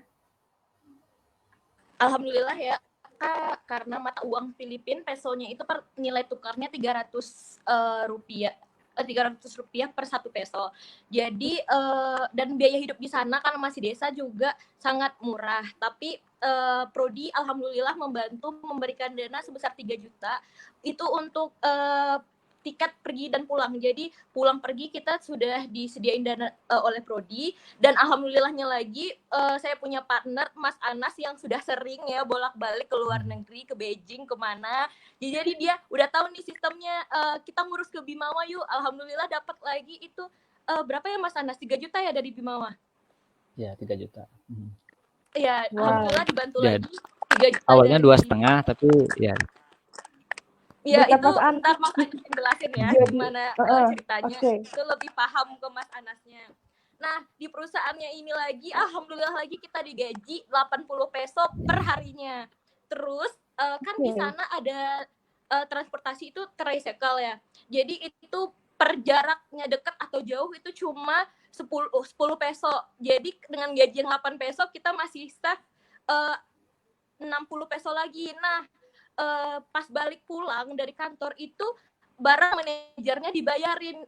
Alhamdulillah ya Kak, karena mata uang Filipina pesonya itu nilai tukarnya 300 rupiah. 300 rupiah per 1 peso. Jadi dan biaya hidup di sana kan masih desa juga sangat murah. Tapi Prodi alhamdulillah membantu memberikan dana sebesar 3 juta itu untuk tiket pergi dan pulang. Jadi pulang pergi kita sudah disediain dana oleh Prodi, dan alhamdulillahnya lagi saya punya partner Mas Anas yang sudah sering ya bolak-balik ke luar negeri, ke Beijing, kemana. Jadi dia udah tahu nih sistemnya, kita ngurus ke Bimawa yuk. Alhamdulillah dapat lagi itu berapa ya Mas Anas? 3 juta ya dari Bimawa? Ya, 3 juta. Iya, alhamdulillah dibantu lagi 3 juta. Awalnya 2,5 tapi ya. Ya itu ntar Mas Anas jelasin ya gimana ceritanya. Itu lebih paham ke Mas Anasnya. Nah, di perusahaannya ini lagi, alhamdulillah lagi kita digaji 80 peso per harinya. Terus kan di sana ada transportasi itu tricycle ya. Jadi itu per jaraknya dekat atau jauh itu cuma 10 peso. Jadi dengan gaji yang 8 peso kita masih save 60 peso lagi. Nah, pas balik pulang dari kantor itu barang manajernya dibayarin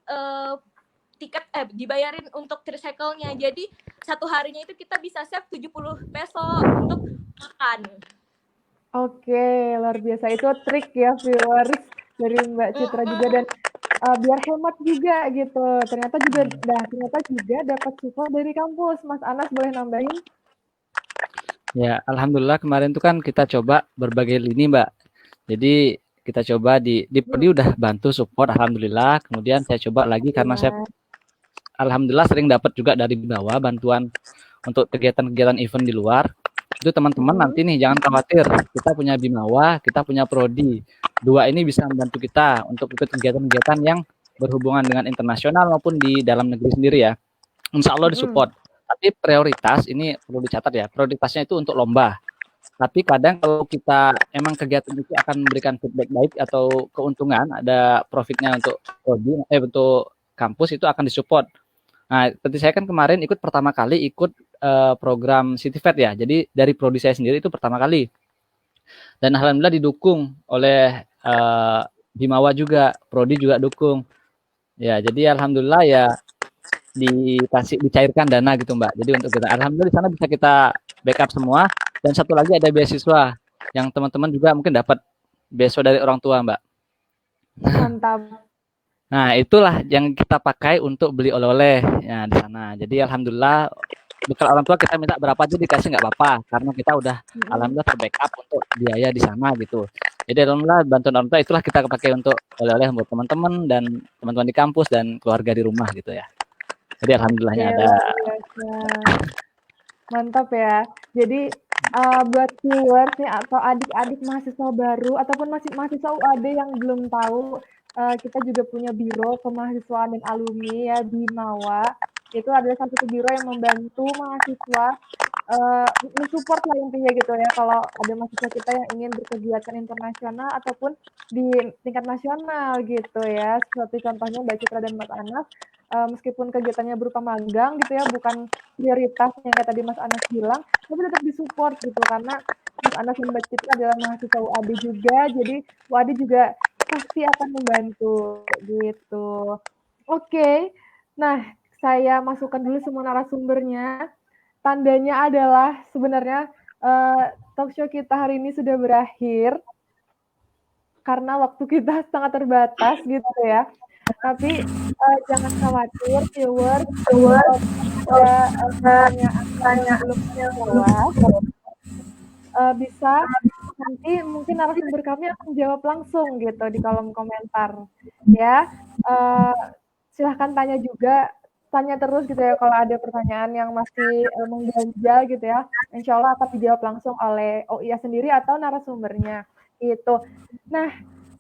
tiket dibayarin untuk tricycle-nya. Jadi satu harinya itu kita bisa save 70 peso untuk makan. Oke, luar biasa. Itu trik ya viewers dari Mbak Citra juga, dan biar hemat juga gitu. Ternyata juga dapat support dari kampus. Mas Anas boleh nambahin? Ya, alhamdulillah kemarin tuh kan kita coba berbagai lini, Mbak. Jadi kita coba di Prodi udah bantu support, alhamdulillah. Kemudian saya coba lagi karena saya alhamdulillah sering dapat juga dari bawah bantuan untuk kegiatan-kegiatan event di luar. Itu teman-teman nanti nih jangan khawatir, kita punya Bimawa, kita punya Prodi. Dua ini bisa membantu kita untuk ikut kegiatan-kegiatan yang berhubungan dengan internasional maupun di dalam negeri sendiri ya. Insya Allah disupport. Tapi prioritas ini perlu dicatat ya, prioritasnya itu untuk lomba. Tapi kadang kalau kita emang kegiatan itu akan memberikan feedback baik atau keuntungan, ada profitnya untuk prodi, untuk kampus itu akan disupport. Nah, seperti saya kan kemarin ikut pertama kali ikut program CityFed ya. Jadi dari prodi saya sendiri itu pertama kali. Dan alhamdulillah didukung oleh Bimawa juga, prodi juga dukung. Ya, jadi alhamdulillah ya dicairkan dana gitu Mbak. Jadi untuk kita alhamdulillah di sana bisa kita backup semua. Dan satu lagi ada beasiswa yang teman-teman juga mungkin dapat beasiswa dari orang tua Mbak. Mantap. Nah itulah yang kita pakai untuk beli oleh-oleh ya di sana. Jadi alhamdulillah bekal orang tua kita minta berapa aja dikasih nggak apa-apa karena kita udah alhamdulillah terbackup untuk biaya di sana gitu. Jadi alhamdulillah bantuan orang tua itulah kita pakai untuk oleh-oleh buat teman-teman dan teman-teman di kampus dan keluarga di rumah gitu ya. Jadi alhamdulillahnya ada. Mantap ya. Jadi buat viewers nih atau adik-adik mahasiswa baru ataupun mahasiswa UAD yang belum tahu, kita juga punya biro kemahasiswaan dan alumni ya, Bimawa. Itu adalah salah satu biro yang membantu mahasiswa mensupport lah intinya gitu ya, kalau ada mahasiswa kita yang ingin berkegiatan internasional ataupun di tingkat nasional gitu ya. Seperti contohnya Mbak Citra dan Mas Anas, meskipun kegiatannya berupa magang gitu ya, bukan prioritas yang kayak tadi Mas Anas bilang, tapi tetap disupport gitu karena Mas Anas dan Mbak Citra adalah mahasiswa UAD juga, jadi UAD juga pasti akan membantu gitu. Oke, nah saya masukkan dulu semua narasumbernya. Tandanya adalah sebenarnya talk show kita hari ini sudah berakhir karena waktu kita sangat terbatas gitu ya. Tapi jangan khawatir viewers, ada pertanyaan belum terjawab, bisa nanti mungkin narasumber kami akan jawab langsung gitu di kolom komentar ya. Silahkan tanya terus gitu ya kalau ada pertanyaan yang masih mengganjal gitu ya. Insya Allah akan dijawab langsung oleh OIA sendiri atau narasumbernya gitu. Nah,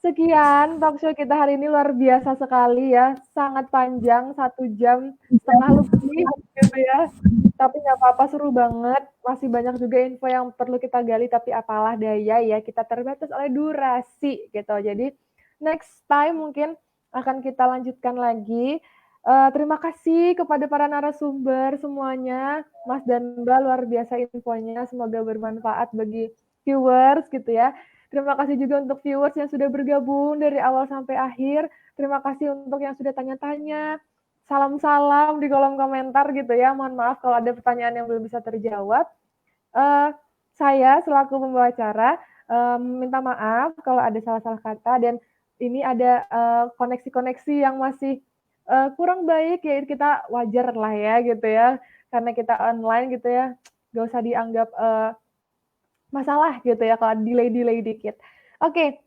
sekian talk show kita hari ini, luar biasa sekali ya, sangat panjang, 1 jam setengah lebih gitu ya. Tapi nggak apa-apa, seru banget. Masih banyak juga info yang perlu kita gali, tapi apalah daya ya, kita terbatas oleh durasi gitu. Jadi next time mungkin akan kita lanjutkan lagi. Terima kasih kepada para narasumber semuanya, Mas dan Mbak, luar biasa infonya. Semoga bermanfaat bagi viewers gitu ya. Terima kasih juga untuk viewers yang sudah bergabung dari awal sampai akhir. Terima kasih untuk yang sudah tanya-tanya. Salam-salam di kolom komentar gitu ya. Mohon maaf kalau ada pertanyaan yang belum bisa terjawab. Saya selaku pembawa acara minta maaf kalau ada salah-salah kata, dan ini ada koneksi-koneksi yang masih kurang baik ya, kita wajar lah ya gitu ya, karena kita online gitu ya, gak usah dianggap masalah gitu ya kalau delay dikit. Oke,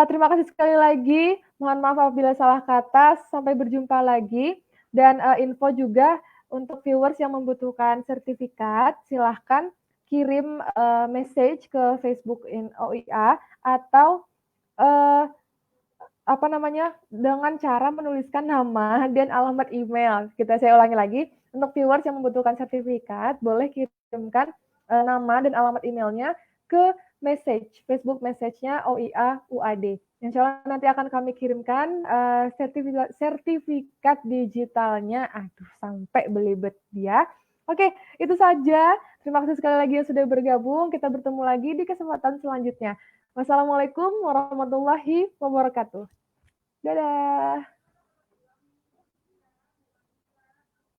terima kasih sekali lagi, mohon maaf apabila salah kata, sampai berjumpa lagi. Dan info juga untuk viewers yang membutuhkan sertifikat, silahkan kirim message ke Facebook OIA atau dengan cara menuliskan nama dan alamat email. Saya ulangi lagi, untuk viewers yang membutuhkan sertifikat, boleh kirimkan nama dan alamat emailnya ke Facebook message-nya OIA UAD. Insya Allah nanti akan kami kirimkan sertifikat digitalnya. Aduh, sampai belibet dia. Oke, itu saja. Terima kasih sekali lagi yang sudah bergabung. Kita bertemu lagi di kesempatan selanjutnya. Wassalamualaikum warahmatullahi wabarakatuh. Dadah.